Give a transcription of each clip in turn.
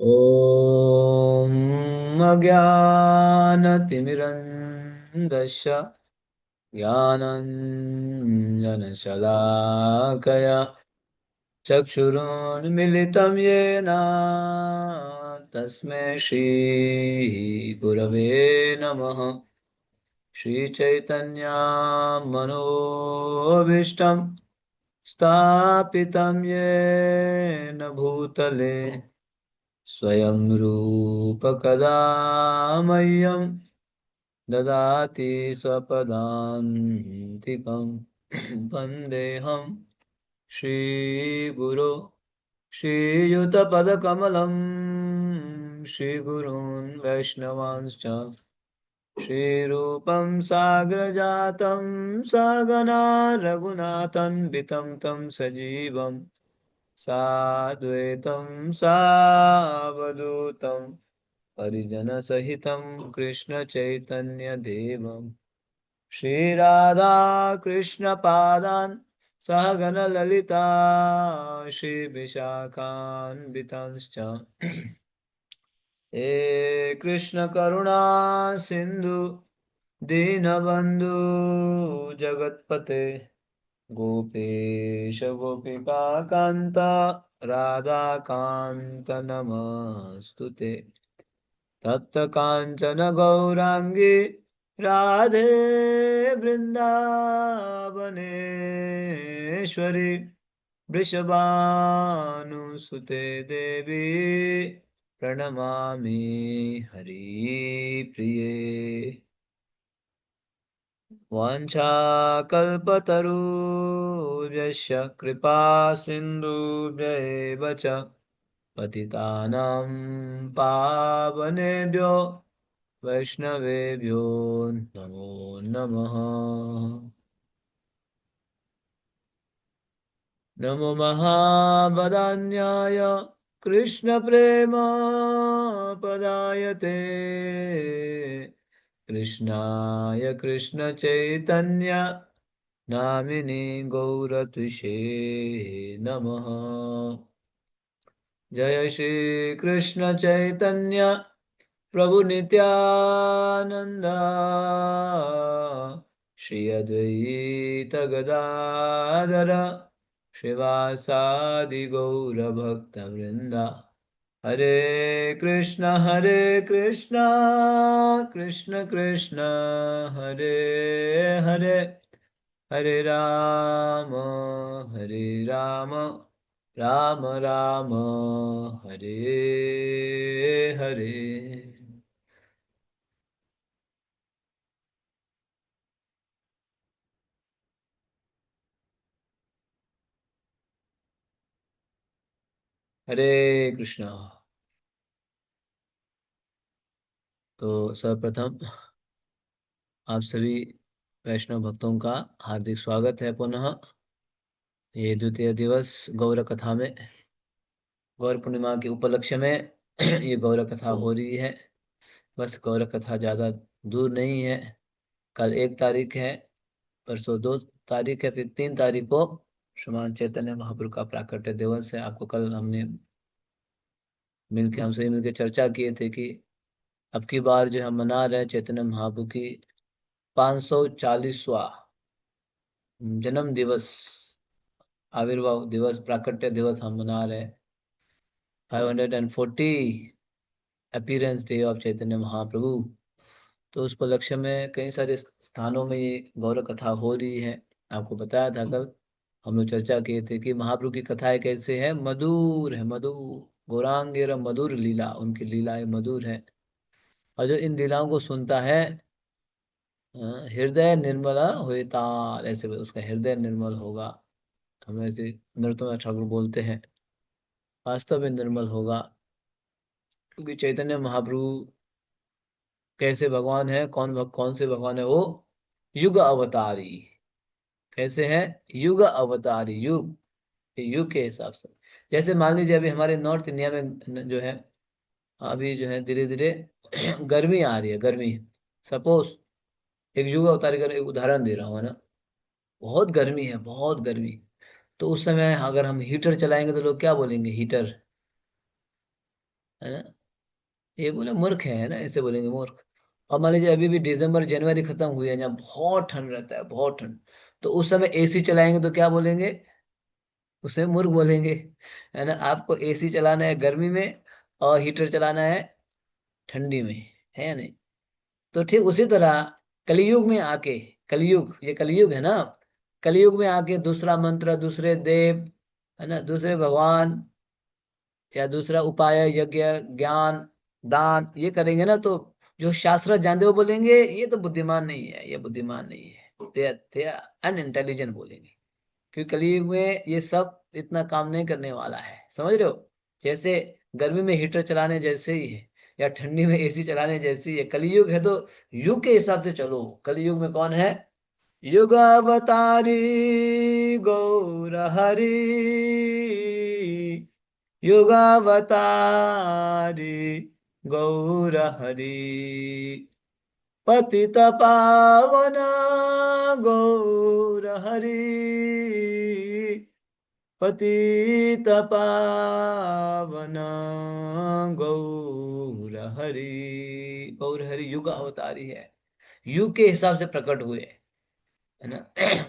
ॐ अज्ञानतिमिरन्धस्य ज्ञानञ्जनशलाकया चक्षुरुन्मिलितं येन तस्मै श्रीगुरवे नमः। श्रीचैतन्यमनोभीष्टं स्थापितं येन भूतले स्वयं रूप कदा मह्यं ददाति स्वपदान्तिकं वन्देऽहं श्रीगुरो श्रीयुतपदकमलं श्रीगुरून् वैष्णवांश्च श्रीरूपं साग्रजातं सहगना रघुनाथान्वितं तं सजीवं साद्वैतं सावधूतं परिजनसहितं कृष्णचैतन्यदेवं श्रीराधाकृष्णपादान् सहगणललिता श्रीविशाखान्वितांश्च हे कृष्णकरुणा सिन्धु दीनबन्धु जगत्पते गोपेश गोपिकान्त राधाकान्त नमस्तुते तप्त कांचन गौरांगी राधे वृंदावनेश्वरी वृषभानुसुते देवी प्रणमामि हरिप्रिये। वाञ्छाकल्पतरुभ्यश्च कृपा सिन्धुभ्यैव च पतितानां पावनेभ्यो वैष्णवेभ्यो नमो नमः। नमो महावदान्याय कृष्णप्रेम पदायते कृष्णाय कृष्णचैतन्य नामिने गौरतुषे नमः। जय श्री कृष्ण चैतन्य प्रभु नित्यानंद श्री अद्वैत गदाधर श्रीवासादि गौर भक्त वृंदा हरे कृष्ण कृष्ण कृष्ण हरे हरे हरे राम राम राम हरे हरे। हरे कृष्णा। तो सर्वप्रथम आप सभी वैष्णव भक्तों का हार्दिक स्वागत है पुनः ये द्वितीय दिवस गौर कथा में। गौर पूर्णिमा के उपलक्ष्य में ये गौर कथा हो रही है। बस गौर कथा ज़्यादा दूर नहीं है। कल 1 तारीख है, परसों 2 तारीख है, फिर 3 तारीख को श्रीमान चैतन्य महाप्रभु का प्राकट्य दिवस है। आपको कल हमने हमसे मिलकर चर्चा किए थे कि अब की बार जो हम मना रहे हैं चैतन्य महाप्रभु की 540वां जन्म दिवस, आविर्भाव दिवस, प्राकट्य दिवस हम मना रहे हैं। 540 appearance day of Chaitanya Mahaprabhu. तो उस उपलक्ष्य में कई सारे स्थानों में ये गौर कथा हो रही है। आपको बताया था कल, हम लोग चर्चा किए थे कि महाप्रभु की कथाएं कैसे है, मधुर है, मधुर गौरांगेर मधुर लीला, उनकी लीलाएं मधुर है। और जो इन लीलाओं को सुनता है हृदय निर्मला होता, ऐसे उसका हृदय निर्मल होगा। हम ऐसे नरोत्तम ठाकुर बोलते हैं, वास्तव में निर्मल होगा। क्योंकि चैतन्य महाप्रभु कैसे भगवान है, कौन से भगवान है वो? युग अवतारी। कैसे है? युग अवतारी, युग, युग के हिसाब से। जैसे मान लीजिए अभी हमारे नॉर्थ इंडिया में जो है, अभी जो है धीरे धीरे गर्मी आ रही है, गर्मी। सपोज एक युग अवतारी का एक उदाहरण दे रहा हूँ, है ना। बहुत गर्मी है, बहुत गर्मी। तो उस समय अगर हम हीटर चलाएंगे तो लोग क्या बोलेंगे? हीटर, है ना। ये बोले मूर्ख है ना, ऐसे बोलेंगे मूर्ख। और मान लीजिए अभी भी दिसंबर जनवरी खत्म हुई है, जहाँ बहुत ठंड रहता है, बहुत ठंड, तो उस समय एसी चलाएंगे तो क्या बोलेंगे? उसे मूर्ख बोलेंगे, है ना। आपको एसी चलाना है गर्मी में और हीटर चलाना है ठंडी में, है या नहीं। तो ठीक उसी तरह कलयुग में आके, कलयुग, ये कलयुग है ना, कलयुग में आके दूसरा मंत्र, दूसरे देव, है ना, दूसरे भगवान या दूसरा उपाय, यज्ञ, ज्ञान, दान, ये करेंगे ना, तो जो शास्त्र जानते वो बोलेंगे ये तो बुद्धिमान नहीं है, ये बुद्धिमान नहीं है, दे अनइंटेलिजेंट बोलेंगे। क्योंकि कलयुग में ये सब इतना काम नहीं करने वाला है, समझ रहे हो। जैसे गर्मी में हीटर चलाने जैसे ही है, या ठंडी में एसी चलाने जैसे ही है, कलयुग है तो युग के हिसाब से चलो। कलयुग में कौन है? युगावतारी गौर हरि, युगावतारी गौर हरि, पतित पावन गौर हरि, पतित पावन गौर हरि। गौर हरि युग अवतारी है, युग के हिसाब से प्रकट हुए, है ना।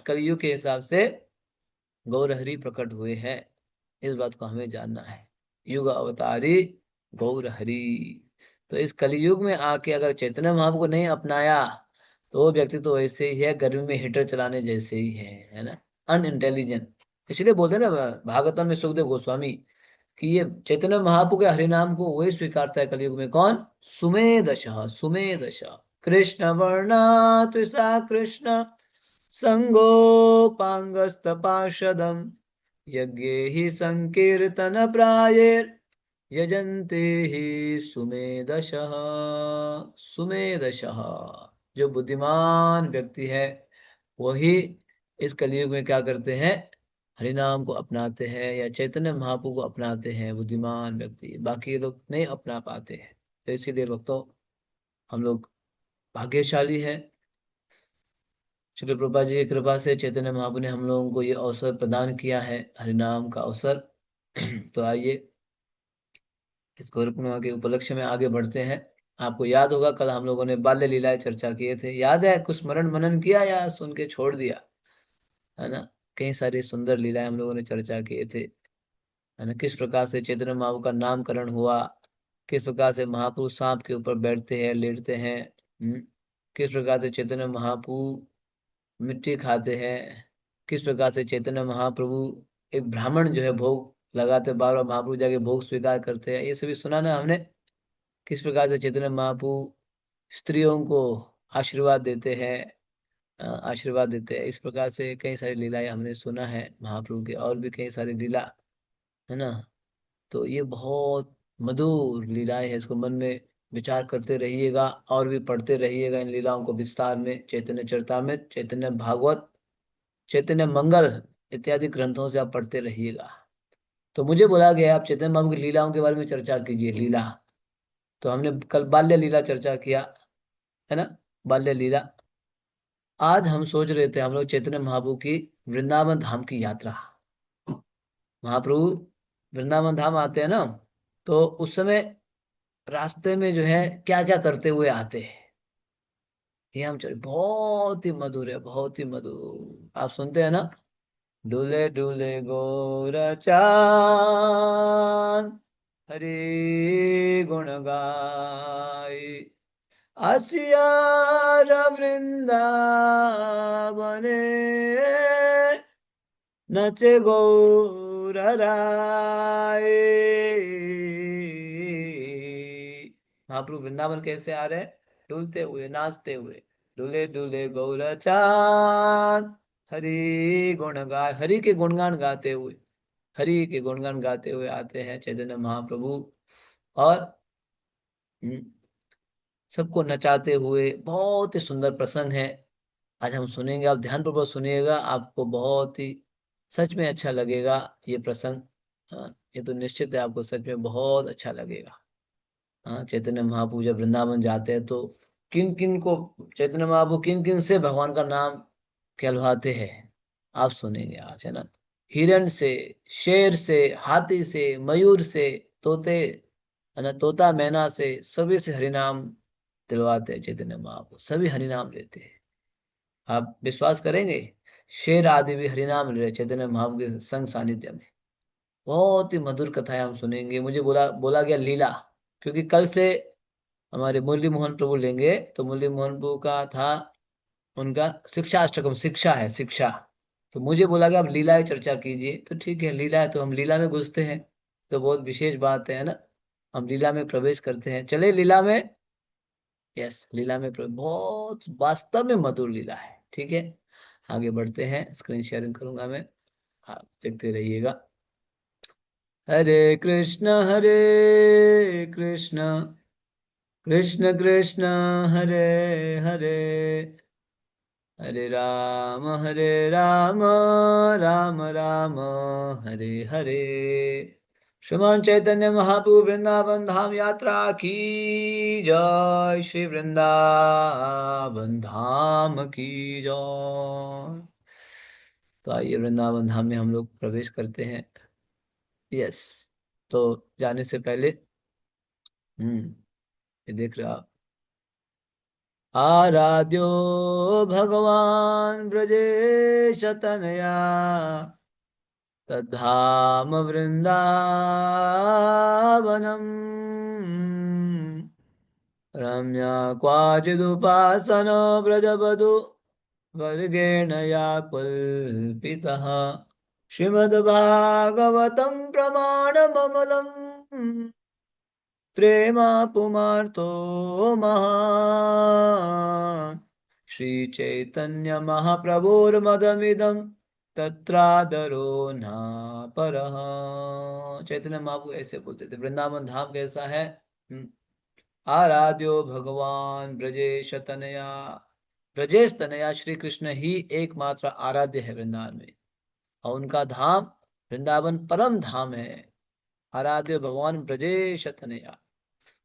कलयुग के हिसाब से गौर हरि प्रकट हुए हैं, इस बात को हमें जानना है। युग अवतारी गौर हरि। तो इस कलयुग में आके अगर चैतन्य महाप्रभु को नहीं अपनाया, तो वो व्यक्ति तो वैसे ही है, गर्मी में हीटर चलाने जैसे ही है ना, अनइंटेलिजेंट। इसलिए बोलते हैं ना भागवतम में सुखदेव गोस्वामी कि ये चैतन्य महाप्रभु के हरिनाम को वही स्वीकारता है कलयुग में, कौन? सुमेधश, सुमेधश, कृष्ण वर्णा त्रिषा कृष्ण संगोपांगस्तपार्षदम् यज्ञे हि संकीर्तन प्रायेर यजन्ते हि सुमेधशः। सुमेधशः, जो बुद्धिमान व्यक्ति है वही इस कलयुग में क्या करते हैं? हरिनाम को अपनाते हैं या चैतन्य महाप्रभु को अपनाते हैं, बुद्धिमान व्यक्ति, बाकी लोग नहीं अपना पाते हैं। तो इसीलिए भक्तों, हम लोग भाग्यशाली है। श्री प्रभुपाद जी की कृपा से चैतन्य महाप्रभु ने हम लोगों को ये अवसर प्रदान किया है, हरिनाम का अवसर। तो आइए इस गौर पूर्णिमा के उपलक्ष्य में आगे बढ़ते हैं। आपको याद होगा कल हम लोगों ने बाल्य लीलाएं चर्चा किए थे, याद है? कुछ स्मरण मनन किया या सुन के छोड़ दिया? है ना। कई सारी सुंदर लीलाएं हम लोगों ने चर्चा किए थे, है ना। किस प्रकार से चैतन्य महाप्रभु का नामकरण हुआ, किस प्रकार से महाप्रभु सांप के ऊपर बैठते हैं, लेटते हैं, किस प्रकार से चैतन्य महाप्रभु मिट्टी खाते हैं, किस प्रकार से चैतन्य महाप्रभु एक ब्राह्मण जो है भोग लगाते, बार बार महाप्रभु जाके भोग स्वीकार करते हैं, ये सभी सुना ना हमने। किस प्रकार से चैतन्य महाप्रभु स्त्रियों को आशीर्वाद देते हैं, आशीर्वाद देते हैं, इस प्रकार से कई सारी लीलाएं हमने सुना है महाप्रभु के, और भी कई सारी लीला, है ना। तो ये बहुत मधुर लीलाएं है, इसको मन में विचार करते रहिएगा और भी पढ़ते रहिएगा इन लीलाओं को विस्तार में, चैतन्य चरितामृत, चैतन्य भागवत, चैतन्य मंगल इत्यादि ग्रंथों से आप पढ़ते रहिएगा। तो मुझे बोला गया आप चैतन्य बाबू की लीलाओं के बारे में चर्चा कीजिए, लीला। तो हमने कल बाल्य लीला चर्चा किया, है ना, बाल्य लीला। आज हम सोच रहे थे हम लोग चैतन्य महाप्रभु की वृंदावन धाम की यात्रा। महाप्रभु वृंदावन धाम आते हैं ना, तो उस समय रास्ते में जो है क्या क्या करते हुए आते हैं, ये हम चल बहुत ही मधुर है, बहुत ही मधुर। आप सुनते हैं ना, डुले डुले गोरचान हरि गुण गाय, आसियार वृंदावने नचे गौर राय। महाप्रभु वृंदावन कैसे आ रहे हैं? डुलते हुए, नाचते हुए, डुले डुले गौर चांद हरि गुण गाय, हरि के गुणगान गाते हुए, हरि के गुणगान गाते हुए आते हैं चैतन्य महाप्रभु। और हम्म, सबको नचाते हुए, बहुत ही सुंदर प्रसंग है। आज हम सुनेंगे, आप ध्यानपूर्वक सुनिएगा, आपको बहुत ही सच में अच्छा लगेगा ये प्रसंग। हाँ, ये तो निश्चित है, आपको सच में बहुत अच्छा लगेगा। हाँ, चैतन्य महाप्रभु जब वृंदावन जाते हैं तो किन किन को चैतन्य महाप्रभु किन किन से भगवान का नाम कहलवाते हैं, आप सुनेंगे आज, है ना। हिरण से, शेर से, हाथी से, मयूर से, तोते, है ना, तोता मैना से सभी से हरिनाम दिलवाते हैं चैतन्य महाप्रभु, सभी हरिनाम लेते हैं। आप विश्वास करेंगे, शेर आदि भी हरिनाम ले रहे चैतन्य महाप्रभु के संग सानिध्य में। बहुत ही मधुर कथाएं हम सुनेंगे। मुझे बोला बोला गया लीला, क्योंकि कल से हमारे मुरली मोहन प्रभु लेंगे, तो मुरली मोहन प्रभु का था उनका शिक्षा अष्टकम, शिक्षा है शिक्षा। तो मुझे बोला गया आप लीला की चर्चा कीजिए, तो ठीक है लीला है, तो हम लीला में घुसते हैं। तो बहुत विशेष बात है ना, हम लीला में प्रवेश करते हैं, चले लीला में। यस, लीला में बहुत वास्तव में मधुर लीला है। ठीक है, आगे बढ़ते हैं, स्क्रीन शेयरिंग करूंगा मैं, आप देखते रहिएगा। हरे कृष्ण कृष्ण कृष्ण हरे हरे, हरे राम राम राम हरे हरे। श्रीमान चैतन्य महाप्रभु वृंदावन धाम यात्रा की जय, श्री वृंदावन धाम की जय। तो आइए वृंदावन धाम में हम लोग प्रवेश करते हैं। यस, तो जाने से पहले ये देख रहे हो आप, आराध्यो भगवान ब्रजेश तनया, तद्धाम वृंदावनम, रम्या क्वाचिदुपासन व्रजवधु वर्गेण या कल्पितः, श्रीमद्भागवतं प्रमाणममलम् प्रेमा पुमार्तो महान्, श्री चैतन्य महाप्रभुर्मदमिदं तत्रादरो न परः। चैतन्य महाप्रभु ऐसे बोलते थे। वृंदावन धाम कैसा है? आराध्यो भगवान ब्रजेश तनया, ब्रजेश तनया श्री कृष्ण ही एकमात्र आराध्य है वृंदावन में, और उनका धाम वृंदावन परम धाम है। आराध्य भगवान ब्रजेश तनया,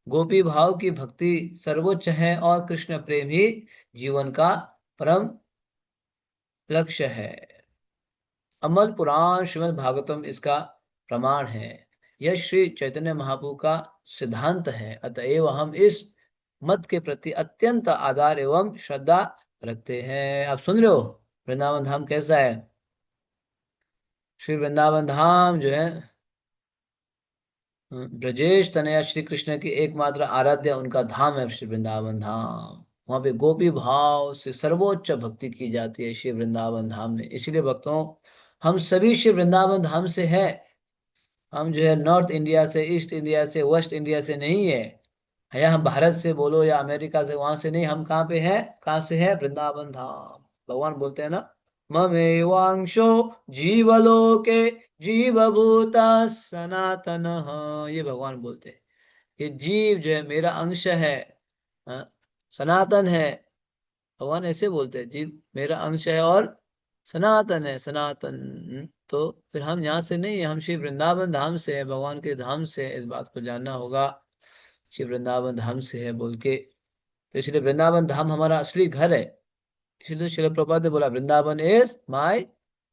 गोपी भाव की भक्ति सर्वोच्च है, और कृष्ण प्रेम ही जीवन का परम लक्ष्य है। अमल पुराण श्रीमद् भागवतम इसका प्रमाण है। यह श्री चैतन्य महाप्रभु का सिद्धांत है, अतएव हम इस मत के प्रति अत्यंत आदर एवं श्रद्धा रखते हैं। आप सुन रहे हो वृंदावन धाम कैसा है? श्री वृंदावन धाम जो है ब्रजेश तनया श्री कृष्ण की एकमात्र आराध्य उनका धाम है श्री वृंदावन धाम। वहां पे गोपी भाव से सर्वोच्च भक्ति की जाती है श्री वृंदावन धाम में। इसलिए भक्तों, हम सभी श्री वृंदावन धाम से है। हम जो है नॉर्थ इंडिया से, ईस्ट इंडिया से, वेस्ट इंडिया से नहीं है, या हम भारत से बोलो या अमेरिका से, वहां से नहीं। हम कहाँ पे है? कहाँ से है? वृंदावन धाम। भगवान बोलते हैं ना, ममेवांशो जीवलोके जीवभूता सनातन, ये भगवान बोलते हैं। ये जीव जो है मेरा अंश है, सनातन है। भगवान ऐसे बोलते हैं, जीव मेरा अंश है और सनातन है, सनातन। तो फिर हम यहाँ से नहीं है, हम श्री वृंदावन धाम से है, भगवान के धाम से है। इस बात को जानना होगा, श्री वृंदावन धाम से है बोल के। तो इसलिए वृंदावन धाम हमारा असली घर है। इसलिए श्रील प्रभुपाद ने बोला Vrindavan is my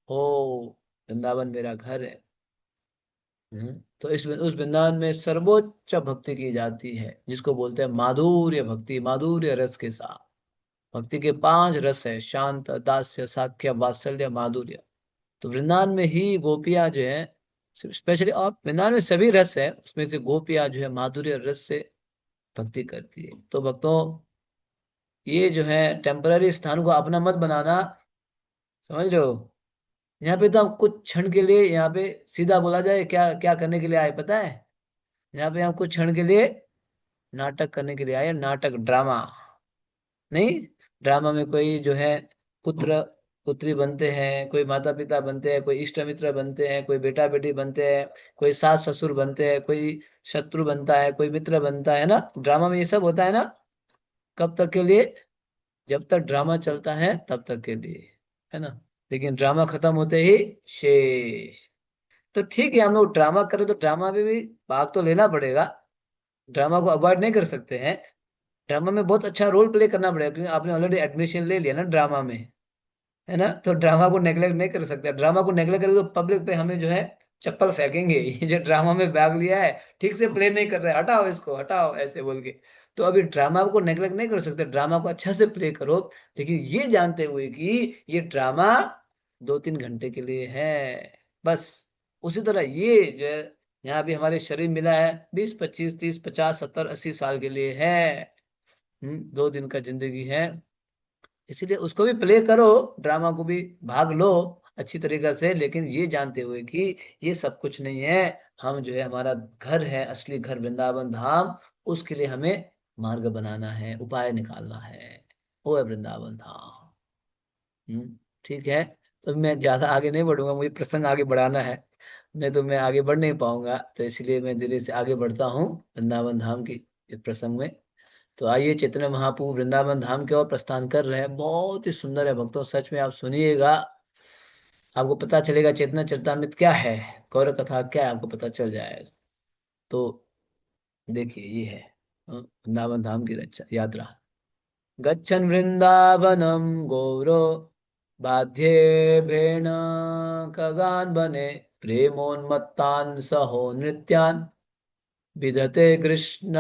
home, Vrindavan मेरा घर है। तो इस उस वृंदावन में सर्वोच्च भक्ति की जाती है, जिसको बोलते हैं माधुर्य भक्ति, माधुर्य रस के साथ। भक्ति के 5 रस है, शांत, दास्य, साख्य, वात्सल्य, माधुर्य। तो वृंदावन में ही गोपियां जो है स्पेशली, और वृंदावन में सभी रस है, उसमें से गोपियां जो है माधुर्य रस से भक्ति करती है। तो भक्तों, ये जो है टेम्पररी स्थान को अपना मत बनाना, समझ रहे हो? यहाँ पे तो हम कुछ क्षण के लिए, यहाँ पे सीधा बोला जाए क्या क्या करने के लिए आए पता है? यहाँ पे हम कुछ क्षण के लिए नाटक करने के लिए आए। नाटक, ड्रामा नहीं। ड्रामा में कोई जो है पुत्र पुत्री बनते हैं, कोई माता पिता बनते हैं, कोई इष्ट मित्र बनते हैं, कोई बेटा बेटी बनते हैं, कोई सास ससुर बनते हैं, कोई शत्रु बनता है, कोई मित्र बनता है ना। ड्रामा में ये सब होता है ना। कब तक के लिए? जब तक ड्रामा चलता है तब तक के लिए, है ना। लेकिन ड्रामा खत्म होते ही शेष। तो ठीक है, हम लोग ड्रामा करें तो ड्रामा में भी भाग तो लेना पड़ेगा, ड्रामा को अवॉइड नहीं कर सकते हैं। ड्रामा में बहुत अच्छा रोल प्ले करना पड़ेगा, क्योंकि आपने ऑलरेडी एडमिशन ले लिया ना ड्रामा में, है ना। तो ड्रामा को नेग्लेक्ट नहीं कर सकते। ड्रामा को नेग्लेक्ट करें तो पब्लिक पे हमें जो है चप्पल फेंकेंगे, ये जो ड्रामा में भाग लिया है ठीक से प्ले नहीं कर रहा है, हटाओ इसको हटाओ, ऐसे बोल के। तो अभी ड्रामा को नेग्लेक्ट नहीं कर सकते, ड्रामा को अच्छा से प्ले करो, लेकिन ये जानते हुए कि ये ड्रामा 2-3 घंटे के लिए है बस। उसी तरह ये जो है, यहाँ भी हमारे शरीर मिला है 20, 25, 30, 50, 70, 80 साल के लिए है। 2 दिन का जिंदगी है, इसीलिए उसको भी प्ले करो, ड्रामा को भी भाग लो अच्छी तरीके से, लेकिन ये जानते हुए कि ये सब कुछ नहीं है। हम जो है, हमारा घर है, असली घर वृंदावन धाम, उसके लिए हमें मार्ग बनाना है, उपाय निकालना है, वो है वृंदावन धाम। ठीक है। तो मैं ज्यादा आगे नहीं बढ़ूंगा, मुझे प्रसंग आगे बढ़ाना है, नहीं तो मैं आगे बढ़ नहीं पाऊंगा, तो इसलिए मैं धीरे से आगे बढ़ता हूँ वृंदावन धाम की इस प्रसंग में। तो आइए, चैतन्य महाप्रभु वृंदावन धाम की ओर प्रस्थान कर रहे हैं, बहुत ही सुंदर है भक्तों, सच में आप सुनिएगा, आपको पता चलेगा चैतन्य चरितामृत क्या है, गौर कथा क्या है, आपको पता चल जाएगा। तो देखिए, ये है वृंदावन धाम की रक्षा यात्रा। गच्छन् वृंदावनम गौरो बाध्येभ्येन खगान् वने, प्रेमोन्मत्तान् सहो नृत्यान् विदते कृष्ण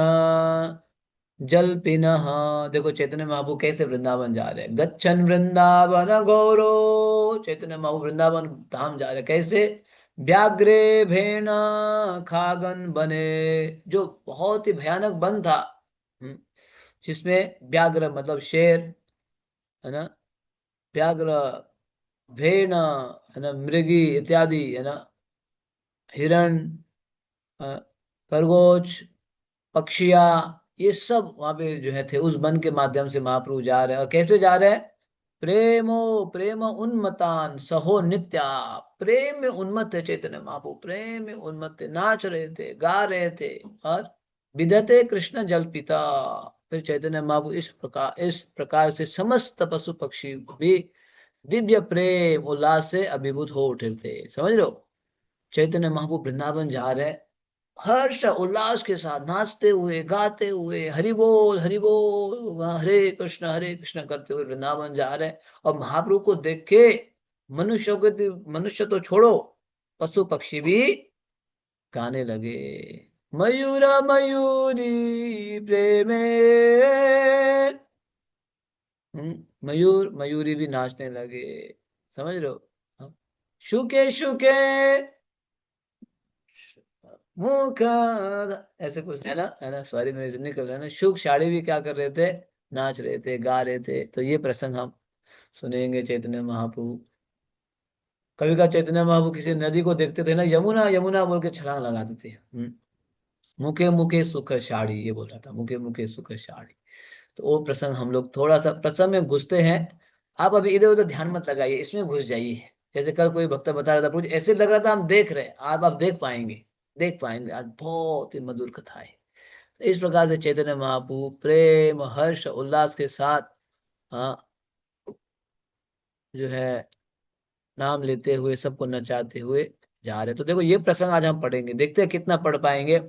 जल्पिनः। देखो चैतन्य महाप्रभु कैसे वृंदावन जा रहे हैं, गच्छन वृंदावन गौरो, चैतन्य महाप्रभु वृंदावन धाम जा रहे हैं कैसे, व्याघ्रे भेण खागन बने, जो बहुत ही भयानक वन था, हम्म, जिसमें व्याघ्र मतलब शेर, है ना, व्याघ्र, भेण है ना, मृगी इत्यादि, है ना, हिरण, खरगोश, पक्षिया, ये सब वहां पे जो है थे, उस वन के माध्यम से महाप्रभु जा रहे हैं, और कैसे जा रहे हैं, प्रेमो प्रेम उन्मतान सहो नित्या, प्रेम में उन्मत्त थे चैतन्य महाप्रभु, प्रेम में उन्मत्त थे, नाच रहे थे, गा रहे थे, और विदते कृष्ण जल पिता। फिर चैतन्य महाप्रभु इस प्रकार से समस्त पशु पक्षी भी दिव्य प्रेम उल्लास से अभिभूत हो उठे थे, समझ रहे हो। चैतन्य महाप्रभु वृंदावन जा रहे हैं, हर्ष उल्लास के साथ नाचते हुए गाते हुए, हरि बोल हरे कृष्ण करते हुए वृंदावन जा रहे हैं। और महाप्रभु को देख के मनुष्यों के मनुष्य तो छोड़ो, पशु पक्षी भी गाने लगे, मयूरा मयूरी प्रेमे, मयूर मयूरी भी नाचने लगे, समझ रहे हो। हाँ। शुके शुके मुख, ऐसे कुछ है ना, सॉरी मेरे निकल रहा है ना, शुक साड़ी भी क्या कर रहे थे, नाच रहे थे, गा रहे थे। तो ये प्रसंग हम सुनेंगे चैतन्य महाप्रभु। कभी का चैतन्य महाप्रभु किसी नदी को देखते थे ना, यमुना यमुना बोल के छलांग लगाते थे। मुखे मुखे सुख साड़ी, ये बोल रहा था, मुखे मुखे सुख साड़ी। तो वो प्रसंग हम लोग थोड़ा सा प्रसंग में घुसते हैं। आप अभी इधर उधर ध्यान मत लगाइए, इसमें घुस जाइए। जैसे कल कोई भक्त बता रहा था, मुझे ऐसे लग रहा था हम देख रहे हैं, आप देख पाएंगे, देख पाएंगे, आज बहुत ही मधुर कथा है। तो इस प्रकार से चैतन्य महाप्रभु प्रेम हर्ष उल्लास के साथ, हाँ, जो है नाम लेते हुए, सबको नचाते हुए जा रहे। तो देखो ये प्रसंग आज हम पढ़ेंगे, देखते हैं कितना पढ़ पाएंगे।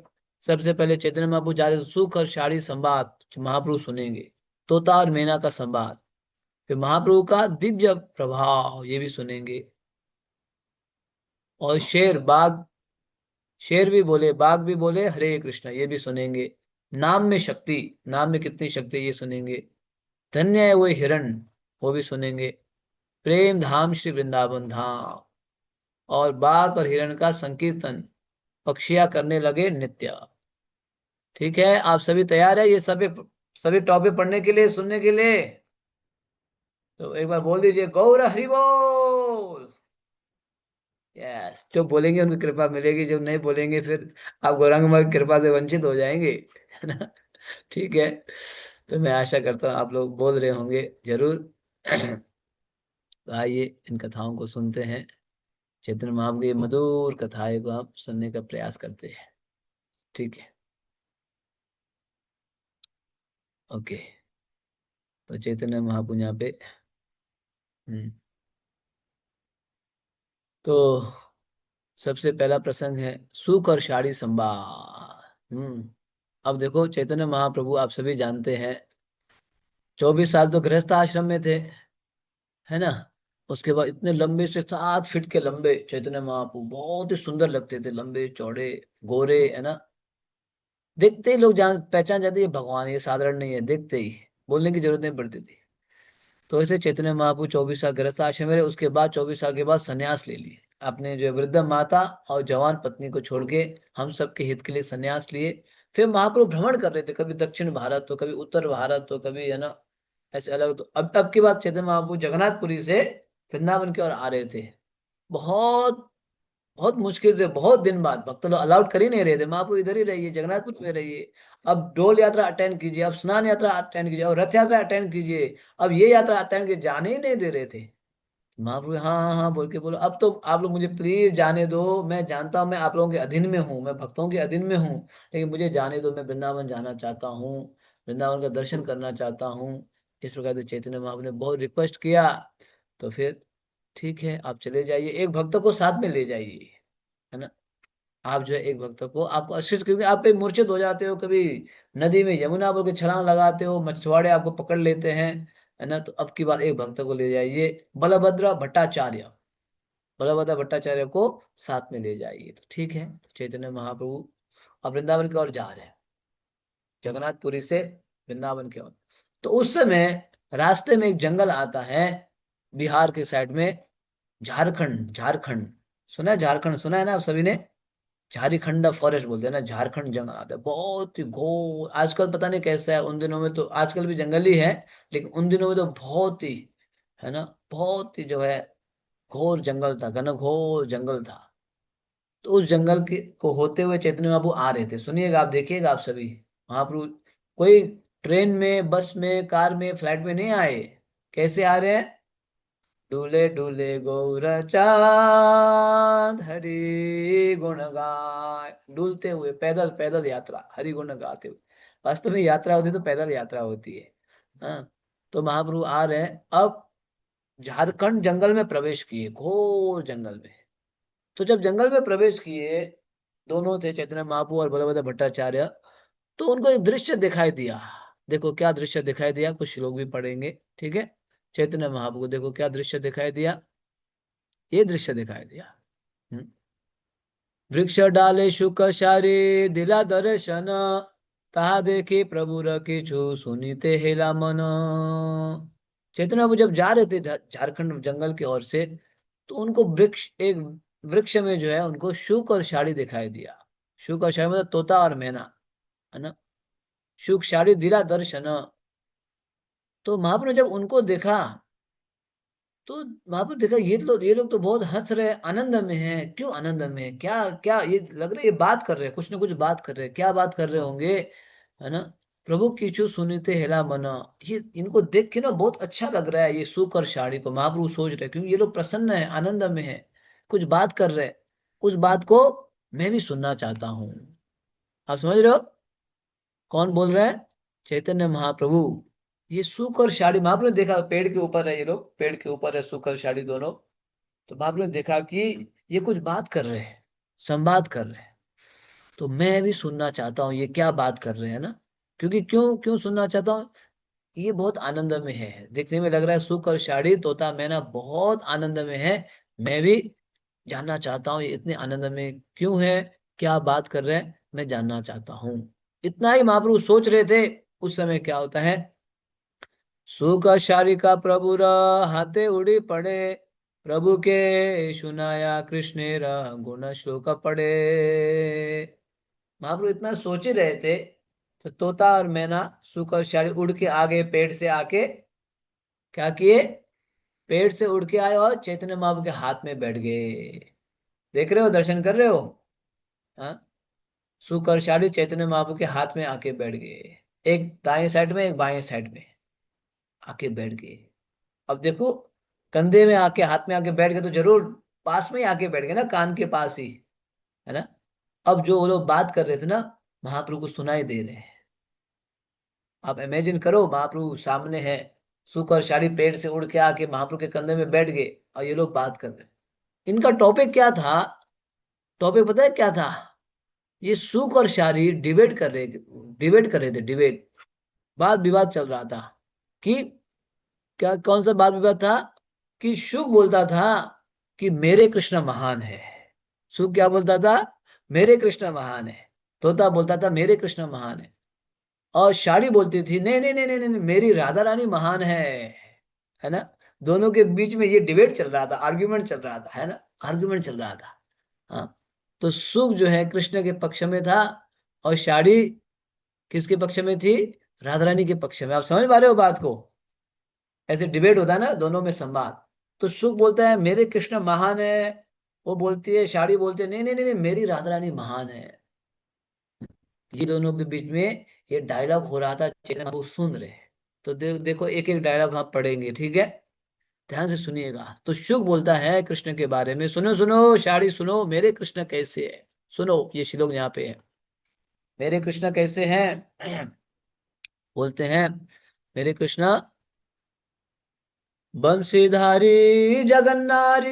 सबसे पहले चैतन्य महाप्रभु जा रहे, तो सुख और शाड़ी संवाद महाप्रभु सुनेंगे, तोता और मैना का संवाद, फिर महाप्रभु का दिव्य प्रभाव ये भी सुनेंगे, और शेर बाघ, शेर भी बोले, बाघ भी बोले हरे कृष्ण, ये भी सुनेंगे। नाम में शक्ति, नाम में कितनी शक्ति, ये सुनेंगे। धन्य है वो हिरण, वो भी सुनेंगे। प्रेम धाम श्री वृंदावन धाम, और बाघ और हिरण का संकीर्तन, पक्षियां करने लगे नित्य। ठीक है, आप सभी तैयार है ये सभी सभी टॉपिक पढ़ने के लिए, सुनने के लिए। तो एक बार बोल दीजिए, गौर हरि बोल। यस, जो बोलेंगे उनको कृपा मिलेगी, जो नहीं बोलेंगे फिर आप गौरांग माँ की कृपा से वंचित हो जाएंगे, है ना। ठीक है, तो मैं आशा करता हूँ आप लोग बोल रहे होंगे जरूर। तो आइए इन कथाओं को सुनते हैं, चैतन्य महाप्रभु की मधुर कथाएं को आप सुनने का प्रयास करते हैं। ठीक है, ओके। तो चैतन्य महाप्रभु यहाँ पे, हम्म, तो सबसे पहला प्रसंग है सुख और शाड़ी संवाद। अब देखो चैतन्य महाप्रभु आप सभी जानते हैं, 24 साल तो गृहस्थ आश्रम में थे, है ना। उसके बाद इतने लंबे से 7 फीट के लंबे चैतन्य महाप्रभु, बहुत ही सुंदर लगते थे, लंबे चौड़े गोरे, है ना। देखते ही लोग जान पहचान जाते ये भगवान, ये साधारण नहीं है, देखते ही बोलने की जरूरत नहीं पड़ती थी। तो ऐसे चैतन्य महाप्रभु 24 साल गृहस्थ आश्रम में रहे। उसके बाद 24 साल के बाद संन्यास ले लिए, अपने जो है वृद्ध माता और जवान पत्नी को छोड़ के हम सबके हित के लिए संन्यास लिए। फिर महाप्रभु भ्रमण कर रहे थे, कभी दक्षिण भारत तो कभी उत्तर भारत तो कभी, है ना, ऐसे अलग। तो अब की बात, चैतन्य महाप्रभु जगन्नाथपुरी से वृंदावन की ओर आ रहे थे। बहुत बहुत मुश्किल से, बहुत दिन बाद, भक्त लोग अलाउड कर ही नहीं रहे थे, महाप्रभु इधर ही रहिए, जगन्नाथपुर में रहिए। अब डोल यात्रा अटेंड कीजिए, अब स्नान यात्रा अटेंड कीजिए, और रथ यात्रा अटेंड कीजिए, अब ये यात्रा अटेंड कीजिए, जाने ही नहीं दे रहे थे। महाप्रभु हाँ हाँ हाँ बोल के बोलो, अब तो आप लोग मुझे प्लीज जाने दो, मैं जानता हूँ मैं आप लोगों के अधीन में हूँ, मैं भक्तों के अधीन में हूँ, लेकिन मुझे जाने दो, मैं वृंदावन जाना चाहता हूँ, वृंदावन का दर्शन करना चाहता हूँ। इस प्रकार से चैतन्य महाप्रभु ने बहुत रिक्वेस्ट किया। तो फिर ठीक है, आप चले जाइए, एक भक्त को साथ में ले जाइए, है ना। आप जो है एक भक्त को, आपको अशिष्ट, क्योंकि आप कभी मूर्छित हो जाते हो, कभी नदी में यमुना बोल के छलांग लगाते हो, मछुआरे आपको पकड़ लेते हैं, है ना। तो अब की बात, एक भक्त को ले जाइए, बलभद्र भट्टाचार्य, बलभद्र भट्टाचार्य को साथ में ले जाइए। तो ठीक है, तो चैतन्य महाप्रभु अब वृंदावन की ओर जा रहे हैं, जगन्नाथपुरी से वृंदावन की ओर। तो उस समय रास्ते में एक जंगल आता है, बिहार के साइड में, झारखंड, झारखंड सुना है, झारखंड सुना है ना आप सभी ने। झारखंड फॉरेस्ट बोलते हैं ना, झारखंड जंगल आता है, बहुत ही घोर। आजकल पता नहीं कैसा है, उन दिनों में तो, आजकल भी जंगल ही है, लेकिन उन दिनों में तो बहुत ही, है ना, बहुत ही जो है घोर जंगल था, घनघोर जंगल था। तो उस जंगल के को होते हुए चैतन्य महाप्रभु आ रहे थे। सुनिएगा, आप देखिएगा, आप सभी, महाप्रभु कोई ट्रेन में, बस में, कार में, फ्लाइट में नहीं आए। कैसे आ रहे हैं? डूले डूले गौरचाँद हरि गुण गाय, डूलते हुए, पैदल पैदल यात्रा, हरि गुण गाते हुए। वास्तव में यात्रा होती तो पैदल यात्रा होती है। हाँ, तो महाप्रभु आ रहे हैं, अब झारखंड जंगल में प्रवेश किए, घोर जंगल में। तो जब जंगल में प्रवेश किए, दोनों थे, चैतन्य महाप्रभु और बलभद्र भट्टाचार्य, तो उनको एक दृश्य दिखाई दिया। देखो क्या दृश्य दिखाई दिया, कुछ श्लोक भी पढ़ेंगे, ठीक है। चैतन्य महाप्रभु को देखो क्या दृश्य दिखाई दिया, ये दृश्य दिखाई दिया। वृक्ष डाले शुक शारी दिला दर्शन, ताहा देखे प्रभु किछु सुनीते हेला मन। चैतन्य बाबू जब जा रहे थे झारखंड जंगल की ओर से, तो उनको एक वृक्ष में जो है उनको शुक और साड़ी दिखाई दिया। शुक और साड़ी मतलब तोता और मैना, है ना। शुक साड़ी दिला दर्शन। तो महाप्रभु ने जब उनको देखा, तो महाप्रभु देखा ये लोग तो बहुत हंस रहे हैं, आनंद में हैं। क्यों आनंद में है? क्या क्या ये लग रहा है, ये बात कर रहे हैं, कुछ ना कुछ बात कर रहे हैं, क्या बात कर रहे होंगे, है ना। प्रभु कीचु सुनीते हेला मना, ये इनको देख के ना बहुत अच्छा लग रहा है, ये सुख और साड़ी को। महाप्रभु सोच रहे हैं, क्योंकि ये लोग प्रसन्न है, आनंद में है, कुछ बात कर रहे हैं, उस बात को मैं भी सुनना चाहता हूँ। आप समझ रहे हो कौन बोल रहा है? चैतन्य महाप्रभु। ये सुख और साड़ी, महाप्रभु ने देखा पेड़ के ऊपर है, ये लोग पेड़ के ऊपर है, सुख और साड़ी दोनों। तो महाप्रभु ने देखा कि ये कुछ बात कर रहे हैं, संवाद कर रहे हैं, तो मैं भी सुनना चाहता हूँ ये क्या बात कर रहे हैं ना। क्योंकि क्यों क्यों सुनना चाहता हूँ, ये बहुत आनंद में है, देखने में लग रहा है सुख और साड़ी, तोता मैना बहुत आनंद में है। मैं भी जानना चाहता हूँ ये इतने आनंद में क्यों है, क्या बात कर रहे हैं, मैं जानना चाहता हूँ। इतना ही महाप्रभु सोच रहे थे, उस समय क्या होता है, सुख शारिका प्रभुर हाथे उड़ी पड़े, प्रभु के सुनाया कृष्णेरा गुण श्लोक पढ़े। महाप्रभु इतना सोच ही रहे थे, तो तोता और मैना, सुख और शारी उड़ के आगे, पेड़ से आके क्या किए, पेड़ से उड़ के आए और चैतन्य महाप्रभु के हाथ में बैठ गए। देख रहे हो, दर्शन कर रहे हो? हाँ, सुख और शारी चैतन्य महाप्रभु के हाथ में आके बैठ गए, एक दाएं साइड में, एक बाएं साइड में आके बैठ गए। अब देखो, कंधे में आके, हाथ में आके बैठ गए, तो जरूर पास में ही आके बैठ गए ना, कान के पास ही, है ना। अब जो वो लोग बात कर रहे थे ना, महाप्रभु को सुनाई दे रहे हैं। आप इमेजिन करो, महाप्रभु सामने है, सुख और साड़ी पेड़ से उड़ के आके महाप्रभु के कंधे में बैठ गए, और ये लोग बात कर रहे हैं। इनका टॉपिक क्या था? टॉपिक पता है क्या था? ये सुख और शारी डिबेट कर रहे थे, डिबेट, वाद विवाद चल रहा था। कि क्या, कौन सा वाद विवाद था? कि शुक बोलता था कि मेरे कृष्ण महान है। शुक क्या बोलता था? मेरे कृष्ण महान है। तोता बोलता था मेरे कृष्ण महान है। और शाड़ी बोलती थी नहीं नहीं नहीं नहीं नहीं, मेरी राधा रानी महान है ना। दोनों के बीच में ये डिबेट चल रहा था, आर्ग्यूमेंट चल रहा था, है ना, आर्ग्यूमेंट चल रहा था। हाँ, तो सुख जो है कृष्ण के पक्ष में था, और शाड़ी किसके पक्ष में थी? राधा रानी के पक्ष में। आप समझ पा रहे हो बात को? ऐसे डिबेट होता है ना दोनों में, संवाद। तो सुख बोलता है मेरे कृष्ण महान है, वो बोलती है, शाड़ी बोलती है नहीं नहीं नहीं नहीं, मेरी राधा रानी महान है। ये दोनों के बीच में ये डायलॉग हो रहा था, चेतन बाबू सुन रहे हैं। तो देखो एक एक डायलॉग हम पढ़ेंगे, ठीक है? ध्यान से सुनिएगा। तो शुक बोलता है कृष्ण के बारे में, सुनो सुनो शाड़ी सुनो, मेरे कृष्ण कैसे है, सुनो ये श्लोक यहाँ पे है। मेरे कृष्ण कैसे हैं? बोलते हैं मेरे कृष्ण बंशीधारी जगन्नारी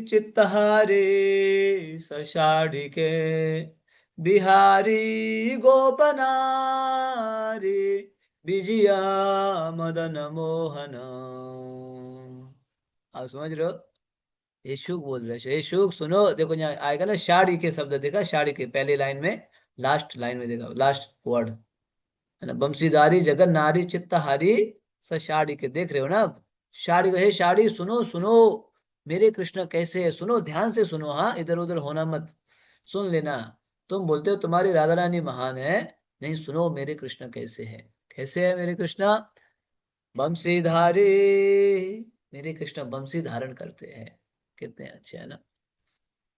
चित्तहारी सषाढ़िके बिहारी गोपनारी विजया मदन मोहन। आप समझ रहे हो? ये शुक बोल रहे हैं। ये शुक सुनो, देखो यहाँ आएगा ना शाड़ी के शब्द, देखा शाड़ी के पहले लाइन में, लास्ट लाइन में देखा, लास्ट वर्ड है ना, बंशीधारी जगन नारी चित्तहारी साड़ी के, देख रहे हो ना अब? शाड़ी हे शाड़ी सुनो सुनो, मेरे कृष्ण कैसे है, सुनो ध्यान से सुनो, हाँ इधर उधर होना मत, सुन लेना। तुम बोलते हो तुम्हारी राधा रानी महान है, नहीं सुनो मेरे कृष्ण कैसे है। कैसे है मेरे कृष्ण? बंशीधारी, मेरे कृष्ण बंशी धारण करते हैं। कितने अच्छे है ना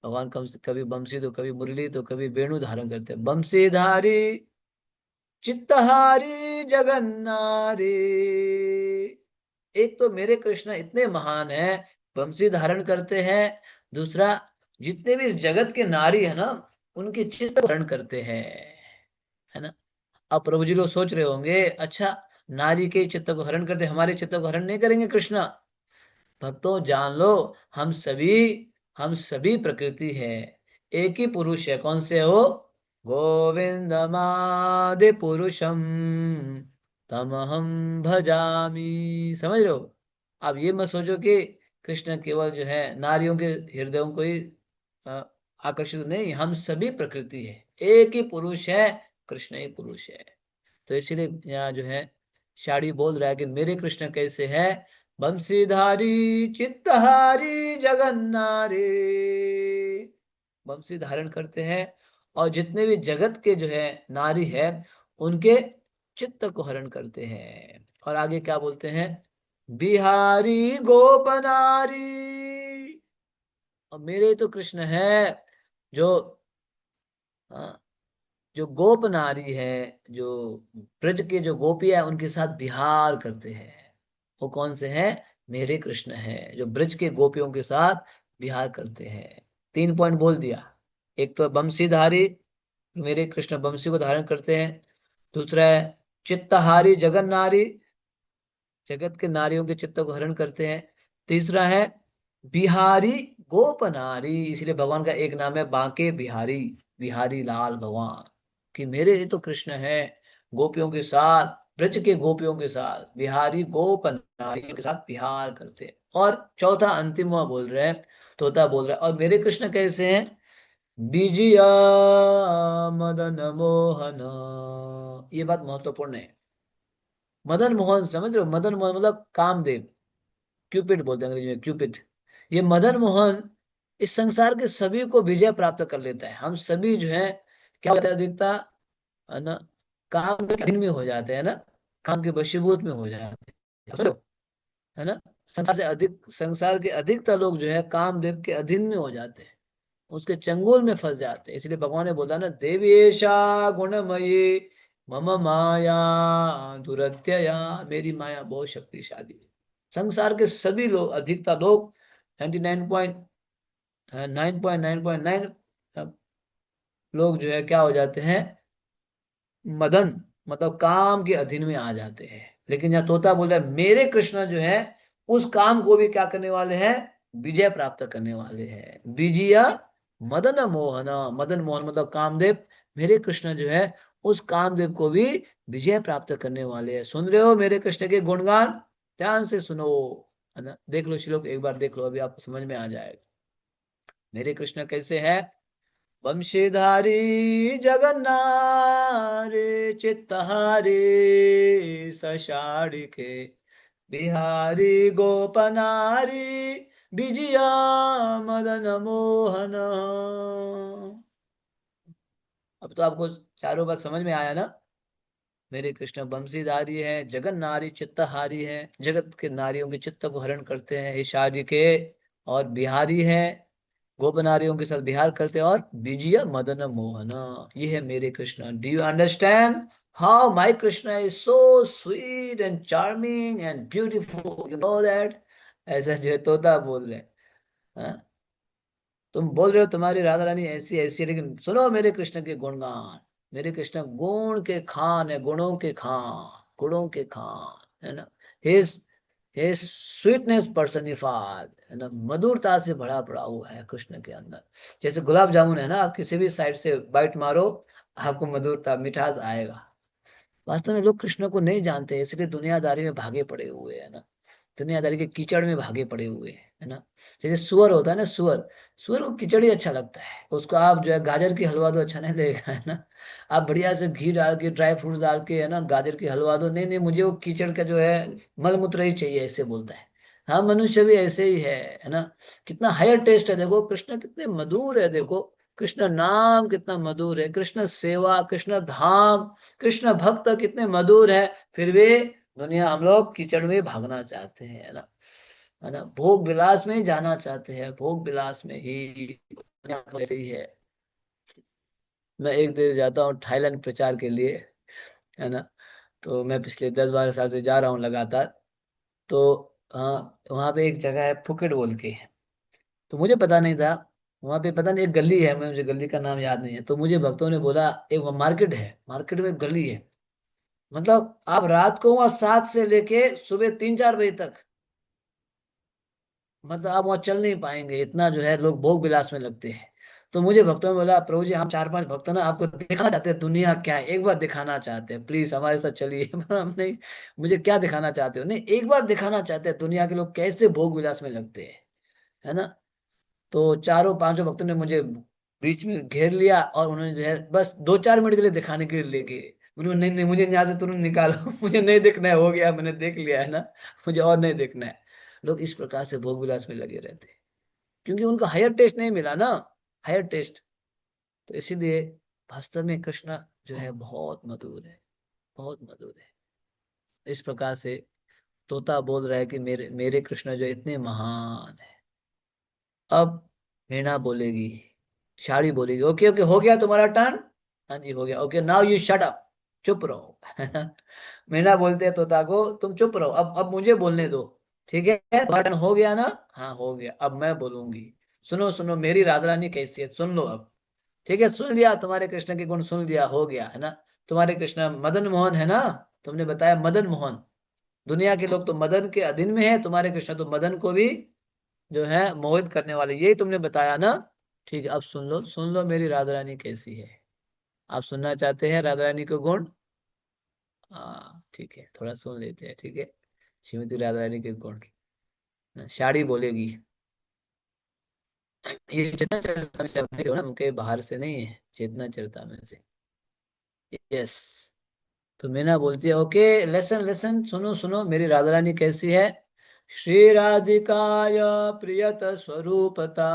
भगवान। कम से कभी बंशी तो कभी मुरली तो कभी वेणु धारण करते हैं। बंशीधारी चित्तहारी जगन्नारी, एक तो मेरे कृष्ण इतने महान है, बंशी धारण करते हैं। दूसरा, जितने भी इस जगत के नारी है ना, उनके चित्त हरण करते हैं, है ना। अब प्रभु जी लोग सोच रहे होंगे, अच्छा नारी के चित्त को हरण करते, हमारे चित्त को हरण नहीं करेंगे कृष्णा? भक्तों जान लो, हम सभी हम सभी प्रकृति है, एक ही पुरुष है। कौन से हो? गोविंदमादि पुरुषम तमहम भजामी। समझ रहे हो? अब ये मत सोचो कि कृष्ण केवल जो है नारियों के हृदयों को ही अ, आकर्षित, नहीं, हम सभी प्रकृति है, एक ही पुरुष है, कृष्ण ही पुरुष है। तो इसीलिए यहाँ जो है शाड़ी बोल रहा है कि मेरे कृष्ण कैसे है? बंशीधारी चित्तहारी जगन्नारी, बंशी धारण करते हैं, और जितने भी जगत के जो है नारी है, उनके चित्त को हरण करते हैं। और आगे क्या बोलते हैं? बिहारी गोपनारी, और मेरे तो कृष्ण है जो जो गोप नारी है, जो ब्रज के जो गोपियां है उनके साथ विहार करते हैं। वो कौन से हैं? मेरे कृष्ण हैं जो ब्रज के गोपियों के साथ विहार करते हैं। 3 पॉइंट बोल दिया। एक तो बंशीधारी, मेरे कृष्ण बंशी को धारण करते हैं। दूसरा है चित्तहारी जगन नारी, जगत के नारियों के चित्त को हरण करते हैं। तीसरा है बिहारी गोप नारी, इसलिए भगवान का एक नाम है बांके बिहारी, बिहारी लाल भगवान, कि मेरे ही तो कृष्ण है गोपियों के साथ, ब्रज के गोपियों के साथ बिहारी गोप नारी के साथ बिहार करते हैं। और चौथा अंतिम वह बोल रहे हैं, तोता बोल रहा है, और मेरे कृष्ण कैसे हैं? विजया मदन मोहन। ये बात महत्वपूर्ण है। मदन मोहन, समझ रहे हो? मदन मोहन मतलब कामदेव, क्यूपिड बोलते हैं अंग्रेजी में, क्यूपिड। ये मदन मोहन इस संसार के सभी को विजय प्राप्त कर लेता है। हम सभी जो है क्या होता है अधिकता, है ना, काम के अधीन में हो जाते हैं ना, काम के वशीभूत में हो जाते हैं, समझ लो, है ना। संसार के अधिकतर लोग जो है कामदेव के अधीन में हो जाते हैं, उसके चंगुल में फंस जाते हैं। इसलिए भगवान ने बोला ना, देवेशा गुणमयी मम माया दुरत्यया, मेरी माया बहुत शक्तिशाली है। संसार के सभी लोग, अधिकतर लोग, 99.999 लोग जो है क्या हो जाते हैं? मदन, मतलब काम के अधीन में आ जाते हैं। लेकिन यहाँ तोता बोल रहा है मेरे कृष्ण जो है उस काम को भी क्या करने वाले हैं? विजय प्राप्त करने वाले हैं। विजया मदन मोहन, मदन मोहन मतलब कामदेव, मेरे कृष्ण जो है उस कामदेव को भी विजय प्राप्त करने वाले हैं। सुन रहे हो मेरे कृष्ण के गुणगान? ध्यान से सुनो, है ना। देख लो श्लोक एक बार देख लो, अभी आपको समझ में आ जाएगा मेरे कृष्ण कैसे है। वंशीधारी जगन्नारे चित्तहारी सशारिके बिहारी गोपनारी विजया मदन मोहन। अब तो आपको चारों बात समझ में आया ना। मेरे कृष्ण बंशीधारी है, जगन नारी चित्तहारी है, जगत के नारियों के चित्त को हरण करते हैं हिशाजी के, और बिहारी है, गोप नारियों के साथ बिहार करते हैं, और विजय मदन मोहन, ये है मेरे Krishna. Do you understand how my Krishna is so sweet and charming and beautiful, you know that. ऐसा जो है तोता बोल रहे हैं। हाँ? तुम बोल रहे हो तुम्हारी राधा रानी ऐसी ऐसी है, लेकिन सुनो मेरे कृष्ण के गुणगान। मेरे कृष्ण गुण के खान है, गुणों के खान, गुणों के खान है ना। हिज हिज स्वीटनेस पर्सनिफाइड है ना, मधुरता से भरा पड़ा हुआ है कृष्ण के अंदर। जैसे गुलाब जामुन है ना, आप किसी भी साइड से बाइट मारो, आपको मधुरता मिठास आएगा। वास्तव में लोग कृष्ण को नहीं जानते, इसलिए दुनियादारी में भागे पड़े हुए है ना, दुनियादारी के कीचड़ में भागे पड़े हुए हैं, है ना। जैसे सुअर होता है ना, सुअर, सुअर को कीचड़ ही अच्छा लगता है, उसको आप जो है गाजर की हलवा दो अच्छा नहीं लगेगा, है ना। आप बढ़िया से घी डाल के ड्राई फ्रूट्स डाल के है ना गाजर की हलवा दो, नहीं नहीं मुझे वो कीचड़ का जो है मल मूत्र ही चाहिए, ऐसे बोलता है। हाँ, मनुष्य भी ऐसे ही है ना। कितना हायर टेस्ट है देखो, कृष्ण कितने मधुर है देखो, कृष्ण नाम कितना मधुर है, कृष्ण सेवा, कृष्ण धाम, कृष्ण भक्त कितने मधुर है। फिर भी दुनिया, हम लोग कीचड़ में भागना चाहते हैं, है ना, भोग विलास में ही जाना चाहते हैं, भोग विलास में ही। ऐसे ही है। मैं एक देश जाता हूँ थाईलैंड प्रचार के लिए, है ना। तो मैं पिछले 10-12 साल से जा रहा हूँ लगातार। तो हाँ, वहाँ पे एक जगह है फुकेट बोल के, तो मुझे पता नहीं था। वहाँ पे पता नहीं एक गली है, मुझे गली का नाम याद नहीं है, तो मुझे भक्तों ने बोला एक मार्केट है, मार्केट में एक गली है, मतलब आप रात को वहां 7 से लेके सुबह 3-4 बजे तक, मतलब आप वहां चल नहीं पाएंगे, इतना जो है लोग भोग विलास में लगते हैं। तो मुझे भक्तों ने बोला प्रभु जी हम 4-5 भक्त ना आपको दिखाना चाहते हैं दुनिया क्या है, एक बार दिखाना चाहते हैं, प्लीज हमारे साथ चलिए। हम नहीं, मुझे क्या दिखाना चाहते हो, नहीं एक बार दिखाना चाहते हैं दुनिया के लोग कैसे भोग विलास में लगते हैं, है ना। तो चारों पांचों भक्तों ने मुझे बीच में घेर लिया, और उन्होंने जो है बस 2-4 मिनट के लिए दिखाने के लिए ले गए। उन्होंने नहीं नहीं मुझे यहाँ से तुरंत निकालो, मुझे नहीं देखना है, हो गया मैंने देख लिया है ना, मुझे और नहीं देखना है। लोग इस प्रकार से भोग विलास में लगे रहते हैं, क्योंकि उनको हायर टेस्ट नहीं मिला ना, हायर टेस्ट। तो इसीलिए वास्तव में कृष्ण जो है बहुत मधुर है, बहुत मधुर है। इस प्रकार से तोता बोल रहा है कि मेरे मेरे कृष्ण जो इतने महान है। अब मीना बोलेगी, शाड़ी बोलेगी, ओके ओके हो गया तुम्हारा टर्न, हाँ जी हो गया, okay now you shut up, चुप रहो। मीना बोलते हैं तोता को तुम चुप रहो, अब मुझे बोलने दो, ठीक है तुम्हारा टर्न हो गया ना, हाँ हो गया, अब मैं बोलूंगी। सुनो सुनो मेरी राधा रानी कैसी है, सुन लो अब। ठीक है, सुन लिया, तुम्हारे कृष्ण के गुण सुन लिया, हो गया है ना। तुम्हारे कृष्ण मदन मोहन है ना, तुमने बताया मदन मोहन, दुनिया के लोग तो मदन के अधीन में है, तुम्हारे कृष्ण तो मदन को भी जो है मोहित करने वाले, यही तुमने बताया ना। ठीक है, अब सुन लो, सुन लो मेरी राधा रानी कैसी है। आप सुनना चाहते हैं राधा रानी के गुण? हाँ ठीक है, थोड़ा सुन लेते हैं, ठीक है। श्रीमती राधा रानी के गुण। साड़ी बोलेगी, ये चेतना चरिता में से आप देख रहे हो ना, उनके बाहर से नहीं है, चेतना चरिता में से। यस। तो मीना बोलती है ओके, लेसन लेसन, सुनो सुनो मेरी राधा रानी कैसी है। श्री राधिकाय प्रियत स्वरूपता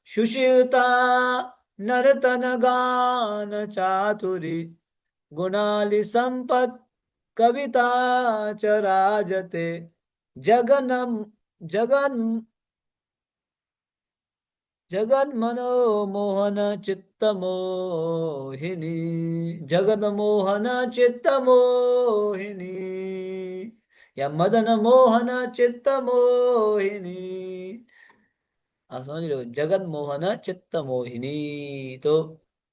सुशीलता नर्तन गान चातुरी गुणाली संपत कविता च राजते जगन जगन जगन मनोमोहन चित्त मोहिनी, जगन मोहन चित्त मोहिनी, या मदन मोहन चित्त मोहिनी। आप समझ रहे हो, जगन मोहन चित्त मोहिनी। तो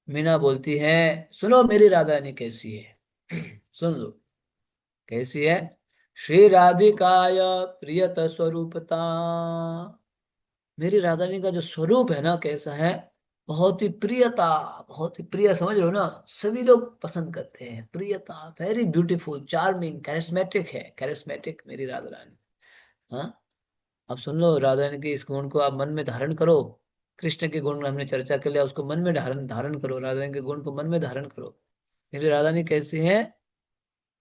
मीना बोलती है सुनो मेरी राधा रानी कैसी है। सुन लो कैसी है। श्री राधिकाय प्रियत स्वरूपता, मेरी राधा रानी का जो स्वरूप है ना कैसा है, बहुत ही प्रियता, बहुत ही प्रिय, समझ रहे हो ना, सभी लोग पसंद करते हैं, प्रियता, वेरी ब्यूटीफुल, चार्मिंग, कैरिस्मेटिक है, कैरिस्मेटिक मेरी राधा रानी। हाँ, अब सुन लो, राधा रानी के इस गुण को आप मन में धारण करो। कृष्ण के गुण हमने चर्चा कर लिया, उसको मन में धारण धारण करो, राधा रानी के गुण को मन में धारण करो। मेरी राधा रानी कैसी है?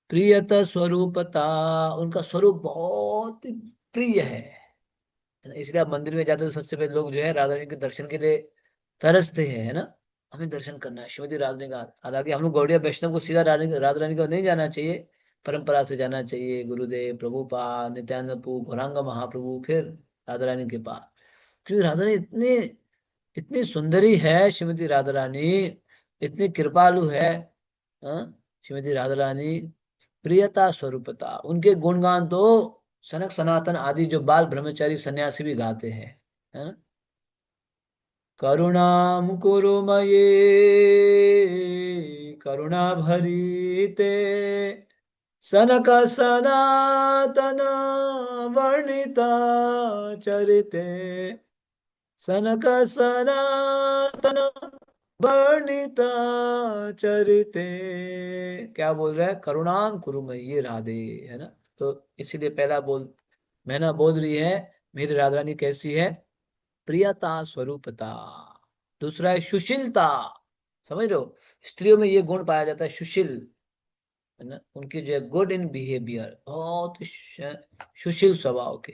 प्रियता स्वरूपता, उनका स्वरूप बहुत ही प्रिय है ना? इसलिए आप मंदिर में जाते हो तो सबसे पहले लोग जो है राधा रानी के दर्शन के लिए तरसते हैं, है ना? हमें दर्शन करना है श्रीमती राधा रानी का। हालांकि हम लोग गौड़िया वैष्णव को सीधा राधा रानी को नहीं जाना चाहिए, परंपरा से जाना चाहिए, गुरुदेव प्रभुपाद नित्यानंद प्रभु गौरांग महाप्रभु, फिर राधा रानी के पास। क्योंकि राधा रानी इतनी इतनी सुंदरी है श्रीमती राधा रानी, इतनी कृपालु है। हाँ? श्रीमती राधा रानी प्रियता स्वरूपता, उनके गुणगान तो सनक सनातन आदि जो बाल ब्रह्मचारी सन्यासी भी गाते हैं, है ना? करुणाम कुरु मये करुणा भरीते सनक सनातन वर्णिता चरिते सनक सनातन वर्णिता चरिते। क्या बोल रहा है? करुणाम कुरुमयी, ये राधे, है ना? तो इसीलिए पहला बोल मैना बोल रही है मेरी राधा रानी कैसी है? प्रियता स्वरूपता। दूसरा है सुशीलता। समझ रहे हो? स्त्रियों में ये गुण पाया जाता है, सुशील, है ना? उनके जो है गुड इन बिहेवियर, बहुत सुशील स्वभाव के।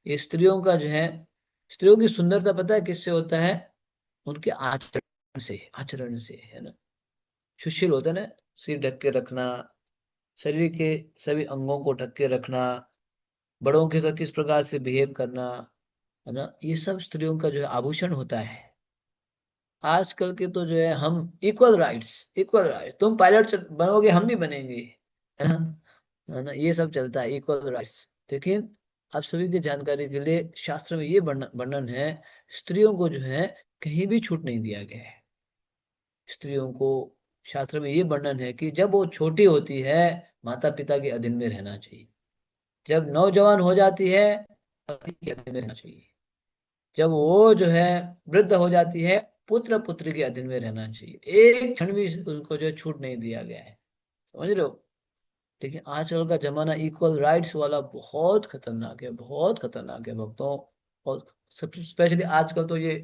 ये स्त्रियों का जो है, स्त्रियों की सुंदरता पता है किससे होता है? उनके आचरण से, आचरण से, है ना? सुशील होता है ना, सिर ढक के रखना, शरीर के सभी अंगों को ढक के रखना, बड़ों के साथ किस प्रकार से बिहेव करना, है ना? ये सब स्त्रियों का जो है आभूषण होता है। आजकल के तो जो है हम इक्वल राइट्स, इक्वल राइट्स, तुम पायलट बनोगे हम भी बनेंगे, है ना? है ना? ये सब चलता है, इक्वल राइट्स। लेकिन आप सभी की जानकारी के लिए शास्त्र में ये वर्णन है, स्त्रियों को जो है कहीं भी छूट नहीं दिया गया है। स्त्रियों को शास्त्र में ये वर्णन है कि जब वो छोटी होती है माता पिता के अधीन में रहना चाहिए, जब नौजवान हो जाती है पति के अधीन में रहना चाहिए, जब वो जो है वृद्ध हो जाती है पुत्र पुत्री के अधीन में रहना चाहिए। एक क्षण भी उनको जो है छूट नहीं दिया गया है। समझ रहे हो? लेकिन आजकल का जमाना इक्वल राइट्स वाला बहुत खतरनाक है, बहुत खतरनाक है भक्तों। और सबसे स्पेशली आजकल तो ये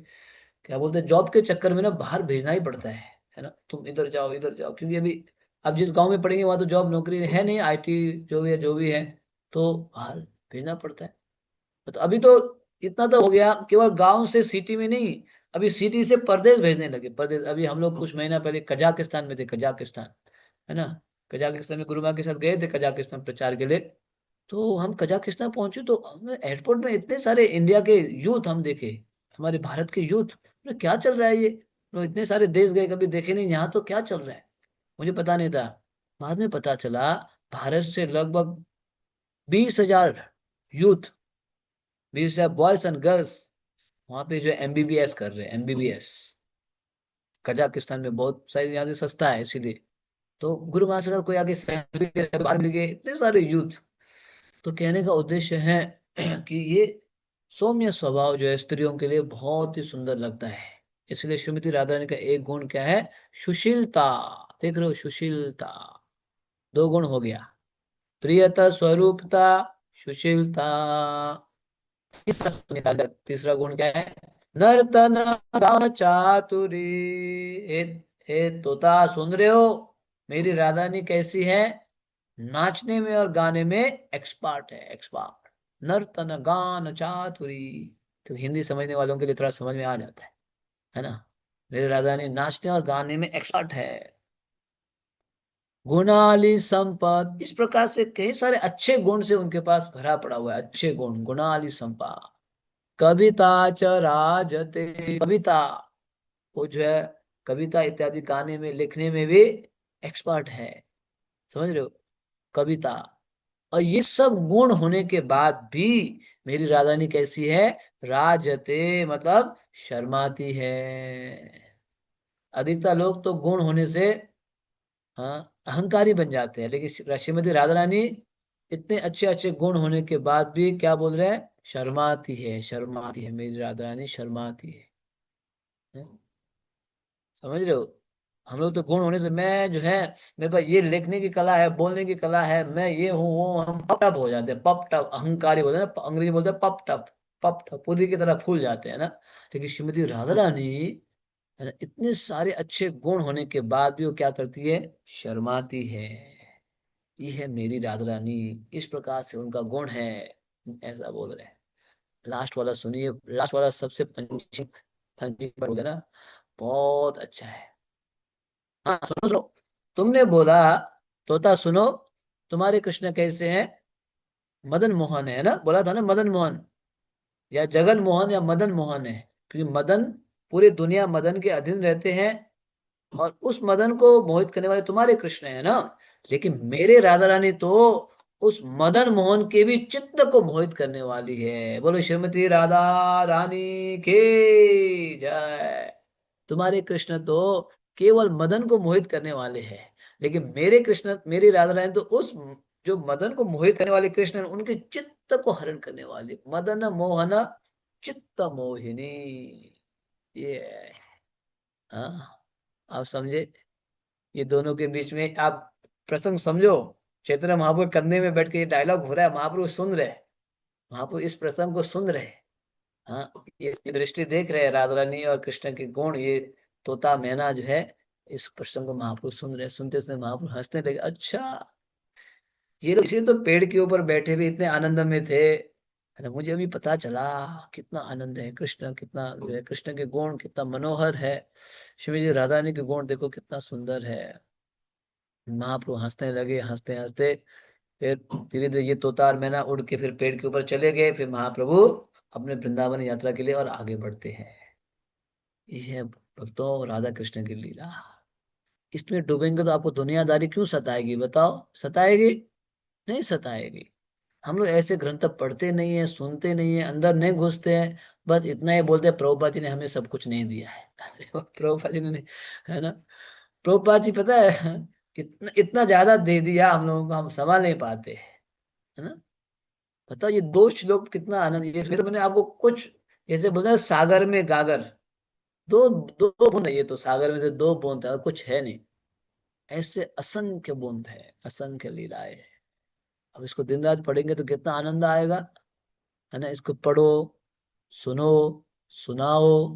क्या बोलते हैं, जॉब के चक्कर में ना बाहर भेजना ही पड़ता है ना? तुम इधर जाओ इधर जाओ, क्योंकि अभी अब जिस गांव में पढ़ेंगे वहां तो जॉब नौकरी है नहीं, आईटी जो भी है, तो बाहर भेजना पड़ता है। तो अभी तो इतना तो हो गया, केवल गांव से सिटी में नहीं, अभी सिटी से परदेश भेजने लगे, परदेश। अभी हम लोग कुछ महीना पहले कजाकिस्तान में थे, कजाकिस्तान, है ना? कजाकिस्तान में गुरुमा के साथ गए थे कजाकिस्तान प्रचार के लिए। तो हम कजाकिस्तान पहुंचे तो हमें एयरपोर्ट में इतने सारे इंडिया के यूथ हम देखे, हमारे भारत के यूथ। क्या चल रहा है ये? लोग इतने सारे देश गए, कभी देखे नहीं, यहाँ तो क्या चल रहा है? मुझे पता नहीं था। बाद में पता चला भारत से लगभग 20,000 यूथ, 20,000 बॉयज एंड गर्ल्स वहां पे जो एमबीबीएस कर रहे हैं, एमबीबीएस। कजाकिस्तान में बहुत शायद यहाँ से सस्ता है इसीलिए। तो गुरु महासागर कोई आगे बाहर मिल गए इतने सारे यूथ। तो कहने का उद्देश्य है कि ये सौम्य स्वभाव जो है स्त्रियों के लिए बहुत ही सुंदर लगता है। इसलिए श्रीमती राधा रानी का एक गुण क्या है? सुशीलता। देख रहे हो? सुशीलता, दो गुण हो गया। प्रियता स्वरूपता, सुशीलता। तीसरा गुण क्या है? नर्तन गान चातुरी। हे हे तोता, सुन रहे हो? मेरी राधा रानी कैसी है? नाचने में और गाने में एक्सपर्ट है, एक्सपर्ट। नर्तन गान चातुरी। तो हिंदी समझने वालों के लिए थोड़ा समझ में आ जाता है ना? मेरी राधा रानी नाचने और गाने में एक्सपर्ट है। गुणाली संपद, इस प्रकार से कई सारे अच्छे गुण से उनके पास भरा पड़ा हुआ है, अच्छे गुण, गुणाली संपद। कविता च राजते, कविता, वो जो है कविता इत्यादि गाने में लिखने में भी एक्सपर्ट है। समझ रहे हो? कविता। और ये सब गुण होने के बाद भी मेरी राधा रानी कैसी है? राजते, मतलब शर्माती है। अधिकतर लोग तो गुण होने से हाँ अहंकारी बन जाते हैं, लेकिन श्रीमती राधा रानी इतने अच्छे अच्छे गुण होने के बाद भी क्या बोल रहे हैं? शर्माती है, शर्माती है, मेरी राधा रानी शर्माती है। हैं? समझ रहे हो? हम लोग तो गुण होने से, मैं जो है, मेरे पास ये लिखने की कला है, बोलने की कला है, मैं ये हूँ वो, हम पप टप हो जाते हैं, पप टप, अहंकारी बोलते हैं ना, अंग्रेजी बोलते हैं पप टप, पप टप पूरी की तरह फूल जाते हैं ना। लेकिन श्रीमती राधा रानी, है ना, इतने सारे अच्छे गुण होने के बाद भी वो क्या करती है, शर्माती है। ये है मेरी राधा रानी, इस प्रकार से उनका गुण है, ऐसा बोल रहे हैं। लास्ट वाला सुनिए, लास्ट वाला सबसे पंचिंग, पंचिंग बोलते हैं ना, बहुत अच्छा है। हाँ सुनो सुनो, तुमने बोला तोता सुनो, तुम्हारे कृष्ण कैसे हैं, मदन मोहन है ना, बोला था ना मदन मोहन, या जगन मोहन या मदन मोहन है, क्योंकि मदन, पूरी दुनिया मदन के अधीन रहते हैं, और उस मदन को मोहित करने वाले तुम्हारे कृष्ण है ना। लेकिन मेरे राधा रानी तो उस मदन मोहन के भी चित्त को मोहित करने वाली है। बोलो श्रीमती राधा रानी की जय। तुम्हारे कृष्ण तो केवल मदन को मोहित करने वाले हैं, लेकिन मेरे कृष्ण, मेरी राधा रानी तो उस, जो मदन को मोहित करने वाले कृष्ण हैं, उनके चित्त को हरण करने वाले, मदन मोहन चित्त मोहिनी, ये है। हाँ, आप समझे, ये दोनों के बीच में आप प्रसंग समझो। चैतन्य महाप्रभु के कंधे में बैठ के ये डायलॉग हो रहा है, महाप्रभु सुन रहे, महाप्रभु इस प्रसंग को सुन रहे। हाँ, ये दृष्टि देख रहे हैं, राधा रानी और कृष्ण के गुण, ये तोता मैना जो है, इस प्रसंग को महाप्रभु सुन रहे, सुनते सुनते महाप्रभु हंसने लगे। अच्छा, ये लोग इसीलिए तो पेड़ के ऊपर बैठे हुए इतने आनंद में थे, है ना, मुझे अभी पता चला कितना आनंद है, कृष्ण कितना जो है, कृष्ण के गुण कितना मनोहर है, श्रीमती राधा रानी के गुण देखो कितना सुंदर है। महाप्रभु हंसने लगे, हंसते हंसते फिर धीरे धीरे ये तोता और मैना उड़ के फिर पेड़ के ऊपर चले गए, फिर महाप्रभु अपने वृंदावन यात्रा के लिए और आगे बढ़ते हैं। ये है भक्तों राधा कृष्ण की लीला। इसमें डूबेंगे तो आपको दुनियादारी क्यों सताएगी, बताओ, सताएगी? नहीं सताएगी। हम लोग ऐसे ग्रंथ पढ़ते नहीं है, सुनते नहीं है, अंदर नहीं घुसते हैं, बस इतना ही बोलते हैं प्रभुपाद जी ने हमें सब कुछ नहीं दिया है। अरे वो प्रभुपाद जी ने नहीं, है ना, प्रभुपाद जी पता है इतना इतना ज्यादा दे दिया हम लोगों को, हम संभाल नहीं पाते, है ना। बताओ ये दो श्लोक कितना आनंद, ये फिर मैंने आपको कुछ, जैसे बोलते हैं सागर में गागर, दो दो बूंद है, ये तो सागर में से दो बूंद है और कुछ है नहीं, ऐसे असंख्य बूंद है, असंख्य लीलाएं है। अब इसको दिन रात पढ़ेंगे तो कितना आनंद आएगा, है ना। इसको पढ़ो, सुनो, सुनाओ,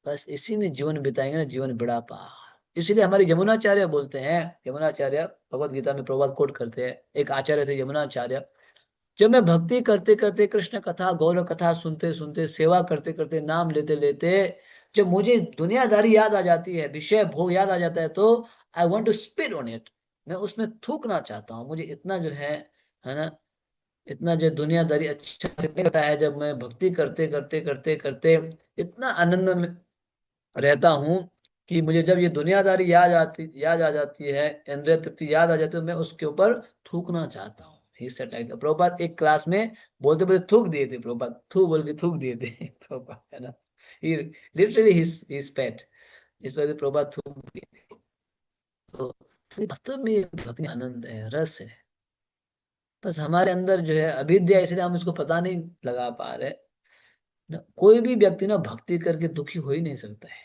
बस इसी में जीवन बिताएंगे ना, जीवन बड़ा पार। इसलिए हमारे यमुनाचार्य बोलते हैं, यमुनाचार्य भगवत गीता में प्रभुपाद कोट करते हैं, एक आचार्य थे यमुनाचार्य, जब मैं भक्ति करते करते, कृष्ण कथा गौर कथा सुनते सुनते, सेवा करते करते, नाम लेते लेते, जब मुझे दुनियादारी याद आ जाती है, विषय भोग याद आ जाता है, तो I want to spit on it, मैं उसमें थूकना चाहता हूँ। मुझे इतना जो है ना, इतना जो दुनियादारी अच्छा नहीं लगता है। जब मैं भक्ति करते करते करते करते इतना आनंद में रहता हूँ, कि मुझे जब ये दुनियादारी याद आ जाती है, इंद्रिय तृप्ति याद आ जाती है, तो मैं उसके ऊपर थूकना चाहता हूँ। ही सेट लाइक प्रभुपाद एक क्लास में बोलते बोलते थूक दिए थे, प्रभुपाद थू बोल के थूक दिए थे। प्रभुपाद, है ना, ही लिटरली ही स्पेट, इस वजह से प्रभुपाद थूक दिए थे। तो वास्तव में ये भक्ति आनंद है, रस है, बस हमारे अंदर जो है अविद्या, इसलिए हम इसको पता नहीं लगा पा रहे ना। कोई भी व्यक्ति ना भक्ति करके दुखी हो ही नहीं सकता है,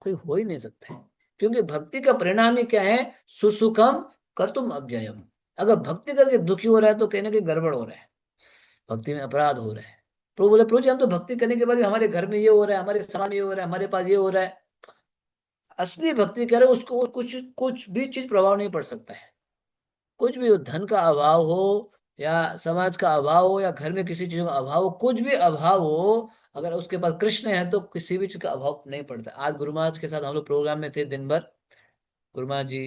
कोई हो ही नहीं सकता है, क्योंकि भक्ति का परिणाम ही क्या है, सुसुखम कर्तुम अव्ययम। अगर भक्ति करके दुखी हो रहा है तो कहीं ना कहीं गड़बड़ हो रहा है, भक्ति में अपराध हो रहा है। प्रभु बोले, प्रभु जी हम तो भक्ति करने के बाद भी हमारे घर में ये हो रहा है, हमारे समाज में ये हो रहा है, हमारे पास ये हो रहा है। असली भक्ति करे उसको कुछ कुछ भी चीज प्रभाव नहीं पड़ सकता है, कुछ भी हो, धन का अभाव हो, या समाज का अभाव हो, या घर में किसी चीज का अभाव हो, कुछ भी अभाव हो, अगर उसके पास कृष्ण है तो किसी भी चीज का अभाव नहीं पड़ता। आज गुरु महाराज के साथ हम लोग प्रोग्राम में थे दिन भर, गुरु महाराज जी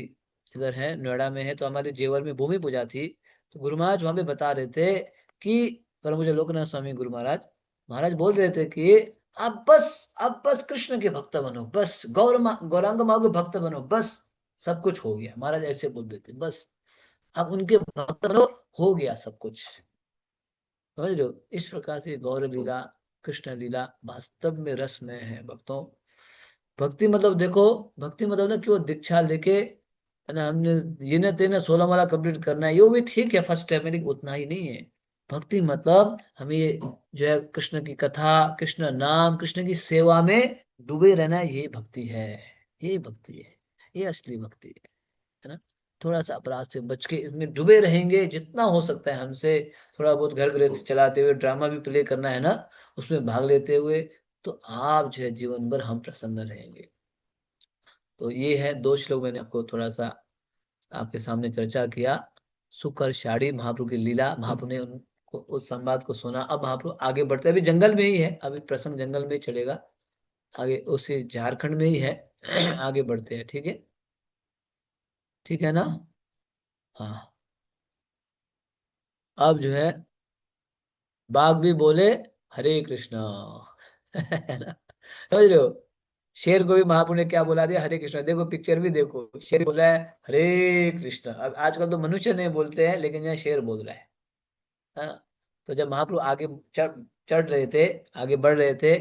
इधर है, नोएडा में है, तो हमारे जेवर में भूमि पूजा थी, तो गुरु महाराज वहां पे बता रहे थे कि, पर मुझे लोकनाथ स्वामी गुरु महाराज, महाराज बोल रहे थे कि आप बस कृष्ण के भक्त बनो, बस गौरांग माँ के भक्त बनो, बस सब कुछ हो गया। महाराज ऐसे बोल रहे थे, बस आप उनके भक्त बनो, हो गया सब कुछ। समझ रहे हो, इस प्रकार से गौर लीला, कृष्ण लीला वास्तव में रस में है भक्तों। भक्ति मतलब देखो, भक्ति मतलब ना कि वो दीक्षा लेके, है ना, हमने ये न तेना 16 माला कंप्लीट करना है, ये भी ठीक है फर्स्ट स्टेप में, लेकिन उतना ही नहीं है। भक्ति मतलब हमें ये जो है कृष्ण की कथा, कृष्ण नाम, कृष्ण की सेवा में डूबे रहना, ये भक्ति है, ये भक्ति है। ये असली भक्ति है ना। थोड़ा सा अपराध से बच के इसमें डूबे रहेंगे, जितना हो सकता है हमसे, थोड़ा बहुत घर गृहस्थी चलाते हुए, ड्रामा भी प्ले करना है ना, उसमें भाग लेते हुए, तो आप जो है जीवन भर हम प्रसन्न रहेंगे। तो ये है 2 श्लोक मैंने आपको थोड़ा सा आपके सामने चर्चा किया। सुकर शाड़ी महाप्रभु की लीला, महाप्रभु ने उनको उस संवाद को सुना। अब महाप्रभु आगे बढ़ते, अभी जंगल में ही है, अभी प्रसंग जंगल में ही चलेगा, आगे उसी झारखंड में ही है। आगे बढ़ते हैं, ठीक है, ठीक है ना। हाँ, अब जो है बाघ भी बोले हरे कृष्णा। है ना, समझ रहे हो। शेर को भी महाप्रभु ने क्या बोला दिया, हरे कृष्णा। देखो पिक्चर भी देखो, शेर बोल रहा है हरे कृष्णा। अब आजकल तो मनुष्य नहीं बोलते हैं, लेकिन यहाँ शेर बोल रहा है। हाँ, तो जब महाप्रभु आगे चढ़ चढ़ रहे थे, आगे बढ़ रहे थे,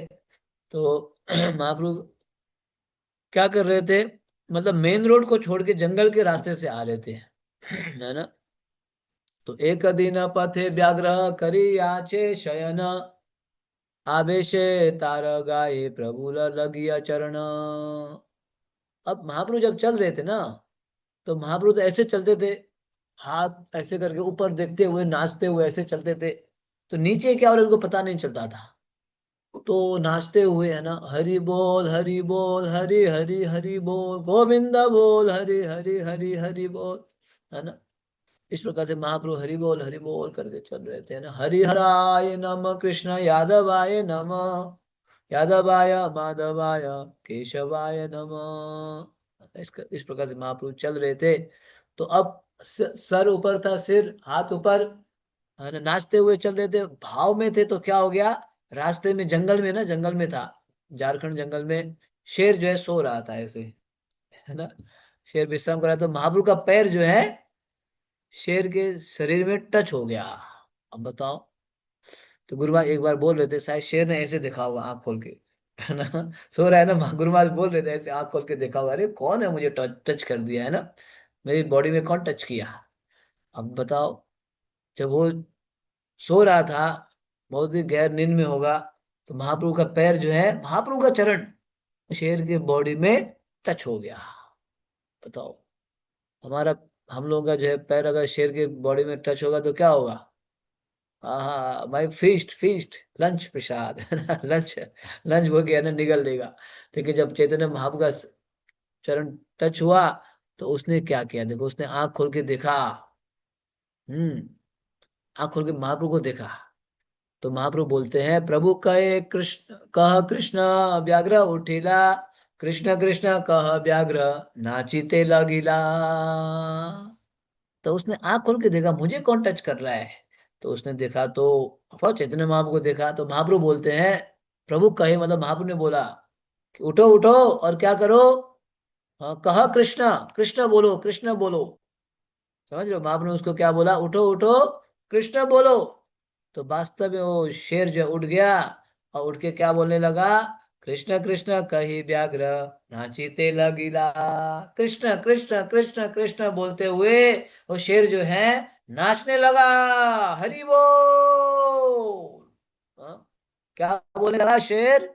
तो महाप्रभु क्या कर रहे थे, मतलब मेन रोड को छोड़ के जंगल के रास्ते से आ रहे थे। है ना। तो एक दिन पथे व्याघ्र करी आचे शयन, आवेशे तार गाये प्रभु लगिया चरण। अब महाप्रभु जब चल रहे थे ना, तो महाप्रभु तो ऐसे चलते थे, हाथ ऐसे करके ऊपर देखते हुए, नाचते हुए ऐसे चलते थे। तो नीचे क्या हो रहा है उनको पता नहीं चलता था। तो नाचते हुए है ना, हरि बोल हरि हरि हरि बोल, गोविंदा बोल हरि हरि हरि हरि बोल। है ना। इस प्रकार से महाप्रभु हरि बोल करके चल रहे थे ना। हरिहराय नम कृष्ण यादवाय नम, यादवाय माधवाय केशवाय नमः। इस प्रकार से महाप्रभु चल रहे थे। तो अब सर ऊपर था, सिर हाथ ऊपर, है ना, नाचते हुए चल रहे थे, भाव में थे। तो क्या हो गया, रास्ते में जंगल में ना, जंगल में था, झारखंड जंगल में, शेर जो है सो रहा था ऐसे, है ना। शेर विश्राम कर रहा था, तो महाप्रभु का पैर जो है शेर के शरीर में टच हो गया। अब बताओ। तो गुरुमाज एक बार बोल रहे थे, शायद शेर ने ऐसे देखा होगा आंख खोल के, है ना, सो रहा है ना, गुरुमाज बोल रहे थे ऐसे आंख खोल के देखा होगा, अरे कौन है मुझे टच टच कर दिया, है ना, मेरी बॉडी में कौन टच किया। अब बताओ, जब वो सो रहा था, बहुत ही गहर नींद में होगा, तो महाप्रभु का पैर जो है, महाप्रभु का चरण शेर के बॉडी में टच हो गया। बताओ, हमारा, हम लोगों का जो है पैर अगर शेर के बॉडी में टच होगा तो क्या होगा। हाँ भाई, फीस्ट फीस्ट, लंच प्रसाद, है ना, लंच, लंच हो गया ना, निगल देगा। लेकिन जब चैतन्य महाप्रभु का चरण टच हुआ, तो उसने क्या किया, देखो, उसने आंख खोल के देखा। हम्म, आंख खोल के महाप्रभु को देखा। तो महाप्रभु बोलते हैं, प्रभु कहे कृष्ण कह कृष्ण व्याघ्र उठिला, कृष्ण कृष्ण कह व्याघ्र नाचिते लगिला। तो उसने आंख खोल के देखा, मुझे कौन टच कर रहा है। तो उसने देखा, तो चैतन्य महाप्रभु को देखा। तो महाप्रभु बोलते हैं, प्रभु कहे मतलब महाप्रभु ने बोला कि उठो उठो और क्या करो, हाँ, कहा कृष्णा, कृष्ण बोलो, कृष्ण बोलो। समझ रहे हो, महाप्रभु ने उसको क्या बोला, उठो उठो कृष्ण बोलो। तो वास्तव में वो शेर जो उठ गया, और उठ के क्या बोलने लगा, कृष्ण कृष्ण कही व्याघ्र नाचीते लगिला। कृष्ण कृष्ण कृष्ण कृष्ण बोलते हुए वो शेर जो है नाचने लगा। हरि बोल। हाँ? क्या बोलने लगा शेर,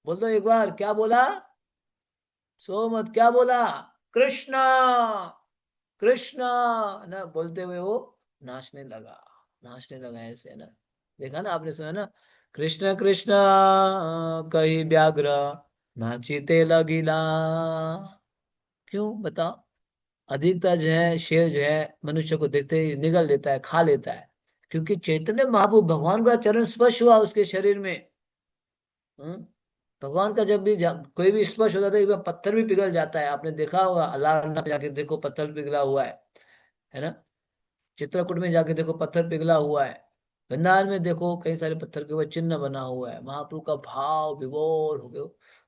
बोल दो एक बार, क्या बोला, सो मत, क्या बोला, कृष्णा, कृष्णा, ना बोलते हुए वो नाचने लगा, नाचने लगा ऐसे, है ना। देखा ना आपने, सुना ना, कृष्ण कृष्ण कही व्याघ्र नाचिते लगिला। क्यों बताओ। अधिकता जो है, शेर जो है मनुष्य को देखते ही निगल लेता है, खा लेता है, क्योंकि चैतन्य महाप्रभु भगवान का चरण स्पर्श हुआ उसके शरीर में। हम्म? भगवान का जब भी कोई भी स्पर्श होता था, एक बार पत्थर भी पिघल जाता है, आपने देखा होगा, अलारनाथ जाके देखो पत्थर पिघला हुआ है ना। चित्रकूट में जाके देखो पत्थर पिघला हुआ है। वृंदावन में देखो कई सारे पत्थर के ऊपर चिन्ह बना हुआ है। महाप्रभु का भाव विभोर हो गया,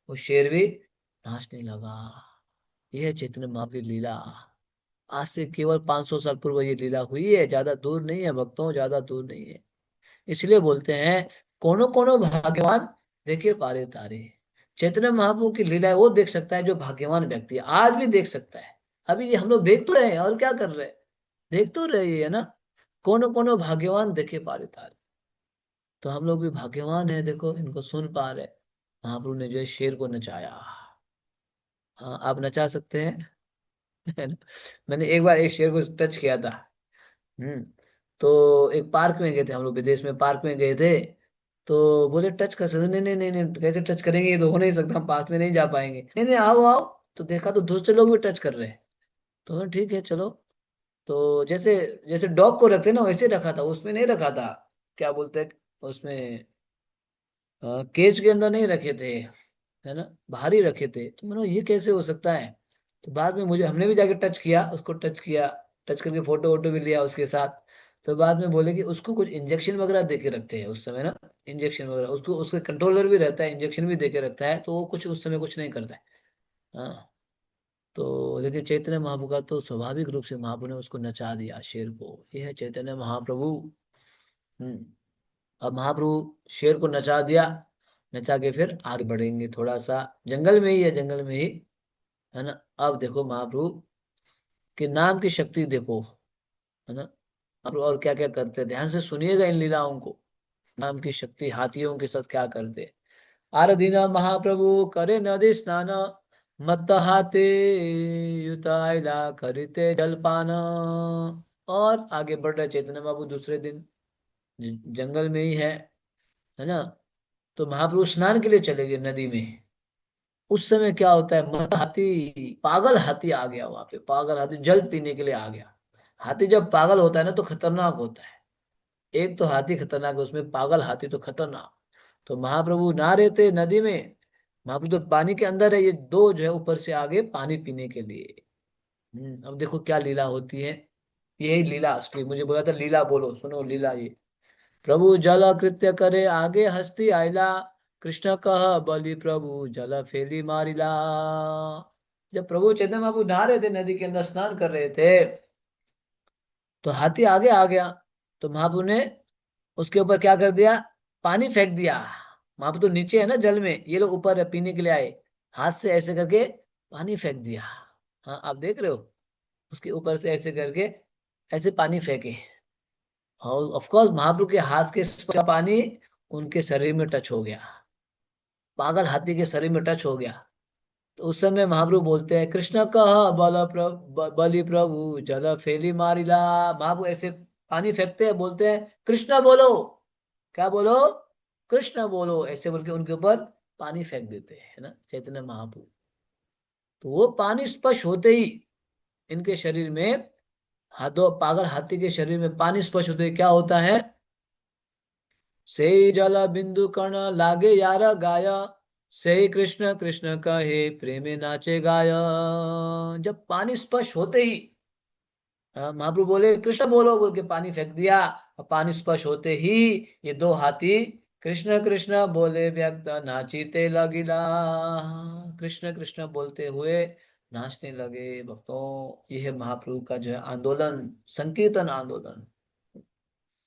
वो शेर भी नाचने लगा। यह है चैतन्य महाप्रभु की लीला। आज से केवल 500 साल पूर्व ये लीला हुई है, ज्यादा दूर नहीं है भक्तों, ज्यादा दूर नहीं है। इसलिए बोलते हैं, कोनो कोनो भाग्यवान देखे पारे तारे। चैतन्य महाप्रभु की लीला वो देख सकता है जो भाग्यवान व्यक्ति है, आज भी देख सकता है। अभी ये हम लोग देख तो रहे हैं, और क्या कर रहे हैं, देख तो रहे है ना। कोनो कोनो भाग्यवान देखे पारे तारे। तो हम लोग भी भाग्यवान है, देखो इनको सुन पा रहे। महाप्रभु ने जो है शेर को नचाया। हाँ, आप नचा सकते हैं। है ना? मैंने एक बार एक शेर को टच किया था। हम्म। तो एक पार्क में गए थे हम लोग, विदेश में पार्क में गए थे। तो बोले टच कर सकते, नहीं नहीं नहीं नहीं, कैसे टच करेंगे, ये तो हो नहीं सकता, हम पास में नहीं जा पाएंगे, नहीं नहीं आओ आओ। तो देखा तो दूसरे लोग भी टच कर रहे हैं। तो हाँ, ठीक है चलो। तो जैसे जैसे डॉग को रखते ना वैसे रखा था, उसमें नहीं रखा था, क्या बोलते हैं उसमें, केज के अंदर नहीं रखे थे, है ना, बाहर ही रखे थे। तो मैंने कहा, ये कैसे हो सकता है। तो बाद में मुझे, हमने भी जाके टच किया, उसको टच किया, टच करके फोटो वोटो भी लिया उसके साथ। तो बाद में बोले कि उसको कुछ इंजेक्शन वगैरह दे के रखते हैं उस समय ना, इंजेक्शन वगैरह, उसको उसके कंट्रोलर भी रहता है, इंजेक्शन भी दे के रखता है, तो वो कुछ उस समय कुछ नहीं करता है। हाँ। तो लेकिन चैतन्य महाप्रभु का तो स्वाभाविक रूप से महाप्रभु ने उसको नचा दिया शेर को, ये है चैतन्य महाप्रभु। हम्म। अब महाप्रभु शेर को नचा दिया, नचा के फिर आगे बढ़ेंगे थोड़ा सा, जंगल में ही है, जंगल में ही, है ना। अब देखो महाप्रभु के नाम की शक्ति देखो, है ना। महाप्रभु और क्या क्या करते हैं, ध्यान से सुनिएगा इन लीलाओं को। नाम की शक्ति हाथियों के साथ क्या करते हैं। आरदिना महाप्रभु करे नदी स्नान, मत्त हाथे युताइला करते जलपान। और आगे बढ़ रहे चैतन्य बाबू दूसरे दिन, जंगल में ही है ना। तो महाप्रभु स्नान के लिए चले गए नदी में। उस समय क्या होता है, हाथी, पागल हाथी आ गया वहां पे, पागल हाथी जल पीने के लिए आ गया। हाथी जब पागल होता है ना तो खतरनाक होता है। एक तो हाथी खतरनाक है, उसमें पागल हाथी तो खतरनाक। तो महाप्रभु नहा रहे थे नदी में, महाप्रभु तो पानी के अंदर है, ये दो जो है ऊपर से आगे पानी पीने के लिए। अब देखो क्या लीला होती है। यही लीला असली, मुझे बोला था लीला बोलो, सुनो लीला ये। प्रभु जल कृत्य करे आगे हस्ती आइला, कृष्ण कह बलि प्रभु जल फेली मारिला। जब प्रभु चैतन्य महाप्रभु नहा रहे थे नदी के अंदर, स्नान कर रहे थे, तो हाथी आगे आ गया। तो महाप्रभु ने उसके ऊपर क्या कर दिया, पानी फेंक दिया। महाप्रभु तो नीचे है ना जल में, ये लोग ऊपर है, पीने के लिए आए, हाथ से ऐसे करके पानी फेंक दिया। हाँ, आप देख रहे हो, उसके ऊपर से ऐसे करके ऐसे पानी फेंके। और ऑफ कोर्स महाप्रभु के हाथ के स्पर्श का पानी उनके शरीर में टच हो गया, पागल हाथी के शरीर में टच हो गया। तो उस समय महाप्रभु बोलते हैं, कृष्ण कह बलि प्रभु जल फेली मारिला। महाप्रभु ऐसे पानी फेंकते हैं, बोलते हैं कृष्ण बोलो, क्या बोलो, कृष्ण बोलो, ऐसे बोल के उनके ऊपर पानी फेंक देते हैं, है ना, चैतन्य महाप्रभु। तो वो पानी स्पर्श होते ही इनके शरीर में, हाथों, पागल हाथी के शरीर में पानी स्पर्श होते ही क्या होता है, से जल बिंदु कर्ण लागे यार गाया, से कृष्ण कृष्ण कहे प्रेमे नाचे गाया। जब पानी स्पर्श होते ही, महाप्रभु बोले कृष्ण बोलो, बोल के पानी फेंक दिया। और पानी स्पर्श होते ही ये दो हाथी कृष्ण कृष्ण बोले व्यक्त नाचीते लगिला, कृष्ण कृष्ण बोलते हुए नाचने लगे भक्तों। यह है महाप्रभु का जो है आंदोलन, संकीर्तन आंदोलन,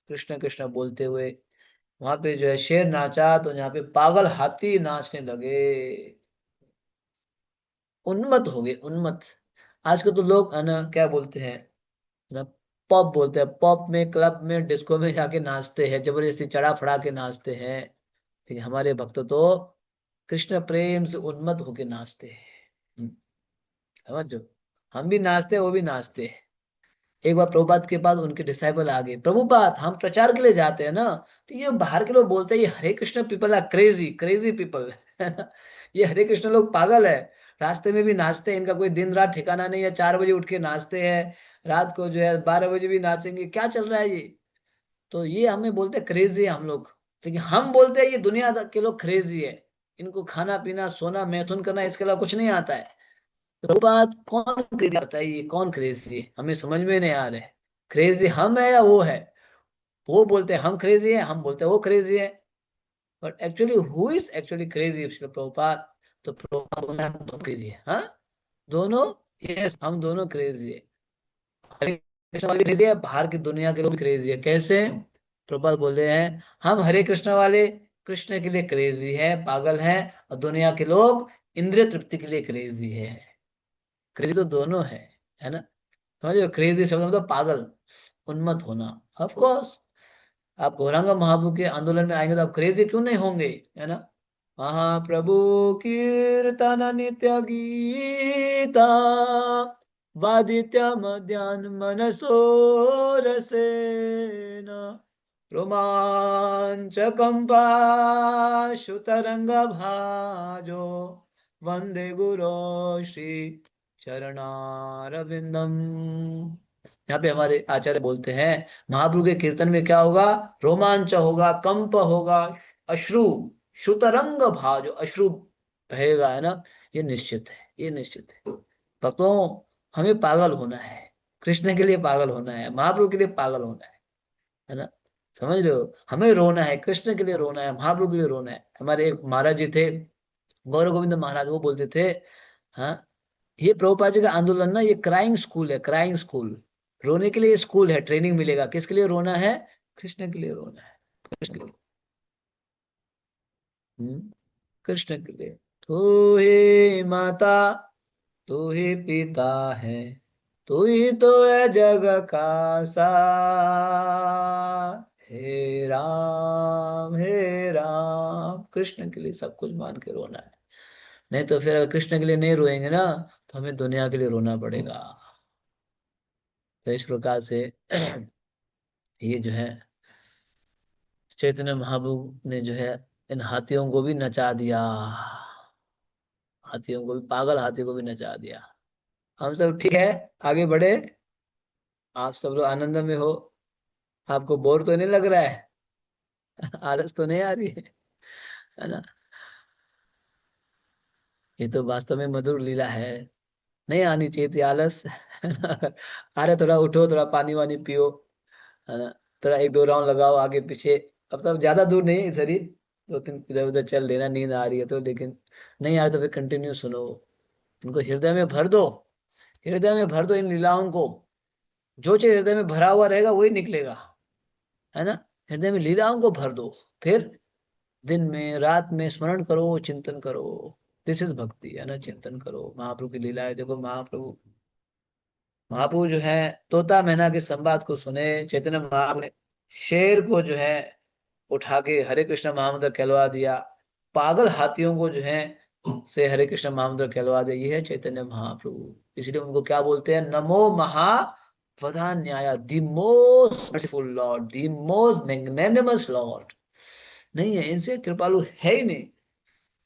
कृष्ण कृष्ण बोलते हुए। वहां पे जो है शेर नाचा, तो यहाँ पे पागल हाथी नाचने लगे, उन्मत्त हो गए, उन्मत्त। आजकल तो लोग है ना क्या बोलते हैं ना, पॉप बोलते हैं, पॉप में, क्लब में, डिस्को में जाके नाचते हैं, जबरदस्ती चढ़ा फड़ा के नाचते हैं। लेकिन हमारे भक्त तो कृष्ण प्रेम से उन्मत्त होके नाचते हैं। हम्म, समझो, हम भी नाचते हैं, वो भी नाचते हैं। एक बार प्रभुपाद के पास उनके डिसाइबल आ गए, प्रभुपाद हम प्रचार के लिए जाते हैं ना, तो ये बाहर के लोग बोलते हैं ये Hare Krishna people are crazy, crazy people, है ना, ये हरे कृष्ण लोग पागल है, रास्ते में भी नाचते हैं, इनका कोई दिन रात ठिकाना नहीं है, 4 बजे उठ के नाचते हैं, रात को जो है 12 बजे भी नाचेंगे, क्या चल रहा है ये। तो ये हमें बोलते हैं क्रेजी है हम लोग। लेकिन हम बोलते हैं ये दुनिया के लोग क्रेजी है, इनको खाना पीना सोना मैथुन करना इसके अलावा कुछ नहीं आता है। तो बात कौन क्रेजी आता है, ये कौन क्रेजी है, हमें समझ में नहीं आ रहा है। क्रेजी हम है या वो है। वो बोलते हैं हम क्रेजी है, हम बोलते हैं वो क्रेजी है। But actually who is actually crazy, Prabhupada. तो प्रभुपाद बोलते हैं हम दोनों क्रेजी है, हाँ दोनों, यस हम दोनों क्रेजी है। हरे कृष्ण वाले क्रेजी है, बाहर की दुनिया के लोग भी क्रेजी है, कैसे। प्रभुपाद बोल रहे हैं हम हरे कृष्ण वाले कृष्ण के लिए क्रेजी है, पागल है, और दुनिया के लोग इंद्रिय तृप्ति के लिए क्रेजी है। क्रेजी तो दोनों है ना। समझ रहे हो, क्रेजी शब्द मतलब पागल, उन्मत्त होना। ऑफ कोर्स आप गौरांग महाप्रभु के आंदोलन में आएंगे तो आप क्रेजी क्यों नहीं होंगे, है ना। महाप्रभु कीर्तन नित्य गीता वादित्य मध्यान मनसो रसेन रोमांचकंपा शुतरंग भाजो वंदे गुरो श्री चरणारविंदम। यहाँ पे हमारे आचार्य बोलते हैं महाप्रभु के कीर्तन में क्या होगा? रोमांच होगा, कंप होगा, अश्रु, श्रुतरंग भाव, जो अश्रु बहेगा, है ना, ये निश्चित है, ये निश्चित है। भक्तों, हमें पागल होना है, कृष्ण के लिए पागल होना है, महाप्रभु के लिए पागल होना है ना? समझ रहे हो? हमें रोना है, कृष्ण के लिए रोना है, महाप्रभु के लिए रोना है। हमारे एक महाराज जी थे, गौर गोविंद महाराज, वो बोलते थे, हाँ, ये प्रभुपाद जी का आंदोलन ना, ये क्राइंग स्कूल है, क्राइंग स्कूल। रोने के लिए स्कूल है, ट्रेनिंग मिलेगा। किसके लिए रोना है? कृष्ण के लिए रोना है, कृष्ण के लिए। कृष्ण के लिए। तू ही माता, तू ही पिता है, तू ही तो है जग का सार। हे राम, कृष्ण के लिए सब कुछ मान के रोना है। नहीं तो फिर अगर कृष्ण के लिए नहीं रोएंगे ना, तो हमें दुनिया के लिए रोना पड़ेगा। तो इस प्रकार से ये जो है चैतन्य महाप्रभु ने जो है इन हाथियों को भी नचा दिया, हाथियों को भी, पागल हाथी को भी नचा दिया। हम सब ठीक है, आगे बढ़े। आप सब लोग आनंद में हो? आपको बोर तो नहीं लग रहा है? आलस तो नहीं आ रही है ना? ये तो वास्तव में मधुर लीला है। नहीं आनी चाहिए थी आलस। अरे थोड़ा उठो, थोड़ा पानी वानी पियो, है ना, थोड़ा एक दो राउंड लगाओ आगे पीछे। अब तो ज्यादा दूर नहीं है इधर ही, दो तीन इधर उधर चल लेना, नींद आ रही है तो। लेकिन नहीं आ रही तो फिर कंटिन्यू सुनो, इनको हृदय में भर दो, हृदय में भर दो इन लीलाओं को। जो चीज हृदय में भरा हुआ रहेगा वही निकलेगा, है ना? हृदय में लीलाओं को भर दो, फिर दिन में रात में स्मरण करो, चिंतन करो। दिस इज भक्ति, है ना? चिंतन करो महाप्रभु की लीलाएं देखो। महाप्रभु, महाप्रभु जो है तोता मैना के संवाद को सुने। चैतन्य महाप्रभु ने शेर को जो है उठा के हरे कृष्ण महामंत्र कहलवा दिया। पागल हाथियों को जो है से हरे कृष्ण महामंत्र कहलवा दिया। ये है चैतन्य महाप्रभु। इसलिए उनको क्या बोलते हैं? नमो महावदान्याय, the most merciful lord, the most magnanimous lord. नहीं है, इनसे कृपालु है ही नहीं।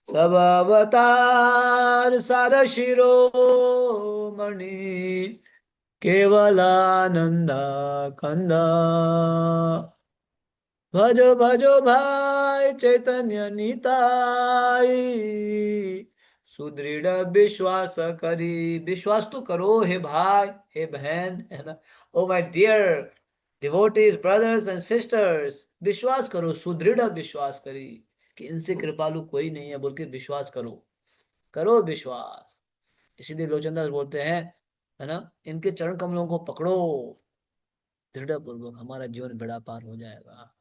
सब अवतार सार शिरोमणि, केवलानंद कंद। भजो भजो भाई चैतन्य निताई, सुदृढ़ विश्वास करी। विश्वास तो करो हे भाई, हे बहन, है ना? Oh my dear devotees, brothers and sisters, विश्वास करो, सुदृढ़ विश्वास करी कि इनसे कृपालु कोई नहीं है, बोल के विश्वास करो, करो विश्वास। इसीलिए लोचनदास बोलते हैं, है ना, इनके चरण कमलों को पकड़ो दृढ़ पूर्वक, हमारा जीवन बेड़ा पार हो जाएगा।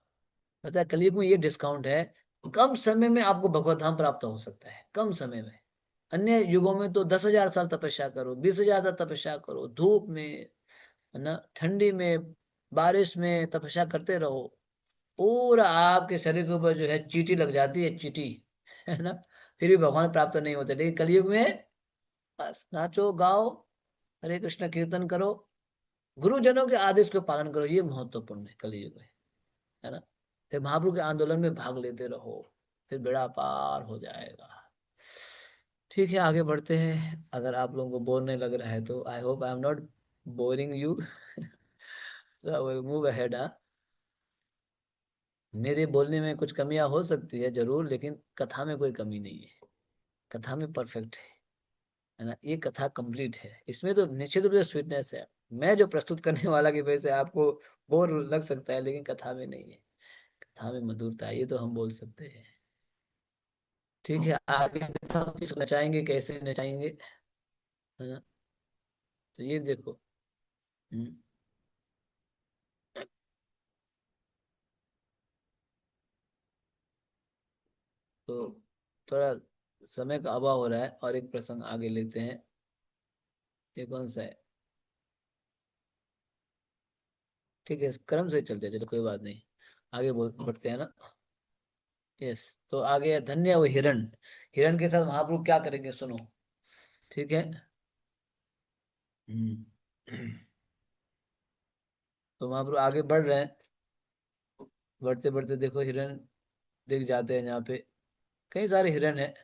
पता है कलयुग में ये डिस्काउंट है, कम समय में आपको भगवत धाम प्राप्त हो सकता है, कम समय में। अन्य युगों में तो 10,000 साल तपस्या करो, 20,000 साल तपस्या करो, धूप में, है ना, ठंडी में, बारिश में तपस्या करते रहो, पूरा आपके शरीर के ऊपर जो है चीटी लग जाती है, चीटी, है ना, फिर भी भगवान प्राप्त नहीं होते। लेकिन कलयुग में बस नाचो गाओ, हरे कृष्ण कीर्तन करो, गुरुजनों के आदेश को पालन करो, ये महत्वपूर्ण है कलयुग में, है ना? फिर महाप्रभु के आंदोलन में भाग लेते रहो, फिर बेड़ा पार हो जाएगा। ठीक है, आगे बढ़ते हैं। अगर आप लोगों को बोर नहीं लग रहा है तो I hope I am not boring you. So I will move ahead. मेरे बोलने में कुछ कमियां हो सकती है जरूर, लेकिन कथा में कोई कमी नहीं है, कथा में परफेक्ट है ना? ये कथा कंप्लीट है, इसमें तो निश्चित रूप से स्वीटनेस है। मैं जो प्रस्तुत करने वाला की वजह से आपको बोर लग सकता है, लेकिन कथा में नहीं है, कथा में मधुरता है, ये तो हम बोल सकते हैं। ठीक है, आगे देखता हूँ किस नचाएंगे, कैसे नचाएंगे, है ना? तो ये देखो। हम्म, तो थोड़ा समय का अभाव हो रहा है, और एक प्रसंग आगे लेते हैं। ये कौन सा है? ठीक है, क्रम से चलते हैं, चलो कोई बात नहीं, आगे बोल बढ़ते हैं ना। यस, तो आगे धन्य वो हिरण। हिरण के साथ महाप्रभु क्या करेंगे सुनो। ठीक है। हम्म। तो महाप्रभु आगे बढ़ रहे हैं। बढ़ते बढ़ते देखो हिरण दिख जाते हैं यहाँ पे, कई सारे हिरण है।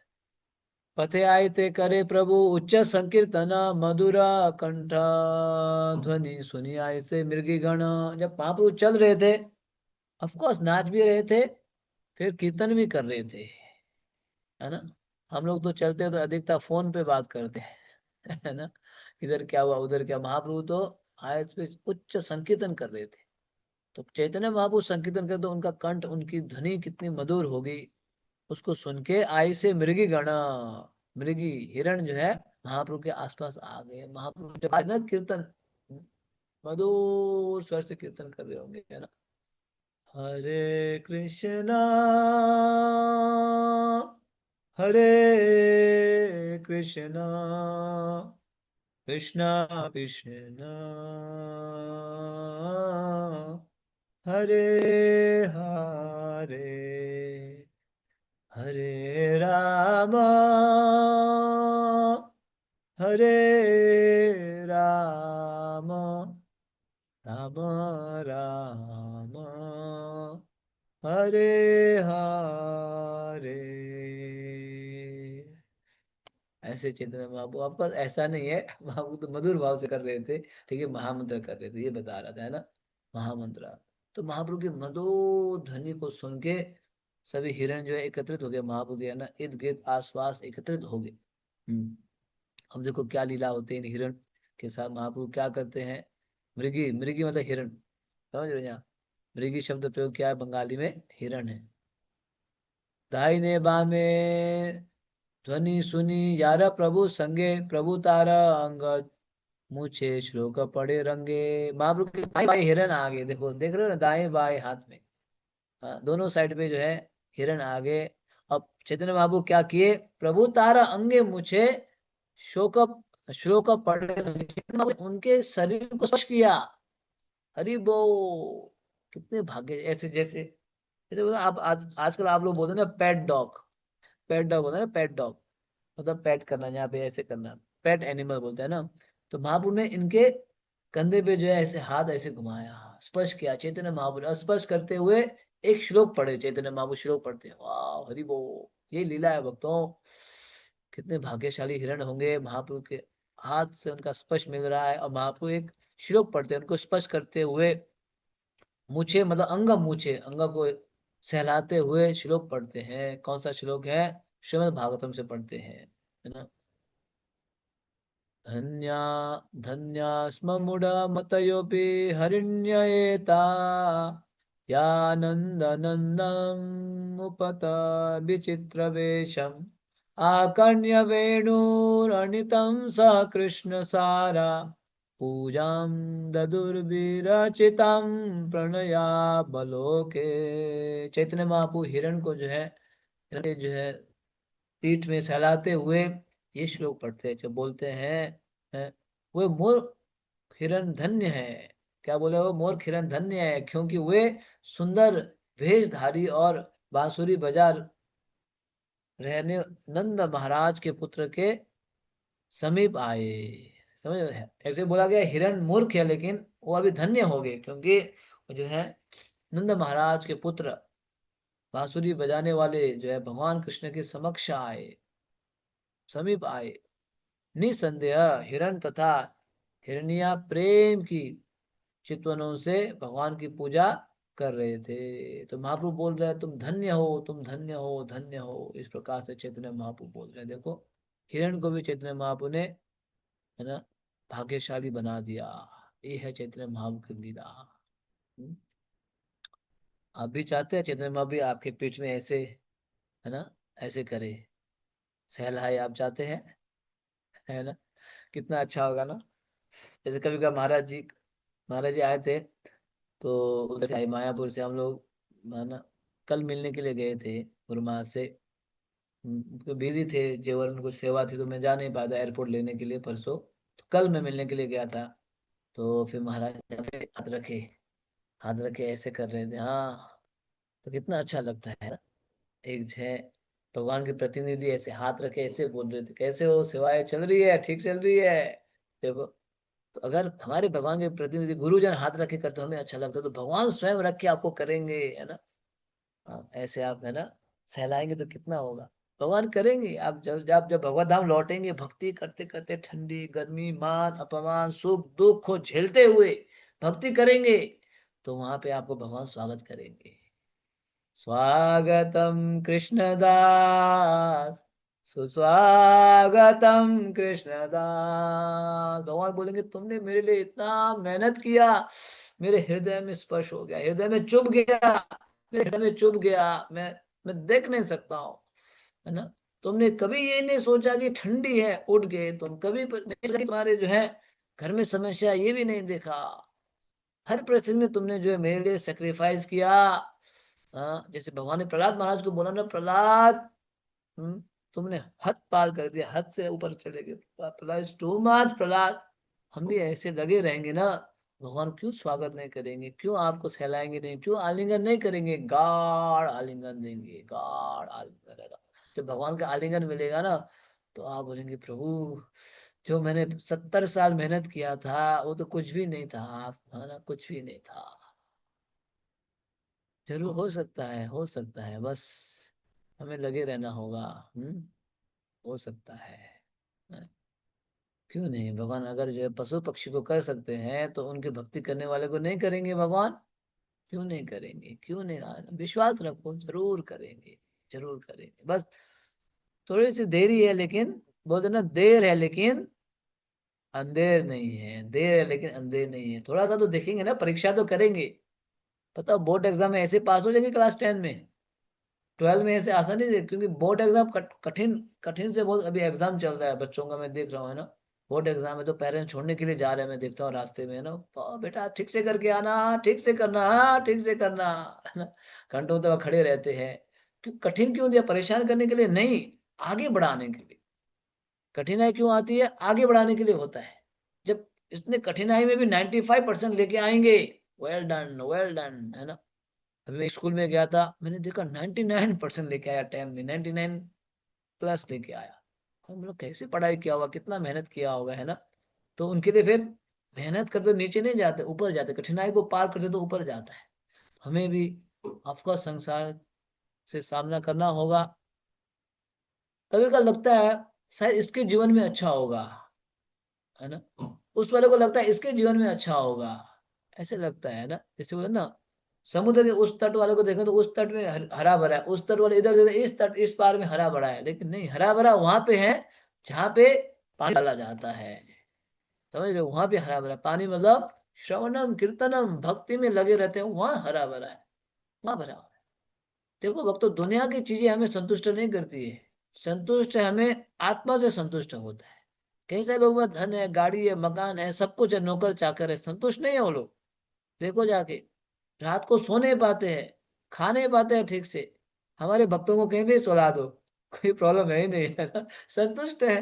पथे आए ते करे प्रभु उच्च संकीर्तन, मधुरा कंठ ध्वनि सुनी आए से मृगी गण। जब महाप्रभु चल रहे थे, ऑफ कोर्स नाच भी रहे थे, फिर कीर्तन भी कर रहे थे, है ना। हम लोग तो चलते तो अधिकता फोन पे बात करते हैं, है ना। इधर क्या हुआ उधर क्या, महाप्रभु तो आए पे उच्च संकीर्तन कर रहे थे। तो चैतन्य महाप्रभु संकीर्तन करते तो उनका कंठ, उनकी ध्वनि कितनी मधुर होगी, उसको सुन के आई से मृगी गण, मृगी हिरण जो है महाप्रभु के आसपास आ गए। महाप्रभु जब आज ना कीर्तन मधुर स्वर से कीर्तन कर रहे होंगे, है ना। हरे कृष्णा हरे कृष्णा कृष्णा कृष्णा हरे हरे हरे राम हरे राम राम राम हरे हरे। ऐसे चैतन्य महाप्रभु, आपका ऐसा नहीं है, महाप्रभु तो मधुर भाव से कर रहे थे, ठीक है, महामंत्र कर रहे थे, ये बता रहा था, है ना। महामंत्र। तो महाप्रभु की मधुर ध्वनि को सुन के सभी हिरण जो है एकत्रित हो गए, महाप्रभु के, है ना, इर्द गिर्द आसपास एकत्रित हो गए। अब देखो क्या लीला होते हैं इन हिरण के साथ, महाप्रभु क्या करते हैं। मृगी, मृगी मतलब हिरण, समझ रहे हो यहाँ। मृगी शब्द प्रयोग किया है बंगाली में, हिरण है। दाहिने बामे ध्वनि सुनी यार प्रभु संगे, प्रभु तारा अंगद मुझे श्लोक पड़े रंगे। महाप्रभु के दाएं बाएं हिरण आ गए, देखो देख रहे हो ना, दाएं बाएं हाथ में, हाँ, दोनों साइड पे जो है हिरण आ गए। अब चैतन्य महाप्रभु क्या किए, प्रभु तारा अंगे मुझे शोक श्लोक पड़े रंगे, चैतन्य महाप्रभु उनके शरीर को स्पर्श किया। हरि बो, कितने भाग्य, ऐसे जैसे जैसे बोला आप आज आजकल आप लोग बोलते हैं ना पेट डॉग, पेट डॉग होता है ना, पेट डॉग मतलब पेट करना, यहाँ पे ऐसे करना, पेट एनिमल बोलते हैं ना। तो महाप्रभु ने इनके कंधे पे जो है ऐसे हाथ ऐसे घुमाया, स्पर्श किया, चैतन्य महाप्रभु ने स्पर्श करते हुए एक श्लोक पढ़े, चैतन्य महाप्रभु श्लोक पढ़ते हैं, वाह हरि बो। ये लीला है भक्तों, कितने भाग्यशाली हिरण होंगे, महाप्रभु के हाथ से उनका स्पर्श मिल रहा है, और महाप्रभु एक श्लोक पढ़ते हैं, उनको स्पर्श करते हुए मूछे मतलब अंग, मूछे अंग को सहलाते हुए श्लोक पढ़ते हैं। कौन सा श्लोक है, श्रीमद् भागवतम से पढ़ते हैं, है ना। धन्या धन्या स्म मुड़ा मतयोपि हरिण्येता, यानन्दनन्दम् उपत विचित्र वेशम्, आकर्ण्य वेणुरणितं स कृष्ण सारा, पूजां ददुर्विरचितं प्रणया बलोके। चैतन्य महाप्रभु हिरण को जो है, हिरण जो है पीठ में सहलाते हुए ये श्लोक पढ़ते हैं, जब बोलते हैं वो मोर हिरन धन्य है। क्या बोले, वो मोर हिरन धन्य है क्योंकि वे सुंदर वेशधारी और बांसुरी बजा रहने नंद महाराज के पुत्र के समीप आए। समझ रहे हैं? ऐसे बोला गया हिरण मूर्ख है, लेकिन वो अभी धन्य हो गए क्योंकि वो जो है नंद महाराज के पुत्र बांसुरी बजाने वाले जो है भगवान कृष्ण के समक्ष आए, समीप आए। निसंदेह हिरण तथा हिरनिया प्रेम की चितवनों से भगवान की पूजा कर रहे थे। तो महाप्रभु बोल रहे हैं तुम धन्य हो, तुम धन्य हो, धन्य हो, इस प्रकार से चैतन्य महाप्रभु बोल रहे हैं। देखो हिरण को भी चैतन्य महाप्रभु ने, है ना, भाग्यशाली बना दिया। ये है चैतन्य महाप्रभु की लीला। हम्म। आप भी चाहते हैं चैतन्य महाप्रभु भी आपके पीठ में ऐसे, है ना, ऐसे करे, सहलाए, आप चाहते हैं, है ना। कितना अच्छा होगा ना। जैसे कभी कभी महाराज जी आए थे, तो उधर से मायापुर से हम लोग, है ना, कल मिलने के लिए गए थे गुरुमा से। तो बिजी थे, जेवर में कुछ सेवा थी, तो मैं जा नहीं पाया था एयरपोर्ट लेने के लिए परसों। तो कल मैं मिलने के लिए गया था। तो फिर महाराज यहाँ पे हाथ रखे, हाथ रखे ऐसे कर रहे थे, हाँ। तो कितना अच्छा लगता है ना, एक है भगवान के प्रतिनिधि ऐसे हाथ रखे ऐसे बोल रहे थे, कैसे हो, सेवाएं चल रही है, ठीक चल रही है। देखो, तो अगर हमारे भगवान के प्रतिनिधि गुरुजन हाथ रख के करते तो हमें अच्छा लगता है, तो भगवान स्वयं रख के आपको करेंगे, है ना। हाँ, ऐसे आप, है ना, सहलाएंगे तो कितना होगा। भगवान करेंगे। आप जब भगवत धाम लौटेंगे, भक्ति करते करते ठंडी गर्मी मान अपमान सुख दुख को झेलते हुए भक्ति करेंगे, तो वहां पे आपको भगवान स्वागत करेंगे। स्वागतम कृष्णदास, सुस्वागतम कृष्णदास। भगवान बोलेंगे तुमने मेरे लिए इतना मेहनत किया, मेरे हृदय में स्पर्श हो गया, हृदय में चुभ गया, मेरे हृदय में चुभ गया, मैं देख नहीं सकता हूँ, है ना। तुमने कभी ये नहीं सोचा कि ठंडी है उठ गए तुम, कभी नहीं सोचा कि तुम्हारे जो है घर में समस्या, ये भी नहीं देखा। हर परिस्थिति में तुमने जो है मेरे लिए सेक्रीफाइस किया। हाँ, जैसे भगवान ने प्रहलाद महाराज को बोला ना, प्रहलाद, तुमने हद पार कर दिया, हद से ऊपर चले गए, प्रहलाद टू मच प्रहलाद। हम भी ऐसे लगे रहेंगे ना, भगवान क्यों स्वागत नहीं करेंगे, क्यों आपको सहलाएंगे नहीं, क्यों आलिंगन नहीं करेंगे, गाढ़ आलिंगन देंगे, गाढ़ आलिंगन रहेगा। जब भगवान का आलिंगन मिलेगा ना, तो आप बोलेंगे प्रभु, जो मैंने 70 साल मेहनत किया था वो तो कुछ भी नहीं था, आप, है ना, कुछ भी नहीं था। जरूर हो सकता है, हो सकता है, बस हमें लगे रहना होगा। हम्म, हो सकता है। हाँ, क्यों नहीं, भगवान अगर जो है पशु पक्षी को कर सकते हैं तो उनकी भक्ति करने वाले को नहीं करेंगे भगवान, क्यों नहीं करेंगे, क्यों नहीं। विश्वास रखो, जरूर करेंगे, जरूर करेंगे। बस थोड़ी सी देरी है, लेकिन बोलते ना, देर है लेकिन अंधेर नहीं है, देर है लेकिन अंधेर नहीं है। थोड़ा सा तो देखेंगे ना, परीक्षा तो करेंगे। पता, बोर्ड एग्जाम में ऐसे पास हो जाएंगे क्लास 10 में, 12 में ऐसे आसानी से, क्योंकि बोर्ड एग्जाम कठिन, कठिन से बहुत। अभी एग्जाम चल रहा है बच्चों का, मैं देख रहा हूँ, है ना। बोर्ड एग्जाम है तो पेरेंट्स छोड़ने के लिए जा रहे हैं, मैं देखता हूँ रास्ते में, है ना, बेटा ठीक से करके आना, ठीक से करना, हाँ ठीक से करना, है ना। घंटों तक खड़े रहते हैं। क्यों कठिन क्यों दिया, परेशान करने के लिए नहीं, आगे बढ़ाने के लिए। कठिनाई क्यों आती है, आगे बढ़ाने के लिए होता है। जब इतने कठिनाई में भी 95% लेके आएंगे, वेल डन, वेल डन, है ना। अभी मैं स्कूल में गया था, मैंने देखा 99% लेके आया, 10 में 99 प्लस लेके आया। हम लोग कैसे पढ़ाई किया होगा, कितना मेहनत किया होगा, है ना। तो उनके लिए फिर मेहनत करते तो नीचे नहीं जाते, ऊपर जाते, कठिनाई को पार करते तो ऊपर जाता है। हमें भी ऑफकोर्स संसार से सामना करना होगा। कभी कभी लगता है शायद इसके जीवन में अच्छा होगा, है ना। उस वाले को लगता है इसके जीवन में अच्छा होगा, ऐसे लगता है ना। जैसे बोले ना, समुद्र के उस तट वाले को देखो तो उस तट में हरा भरा है, उस तट वाले इधर देखो इस तट इस पार में हरा भरा है, लेकिन नहीं, हरा भरा वहां पे है जहाँ पे पानी डाला जाता है। समझ रहे हो, वहां पे हरा भरा पानी, मतलब श्रवणम कीर्तनम भक्ति में लगे रहते हैं, वहां हरा भरा है, वहां भरा हुआ है। देखो भक्तों, दुनिया की चीजें हमें संतुष्ट नहीं करती है, संतुष्ट है हमें आत्मा से संतुष्ट होता है। कई सारे लोग में धन है, गाड़ी है, मकान है, सब कुछ है, नौकर चाकर है, संतुष्ट नहीं है वो लोग। देखो जाके, रात को सो नहीं पाते हैं, खा नहीं पाते हैं ठीक से। हमारे भक्तों को कहीं भी सुला दो, कोई प्रॉब्लम है ही नहीं, है ना, संतुष्ट है,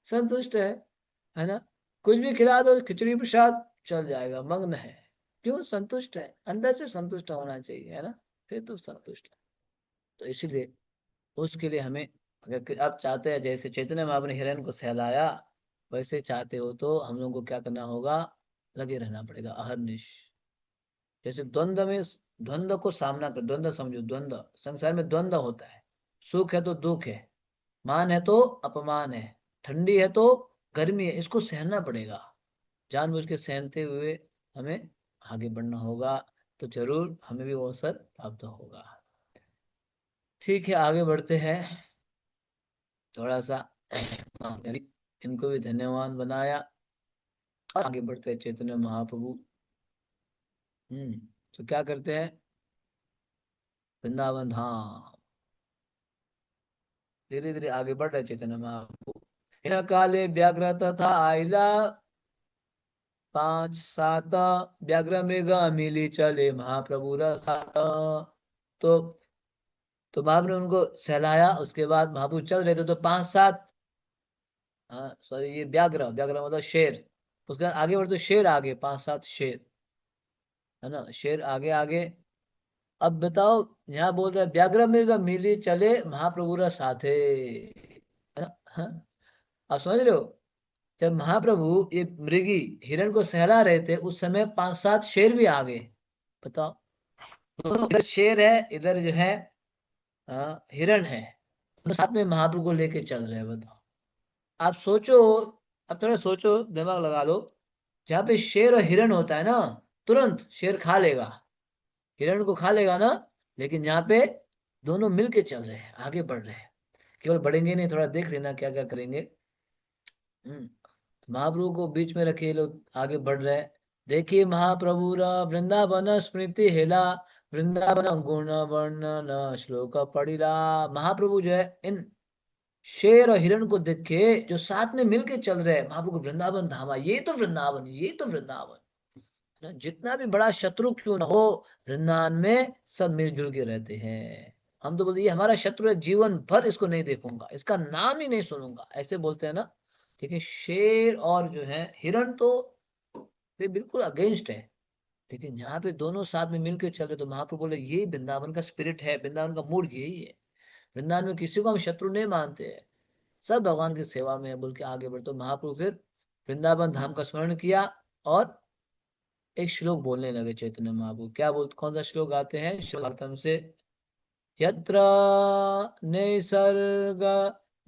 संतुष्ट है ना। कुछ भी खिला दो, खिचड़ी प्रसाद चल जाएगा, मग्न है। क्यों, संतुष्ट है, अंदर से संतुष्ट होना चाहिए, है ना, फिर तो संतुष्ट है। तो इसीलिए उसके लिए हमें, अगर आप चाहते हैं जैसे चैतन्य महाप्रभु ने हिरण को सहलाया, वैसे चाहते हो तो हम लोगों को क्या करना होगा, लगे रहना पड़ेगा अहरनिश। जैसे द्वंद्व में, द्वंद्व को सामना कर, द्वंद्व समझो, द्वंद्व, संसार में द्वंद्व होता है। सुख है तो दुख है, मान है तो अपमान है, ठंडी है तो गर्मी है, इसको सहना पड़ेगा। जानबूझ के सहनते हुए हमें आगे बढ़ना होगा, तो जरूर हमें भी वो अवसर प्राप्त होगा। ठीक है, आगे बढ़ते हैं थोड़ा सा। यानी इनको भी धन्यवाद बनाया, और आगे बढ़ते हैं चैतन्य महाप्रभु। तो क्या करते हैं, वृंदावन धाम, धीरे धीरे आगे बढ़ रहे चैतन्य महाप्रभु। इन काले व्याघ्र तथा आइला 5 7 व्याघ्र मृग मिली चले महाप्रभु रसात। तो तो महाप्रभु ने उनको सहलाया, उसके बाद महाप्रभु चल रहे थे, तो 5 7, हाँ सॉरी, ये व्याघ्र, व्याघ्र मतलब शेर। उसके बाद आगे बढ़ते शेर, आगे 5 7 शेर, है ना, शेर आगे आगे अब बताओ, यहाँ बोल रहा है व्याघ्र मृग मिली चले महाप्रभु रा साथे, है ना? हाँ? आप समझ रहे हो, जब महाप्रभु ये मृगी हिरण को सहला रहे थे उस समय 5-7 शेर भी आ गए। बताओ, दोनों, इधर शेर है, इधर जो है हिरण है, दोनों साथ में महाप्रभु को लेके चल रहे हैं। बताओ, आप सोचो, अब थोड़ा सोचो, दिमाग लगा लो। जहाँ पे शेर और हिरण होता है ना, तुरंत शेर खा लेगा, हिरण को खा लेगा ना, लेकिन यहाँ पे दोनों मिलके चल रहे हैं, आगे बढ़ रहे हैं। केवल बढ़ेंगे नहीं, थोड़ा देख लेना क्या क्या करेंगे। महाप्रभु को बीच में रखे ये लोग आगे बढ़ रहे हैं। देखिए महाप्रभु रा वृंदावन स्मृति हेला, वृंदावन गुण वर्णन श्लोक पढ़िला। महाप्रभु जो है इन शेर और हिरण को देख के जो साथ में मिलके चल रहे हैं, महाप्रभु को वृंदावन धामा, ये तो वृंदावन, ये तो वृंदावन है ना। जितना भी बड़ा शत्रु क्यों ना हो, वृंदावन में सब मिलजुल के रहते हैं। हम तो बोलते ये हमारा शत्रु है, जीवन भर इसको नहीं देखूंगा, इसका नाम ही नहीं सुनूंगा, ऐसे बोलते हैं ना। ठीक है, शेर और जो है हिरण तो वे बिल्कुल अगेंस्ट है, लेकिन यहाँ पे दोनों साथ में मिलकर चल रहे, तो महाप्रभु बोले ये वृंदावन का स्पिरिट है, वृंदावन का मूड यही है। वृंदावन में किसी को हम शत्रु नहीं मानते हैं, सब भगवान की सेवा में है बोल के आगे बढ़े। तो महाप्रभु फिर वृंदावन धाम का स्मरण किया और एक श्लोक बोलने लगे चैतन्य महाप्रभु। क्या बोल, कौन सा श्लोक गाते हैं श्रीमद्भागवतम से? यत्र नैसर्ग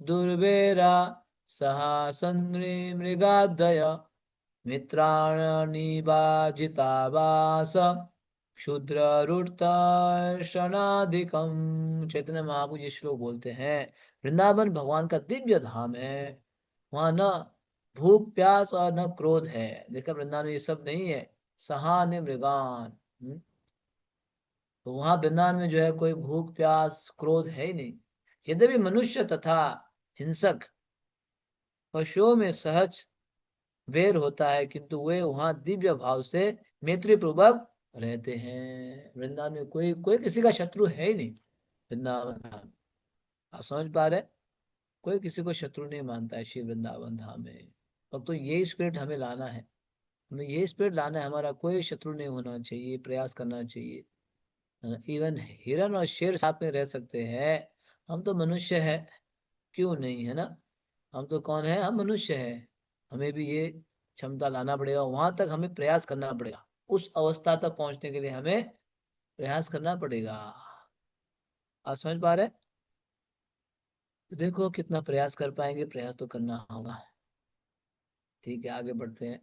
दुर्वेरा सहासन्री मृगादय मित्राणि वाजितावास क्षुद्ररुर्तर्षणादिकम। चैतन्य महाप्रभु ये श्लोक बोलते हैं, वृंदावन भगवान का दिव्य धाम है, वहां न भूख प्यास और न क्रोध है। देखा, वृंदावन में ये सब नहीं है। सहा ने मृगान, तो वहां वृंदावन में जो है कोई भूख प्यास क्रोध है ही नहीं। यद्यपि मनुष्य तथा हिंसक पशुओं में सहज वैर होता है, किंतु वे वहां दिव्य भाव से मैत्री पूर्वक रहते हैं। वृंदावन में कोई कोई किसी का शत्रु है ही नहीं। वृंदावन धाम, आप समझ पा रहे, कोई किसी को शत्रु नहीं मानता है श्री वृंदावन धाम में। अब तो यही स्पिरिट हमें लाना है, हमें यही स्पिरिट लाना है, हमारा कोई शत्रु नहीं होना चाहिए, प्रयास करना चाहिए। इवन हिरन और शेर साथ में रह सकते हैं, हम तो मनुष्य है, क्यों नहीं, है ना? हम तो कौन है, हम मनुष्य है, हमें भी ये क्षमता लाना पड़ेगा, वहां तक हमें प्रयास करना पड़ेगा, उस अवस्था तक पहुंचने के लिए हमें प्रयास करना पड़ेगा। आप समझ पा रहे हैं? देखो कितना प्रयास कर पाएंगे, प्रयास तो करना होगा। ठीक है, आगे बढ़ते हैं।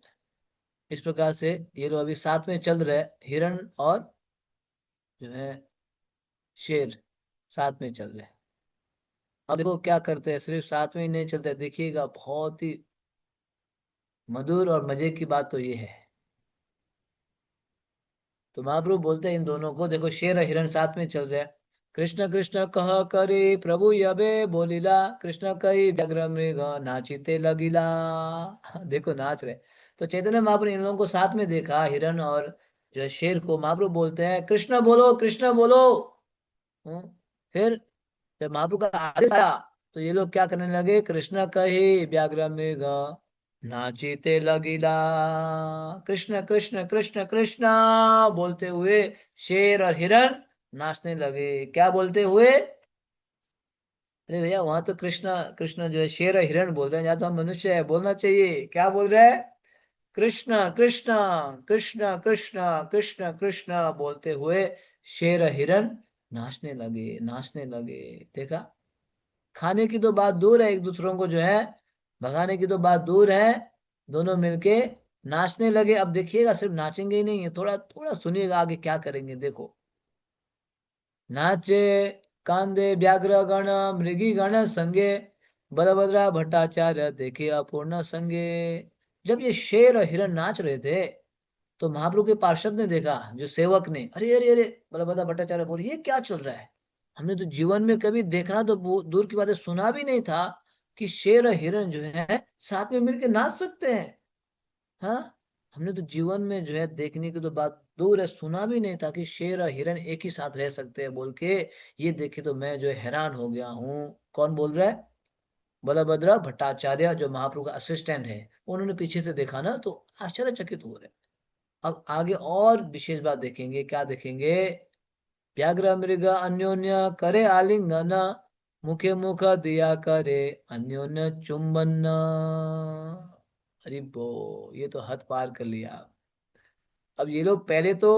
इस प्रकार से ये लोग अभी साथ में चल रहे, हिरण और जो है शेर साथ में चल रहे। अब देखो क्या करते हैं, सिर्फ साथ में ही नहीं चलते, देखिएगा बहुत ही मधुर और मजे की बात तो ये है। तो महाप्रभु बोलते हैं इन दोनों को, देखो शेर और हिरण साथ में चल रहे हैं। कृष्ण कृष्ण कह करे प्रभु यबे बोलिला, कृष्ण कही व्यग्र मृग नाचिते लगिला। देखो नाच रहे। तो चैतन्य महाप्रभु ने इन लोगों को साथ में देखा, हिरण और जो है शेर को। महाप्रभु बोलते हैं कृष्ण बोलो, कृष्ण बोलो। हम्म, फिर जब महाप्रभु का आदेश आया, तो ये लोग क्या करने लगे, कृष्ण कही व्याघ्र मृग नाचीते लगिला। कृष्ण कृष्ण कृष्ण कृष्ण बोलते हुए शेर और हिरण नाचने लगे। क्या बोलते हुए? अरे भैया, वहां तो कृष्ण कृष्ण जो है शेर और हिरण बोल रहे हैं, यहाँ तो हम मनुष्य है, बोलना चाहिए। क्या बोल रहे हैं? कृष्ण कृष्ण कृष्ण कृष्ण कृष्ण कृष्ण बोलते हुए शेर और हिरण नाचने लगे, नाचने लगे। देखा, खाने की तो बात दूर है, एक दूसरों को जो है भगाने की तो बात दूर है, दोनों मिलके नाचने लगे। अब देखिएगा, सिर्फ नाचेंगे ही नहीं है, थोड़ा थोड़ा सुनिएगा आगे क्या करेंगे। देखो, नाचे कांदे व्याघ्र गण मृगी गण संगे, बलभद्रा भट्टाचार्य देखे अपूर्ण संगे। जब ये शेर और हिरण नाच रहे थे, तो महाप्रभु के पार्षद ने देखा, जो सेवक ने, अरे अरे अरे, बलभद्र भट्टाचार्य बोले ये क्या चल रहा है, हमने तो जीवन में कभी देखना तो दूर की बात है, सुना भी नहीं था कि शेर और हिरण जो है साथ में मिलकर नाच सकते हैं। हाँ, हमने तो जीवन में जो है देखने की तो बात दूर है, सुना भी नहीं था कि शेर और हिरण एक ही साथ रह सकते हैं बोल के। ये देखे तो मैं जो है हैरान हो गया हूँ। कौन बोल रहा है? बलभद्र भट्टाचार्य, जो महाप्रभु का असिस्टेंट है। उन्होंने पीछे से देखा ना, तो आश्चर्यचकित हो रहे। अब आगे और विशेष बात देखेंगे, क्या देखेंगे? व्याघ्र मृग अन्योन्य करे आलिंगन, मुखे मुख दिया करे अन्योन्य चुंबन। अरे बो, ये तो हद पार कर लिया। अब ये लोग पहले तो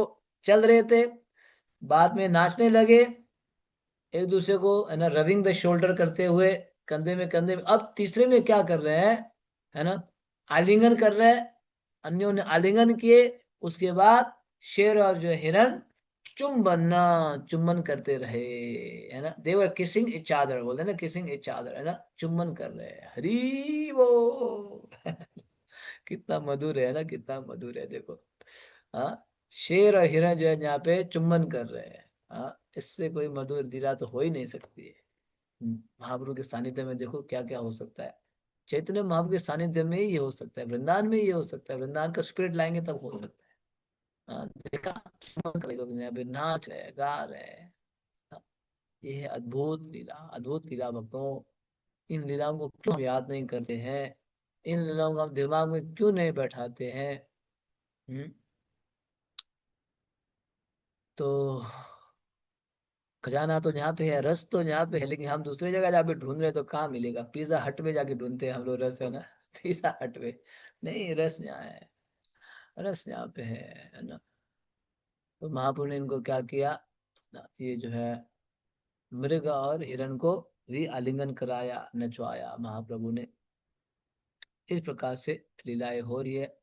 चल रहे थे, बाद में नाचने लगे, एक दूसरे को है ना रबिंग द शोल्डर करते हुए, कंधे में कंधे में। अब तीसरे में क्या कर रहे हैं, है ना, आलिंगन कर रहे हैं, अन्योन्य आलिंगन किए। उसके बाद शेर और जो हिरण चुंबन, चुंबन करते रहे, है ना, देवर किसिंग इच अदर, बोलते हैं ना, किसिंग इच अदर, है ना, चुंबन कर रहे हैं। हरी वो कितना मधुर है ना, कितना मधुर है, देखो। हाँ, शेर और हिरण जो है यहाँ पे चुंबन कर रहे हैं। हाँ, इससे कोई मधुर लीला तो हो ही नहीं सकती है। महाप्रभु के सानिध्य में देखो क्या क्या हो सकता है। चैतन्य महाप्रभु के सानिध्य में ही ये हो सकता है, वृंदावन में ये हो सकता है, वृंदावन का स्पिरिट लाएंगे तब हो सकता है। हाँ, देखा, चुंबन कर रहे लोग यहाँ पे, नाच रहे, गा रहे। हाँ, ये है अद्भुत लीला, अद्भुत लीला भक्तों। इन लीलाओं को क्यों हम याद नहीं करते हैं, इन लीलाओं को हम दिमाग में क्यों नहीं बैठाते हैं। हम्म, तो खजाना तो यहाँ पे है, रस तो यहाँ पे है, लेकिन हम दूसरी जगह जाके ढूंढ रहे हैं, तो कहाँ मिलेगा। पिज्जा हट में जाके ढूंढते हैं हम लोग रस, है ना पिज्जा हट में नहीं, रस यहाँ है, रस यहाँ पे है ना। तो महाप्रभु ने इनको क्या किया, ये जो है मृग और हिरण को भी आलिंगन कराया, नचवाया महाप्रभु ने। इस प्रकार से लीलाएं हो रही है।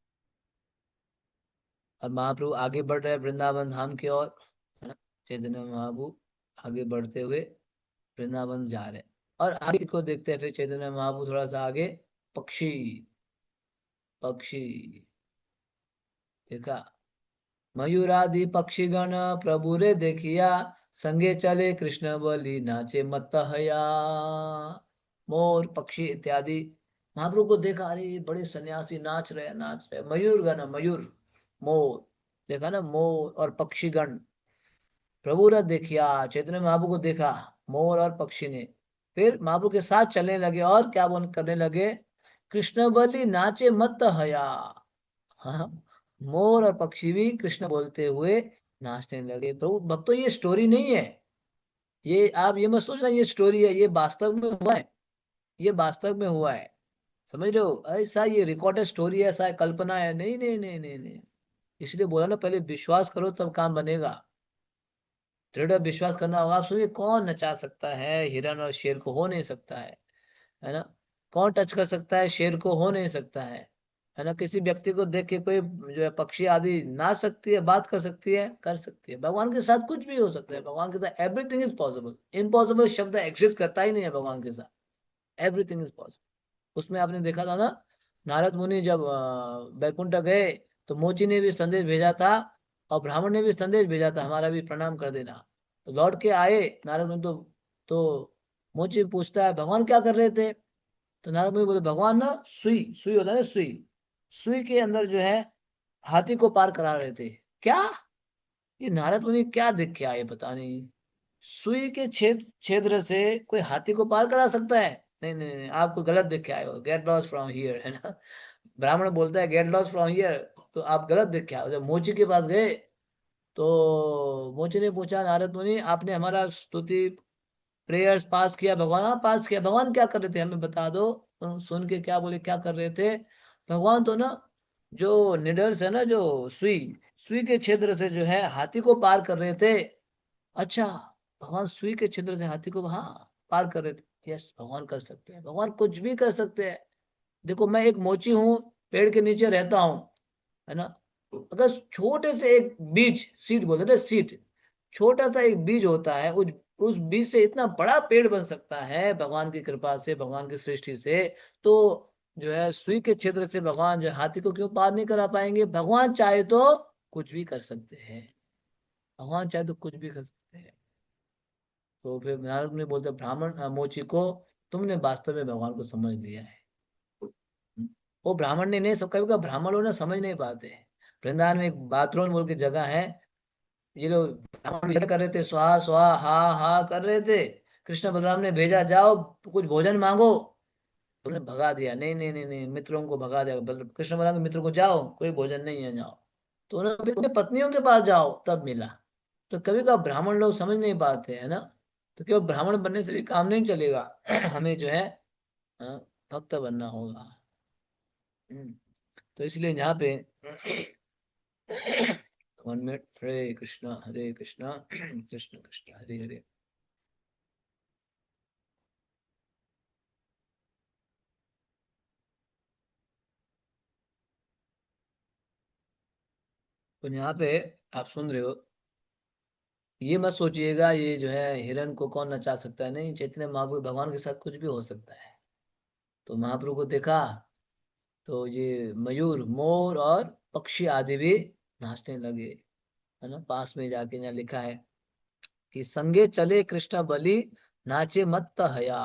और महाप्रभु आगे बढ़ रहे हैं वृंदावन धाम की ओर, है ना। चैतन्य महाप्रभु आगे बढ़ते हुए वृंदावन जा रहे हैं। और आगे को देखते हैं फिर चैतन्य महाप्रभु थोड़ा सा आगे, पक्षी, पक्षी देखा, मयूरादि पक्षीगण प्रभु रे देखिया, संगे चले कृष्ण बलि नाचे मत हया। मोर पक्षी इत्यादि महाप्रभु को देखा, अरे बड़े सन्यासी नाच रहे, नाच रहे। मयूर गण, मयूर, मोर, देखा ना, मोर और पक्षीगण प्रभु ने देखिया, चैतन्य महाप्रभु को देखा, मोर और पक्षी ने। फिर महाप्रभु के साथ चलने लगे और क्या बोल करने लगे, कृष्ण बलि नाचे मत हया। हाँ, मोर और पक्षी भी कृष्ण बोलते हुए नाचने लगे। प्रभु भक्तों, ये स्टोरी नहीं है, ये आप ये मत सोचना ये स्टोरी है, ये वास्तव में हुआ है, ये वास्तव में हुआ है। समझ रहे हो, ऐसा ये रिकॉर्डेड स्टोरी है, ऐसा है, कल्पना है, नहीं नहीं नहीं नहीं नहीं। इसलिए बोला ना, पहले विश्वास करो तब काम बनेगा, दृढ़ विश्वास करना होगा। आप सोचिए, कौन नचा सकता है हिरण और शेर को, हो नहीं सकता है ना। कौन टच कर सकता है शेर को, हो नहीं सकता है ना। किसी व्यक्ति को देख के कोई जो है पक्षी आदि नाच सकती है, बात कर सकती है, कर सकती है। भगवान के साथ कुछ भी हो सकता है, भगवान के साथ एवरीथिंग इज पॉसिबल। इम्पॉसिबल शब्द एग्जिस्ट करता ही नहीं है भगवान के साथ, एवरीथिंग इज पॉसिबल। उसमें आपने देखा था ना, नारद मुनि जब बैकुंठ गए, तो मोची ने भी संदेश भेजा था, और ब्राह्मण ने भी संदेश भेजा था, हमारा भी प्रणाम कर देना। तो लौट के आए नारद मुनि, तो मोची पूछता है, भगवान क्या कर रहे थे। तो नारद मुनि बोले, भगवान ना सुई, सुई होता है ना, सुई, सुई के अंदर जो है हाथी को पार करा रहे थे। क्या, ये नारद मुनि क्या देख के आए पता नहीं, सुई के छेद्र से कोई हाथी को पार करा सकता है। नहीं नहीं नहीं, आपको गलत देख के आए हो, गेट लॉस फ्रॉम हियर, है ना। ब्राह्मण बोलता है गेट लॉस फ्रॉम हियर, तो आप गलत देख के आए हो। जब मोची के पास गए, तो मोची ने पूछा, नारद मुनि आपने हमारा स्तुति प्रेयर्स पास किया। भगवान, हाँ पास किया। भगवान क्या कर रहे थे हमें बता दो। सुन के क्या बोले, क्या कर रहे थे। भगवान तो ना, जो निडल्स है ना, जो सुई, सुई के छिद्र से जो है हाथी को पार कर रहे थे। अच्छा, भगवान सुई के छिद्र से हाथी को, हाँ, पार कर रहे थे। यस, भगवान कर सकते हैं, भगवान कुछ भी कर सकते हैं। देखो, मैं एक मोची हूँ, पेड़ के नीचे रहता हूँ, है ना। अगर छोटे से एक बीज, सीड बोलते हैं ना, सीड, छोटा सा एक बीज होता है, उस बीज से इतना बड़ा पेड़ बन सकता है भगवान की कृपा से, भगवान की सृष्टि से। तो जो है सुई के क्षेत्र से भगवान जो है, हाथी को क्यों पार नहीं करा पाएंगे। भगवान चाहे तो कुछ भी कर सकते हैं, भगवान चाहे तो कुछ भी कर सकते हैं। तो फिर नारद ने बोलते, ब्राह्मण मोची को, तुमने वास्तव में भगवान को समझ लिया है। वो ब्राह्मण ने नहीं, सब कभी कभी ब्राह्मण लोग ना समझ नहीं पाते हैं। वृंदावन में एक बाथरूम बोल की जगह है, ये लोग ब्राह्मण यज्ञ कर रहे थे, स्वाहा स्वाहा हा हा कर रहे थे। कृष्ण बलराम ने भेजा, जाओ कुछ भोजन मांगो। उन्होंने भगा दिया, नहीं नहीं नहीं नहीं, मित्रों को भगा दिया। कृष्ण बलराम के मित्रों को, जाओ कोई भोजन नहीं है, जाओ। तो उन्होंने अपनी पत्नियों के पास जाओ, तब मिला। तो कभी कभी ब्राह्मण लोग समझ नहीं पाते है ना, तो केवल ब्राह्मण बनने से भी काम नहीं चलेगा। हमें जो है हाँ, भक्त बनना होगा। तो इसलिए यहाँ पे 1 मिनट, हरे कृष्णा कृष्ण कृष्ण हरे हरे। तो यहाँ पे आप सुन रहे हो, ये मत सोचिएगा ये जो है हिरण को कौन नचा सकता है, नहीं, चैतन्य महाप्रभु भगवान के साथ कुछ भी हो सकता है। तो महाप्रभु को देखा तो ये मयूर मोर और पक्षी आदि भी नाचने लगे, है ना। पास में जाके यहाँ लिखा है कि संगे चले कृष्ण बलि नाचे मत्त हया।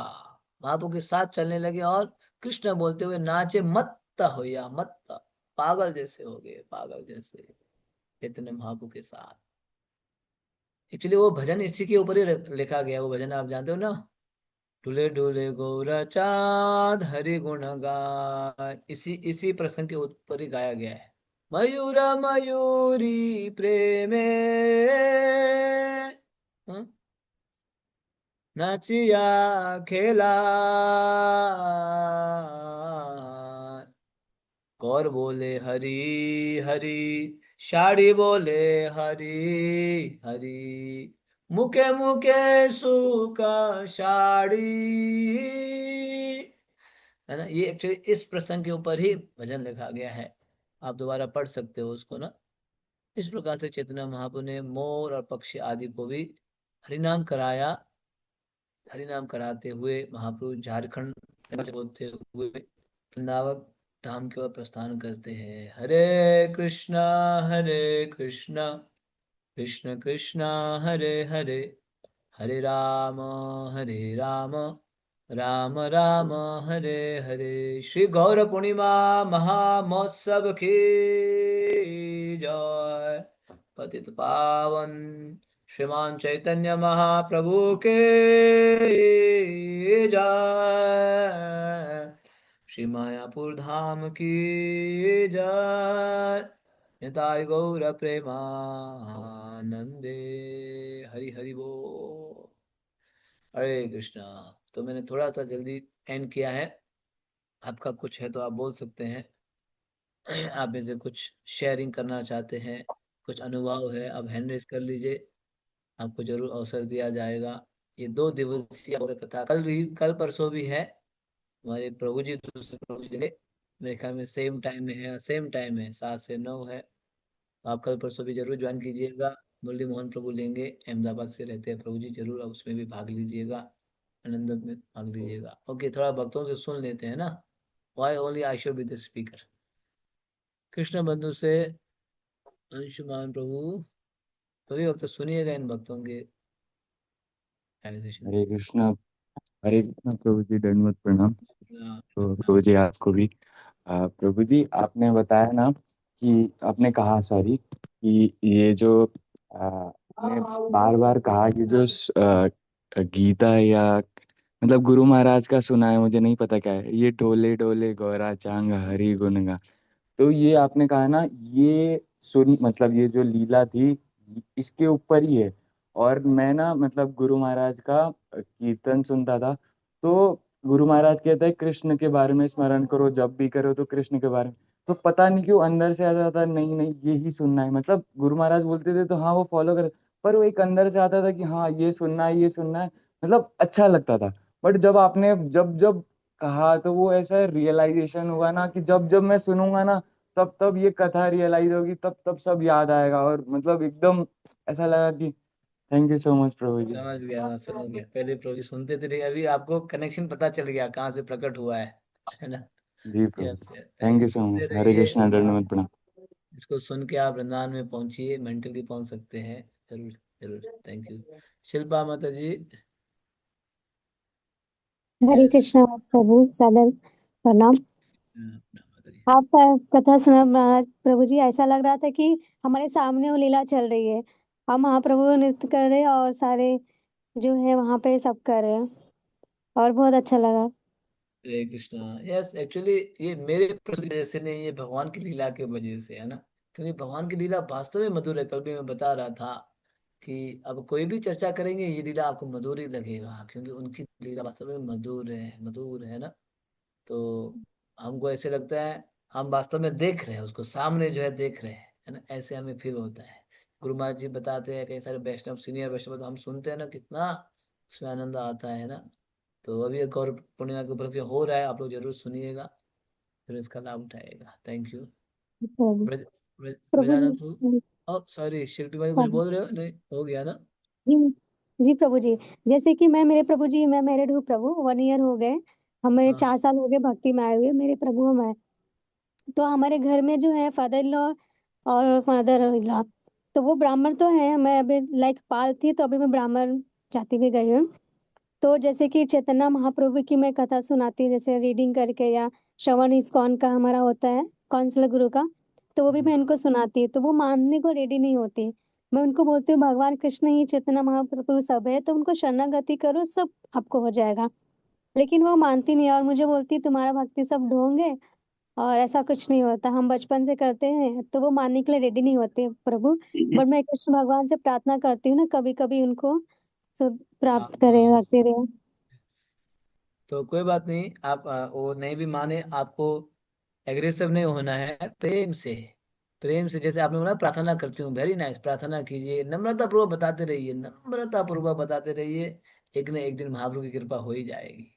महाप्रभु के साथ चलने लगे और कृष्ण बोलते हुए नाचे मत्त होया, मत्त, पागल जैसे हो गए, पागल जैसे चैतन्य महाप्रभु के साथ। एक्चुअली वो भजन इसी के ऊपर ही लिखा गया, वो भजन आप जानते हो ना, डुले डुले गौरा चाँद हरि गुण गाय, इसी इसी प्रसंग के ऊपर ही गाया गया है। मयूरा मयूरी प्रेमे, हाँ? नाचिया खेला, कौर बोले हरी हरी, साड़ी बोले हरी हरी, मुके मुके सुका साड़ी, है ना। ये एक्चुअली इस प्रसंग के ऊपर ही भजन लिखा गया है, आप दोबारा पढ़ सकते हो उसको ना। इस प्रकार से चैतन्य महाप्रभु ने मोर और पक्षी आदि को भी हरिनाम कराया। हरिनाम कराते हुए महाप्रभु झारखंड से होते हुए वृंदावन धाम की ओर प्रस्थान करते हैं। हरे कृष्णा कृष्ण कृष्णा हरे हरे, हरे राम राम राम हरे हरे। श्री गौर पूर्णिमा महामहोत्सव की जय। पतित पावन श्रीमान चैतन्य महाप्रभु के जय। श्री मायापुर धाम की जय। निताय गौर प्रेमानंदे। हरि हरि बोल। हरे कृष्णा। तो मैंने थोड़ा सा जल्दी एंड किया है, आपका कुछ है तो आप बोल सकते हैं। आप में से कुछ शेयरिंग करना चाहते हैं, कुछ अनुभव है, आप हैंड रेज कर लीजिए, आपको जरूर अवसर दिया जाएगा। ये 2 दिवसीय कथा कल परसों भी है। हमारे प्रभु जी दूसरे प्रभु जी लेंगे, मेरे ख्याल में सेम टाइम में है, सेम टाइम है 7 से 9 है। तो आप कल परसों भी जरूर ज्वाइन कीजिएगा। मुरली मोहन प्रभु लेंगे, अहमदाबाद से रहते हैं प्रभु जी, जरूर आप उसमें भी भाग लीजिएगा, आनंद में भाग लीजिएगा। ओके, थोड़ा भक्तों से सुन लेते हैं ना, why only I should be the speaker. Krishna Bandhu से अंशुमान प्रभु, सभी वक्त सुनिएगा इन भक्तों के हरे कृष्णा। हरे कृष्णा प्रभु जी, दंडवत प्रणाम। तो प्रणाम। प्रभु जी आपको भी। प्रभु जी आपने बताया ना कि आपने कहा, सॉरी, कि ये जो आपने बार बार कहा कि जो गीता या मतलब गुरु महाराज का सुना है, मुझे नहीं पता क्या है ये, डोले डोले गौरा चांग हरि गुण गा। तो ये आपने कहा ना, ये सुन मतलब ये जो लीला थी इसके ऊपर ही है। और मैं ना मतलब गुरु महाराज का कीर्तन सुनता था, तो गुरु महाराज कहते हैं कृष्ण के बारे में स्मरण करो, जब भी करो तो कृष्ण के बारे में। तो पता नहीं क्यों अंदर से आता था, नहीं नहीं यही सुनना है, मतलब गुरु महाराज बोलते थे तो हाँ वो फॉलो कर, पर वो एक अंदर से आता था कि हाँ ये सुनना है, ये सुनना है, मतलब अच्छा लगता था। बट जब आपने जब जब कहा तो वो ऐसा रियलाइजेशन हुआ ना कि जब जब मैं सुनूंगा ना, तब तब ये कथा रियलाइज होगी, तब तब सब याद आएगा, और मतलब एकदम ऐसा लगा कि थैंक यू सो मच प्रभु जी। समझ गया, पहले प्रभु जी सुनते थे, अभी आपको कनेक्शन पता चल गया कहाँ से प्रकट हुआ है ना। जी प्रभु, yes yes, thank thank you, you so सुनते मच। हरे रहिए। कृष्णा, दंडवत प्रणाम। इसको सुन के आप वृंदावन में पहुंचिए, मेंटली पहुंच सकते हैं, जरूर जरूर। Thank you. शिल्पा माता जी। हरे यस। कृष्णा प्रभु, सादर प्रणाम। माता जी। आपका कथा सुना प्रभु जी, ऐसा लग रहा था कि हमारे सामने वो लीला चल रही है। हम महाप्रभु नृत्य कर रहे हैं और सारे जो है वहाँ पे सब कर रहे हैं, और बहुत अच्छा लगा। हरे कृष्णा। यस, एक्चुअली ये मेरे प्रश्न की वजह से नहीं, ये भगवान की लीला की वजह से है ना, क्योंकि भगवान की लीला वास्तव में मधुर है। कल भी मैं बता रहा था कि अब कोई भी चर्चा करेंगे ये लीला आपको मधुर ही लगेगा, क्योंकि उनकी लीला वास्तव में मधुर है ना। तो हमको ऐसे लगता है हम वास्तव में देख रहे हैं उसको, सामने जो है देख रहे हैं, है ना, ऐसे हमें फील होता है। गुरु महाराज जी बताते हैं, कई सारे वैष्णव सीनियर वैष्णव तो हम सुनते हैं ना, कितना उसमें आनंद आता है ना। तो अभी एक और पूर्णिमा के उपलक्ष्य हो रहा है, आप लोग जरूर सुनिएगा, फिर इसका लाभ उठाएगा। Thank you. प्रभु ब्रज ब्रज प्रभु ब्रजानंद जी। ओ सॉरी, शिल्पी भाई कुछ हाँ, बोल रहे हो? नहीं हो गया ना? जी जी प्रभु जी। जैसे कि मैं मेरे प्रभु जी, मैं मैरिड हूँ प्रभु, 1 ईयर हो गए हमें, हाँ 4 साल हो गए भक्ति में आए हुए मेरे प्रभु हम। तो हमारे घर में जो है फादर इन लॉ और मदर इन लॉ, तो वो ब्राह्मण तो है, मैं अभी लाइक पाल थी तो अभी मैं ब्राह्मण जाति भी गई हूँ। तो जैसे कि चैतन्य महाप्रभु की मैं कथा सुनाती हूँ, जैसे रीडिंग करके, या श्रवण इस्कॉन का हमारा होता है काउंसलर गुरु का, तो वो भी मैं इनको सुनाती हूँ, तो वो मानने को रेडी नहीं होती। मैं उनको बोलती हूँ भगवान कृष्ण ही चैतन्य महाप्रभु सब है, तो उनको शरणागति करो, सब आपको हो जाएगा। लेकिन वो मानती नहीं है और मुझे बोलती तुम्हारा भक्ति सब ढोंग है, और ऐसा कुछ नहीं होता, हम बचपन से करते हैं, तो वो मानने के लिए रेडी नहीं होते प्रभु। बट मैं कृष्ण भगवान से प्रार्थना करती हूँ ना, कभी कभी उनको सब हाँ प्राप्त करें, हाँ। रखते रहे। तो कोई बात नहीं, आप वो नहीं भी माने, आपको एग्रेसिव नहीं होना है, प्रेम से, प्रेम से जैसे आपने बोला प्रार्थना करती हूँ, वेरी नाइस, प्रार्थना कीजिए, नम्रता पूर्वक बताते रहिए, नम्रता पूर्वक बताते रहिए, एक न एक दिन महाप्रभु की कृपा हो ही जाएगी।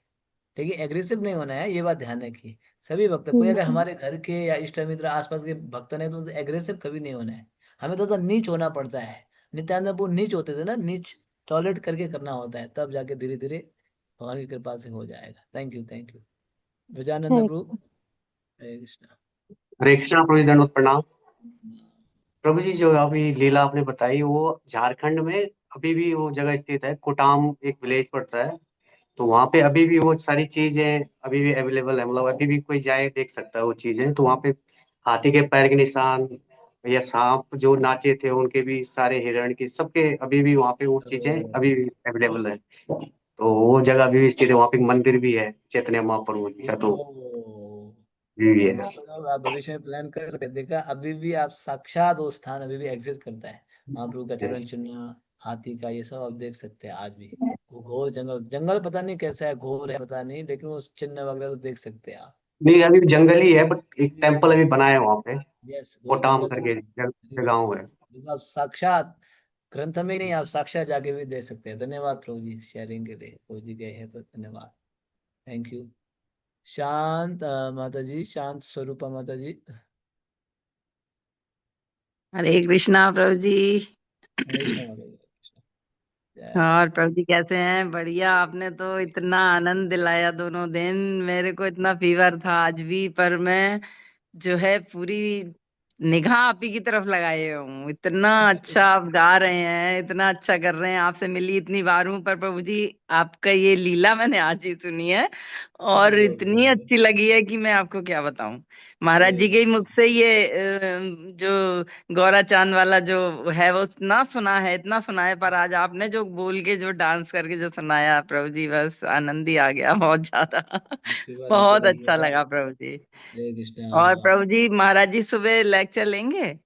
ठीक है, एग्रेसिव नहीं होना है, ये बात ध्यान रखिए। सभी भक्त, कोई अगर हम्म, हमारे घर के या इष्ट मित्र आसपास के भक्त नहीं, तो उनसे एग्रेसिव कभी नहीं होना है। हमें थोड़ा नीच होना पड़ता है। नित्यानंद वो नीच होते थे ना, नीच टॉयलेट करके करना होता है, तब जाके धीरे धीरे भगवान की कृपा से हो जाएगा। Thank you, thank you. Gajanand हरे प्रभु, हरे कृष्णा। हरे कृष्णा प्रभु जी, दंडवत प्रणाम। प्रभु जी, जो अभी लीला आपने बताई वो झारखंड में अभी भी वो जगह स्थित है, कोटाम एक विलेज पड़ता है। तो वहाँ पे अभी भी वो सारी चीजें अभी भी अवेलेबल है, मतलब अभी भी कोई जाए देख सकता है वो चीजें। तो वहाँ पे हाथी के पैर के निशान या सांप जो नाचे थे उनके भी, सारे हिरण की सबके अभी भी वहाँ पे वो चीजें अभी भी अवेलेबल है। तो वो जगह अभी भी स्थित है, वहाँ पे एक मंदिर भी है चैतन्य महाप्रभु जी का, तो ओ, अभी भी है। मतलब आप भविष्य में प्लान कर सकते हैं। देखा, अभी भी आप साक्षात वो स्थान अभी भी एग्जिस्ट करता है, महाप्रभु का चरण चिन्ह, हाथी का, ये सब आप देख सकते हैं आज भी। वो घोर जंगल, जंगल पता नहीं कैसा है, घोर है पता नहीं, लेकिन वो चिन्ह वगैरह तो देख सकते हैं आप। नहीं, अभी भी जंगल ही है, बट एक ये टेम्पल अभी बना है वहाँ पे, यस, वो कोटाम जंगल करके अभी भी गाँव है। देखो, आप साक्षात ग्रंथ में ही नहीं, आप साक्षात जाके भी देख सकते हैं। धन्यवाद प्रभु जी शेयरिंग के लिए, प्रभु जी गए हैं तो धन्यवाद। Thank you. शांत माता जी, शांत स्वरूपा माता जी। हरे कृष्णा प्रभु जी। हरे कृष्ण माता जी, हरे कृष्ण। जय और प्रभु जी कैसे हैं? बढ़िया। आपने तो इतना आनंद दिलाया दोनों दिन, मेरे को इतना फीवर था आज भी, पर मैं जो है पूरी निगाह आप ही की तरफ लगाए हूँ। इतना अच्छा आप गा रहे हैं, इतना अच्छा कर रहे हैं। आपसे मिली इतनी बार हूँ, पर प्रभु जी आपका ये लीला मैंने आज ही सुनी है और इतनी अच्छी लगी है कि मैं आपको क्या बताऊं। महाराज जी के ही मुख से ये जो गौरा चांद वाला जो है वो इतना सुना है, इतना सुना है, पर आज आपने जो बोल के जो डांस करके जो सुनाया प्रभु जी, बस आनंद ही आ गया बहुत ज्यादा। आशीर्वाद देते बहुत अच्छा रहिएगा। लगा प्रभु जी। हरे कृष्णा। और प्रभु जी महाराज जी सुबह लेक्चर लेंगे?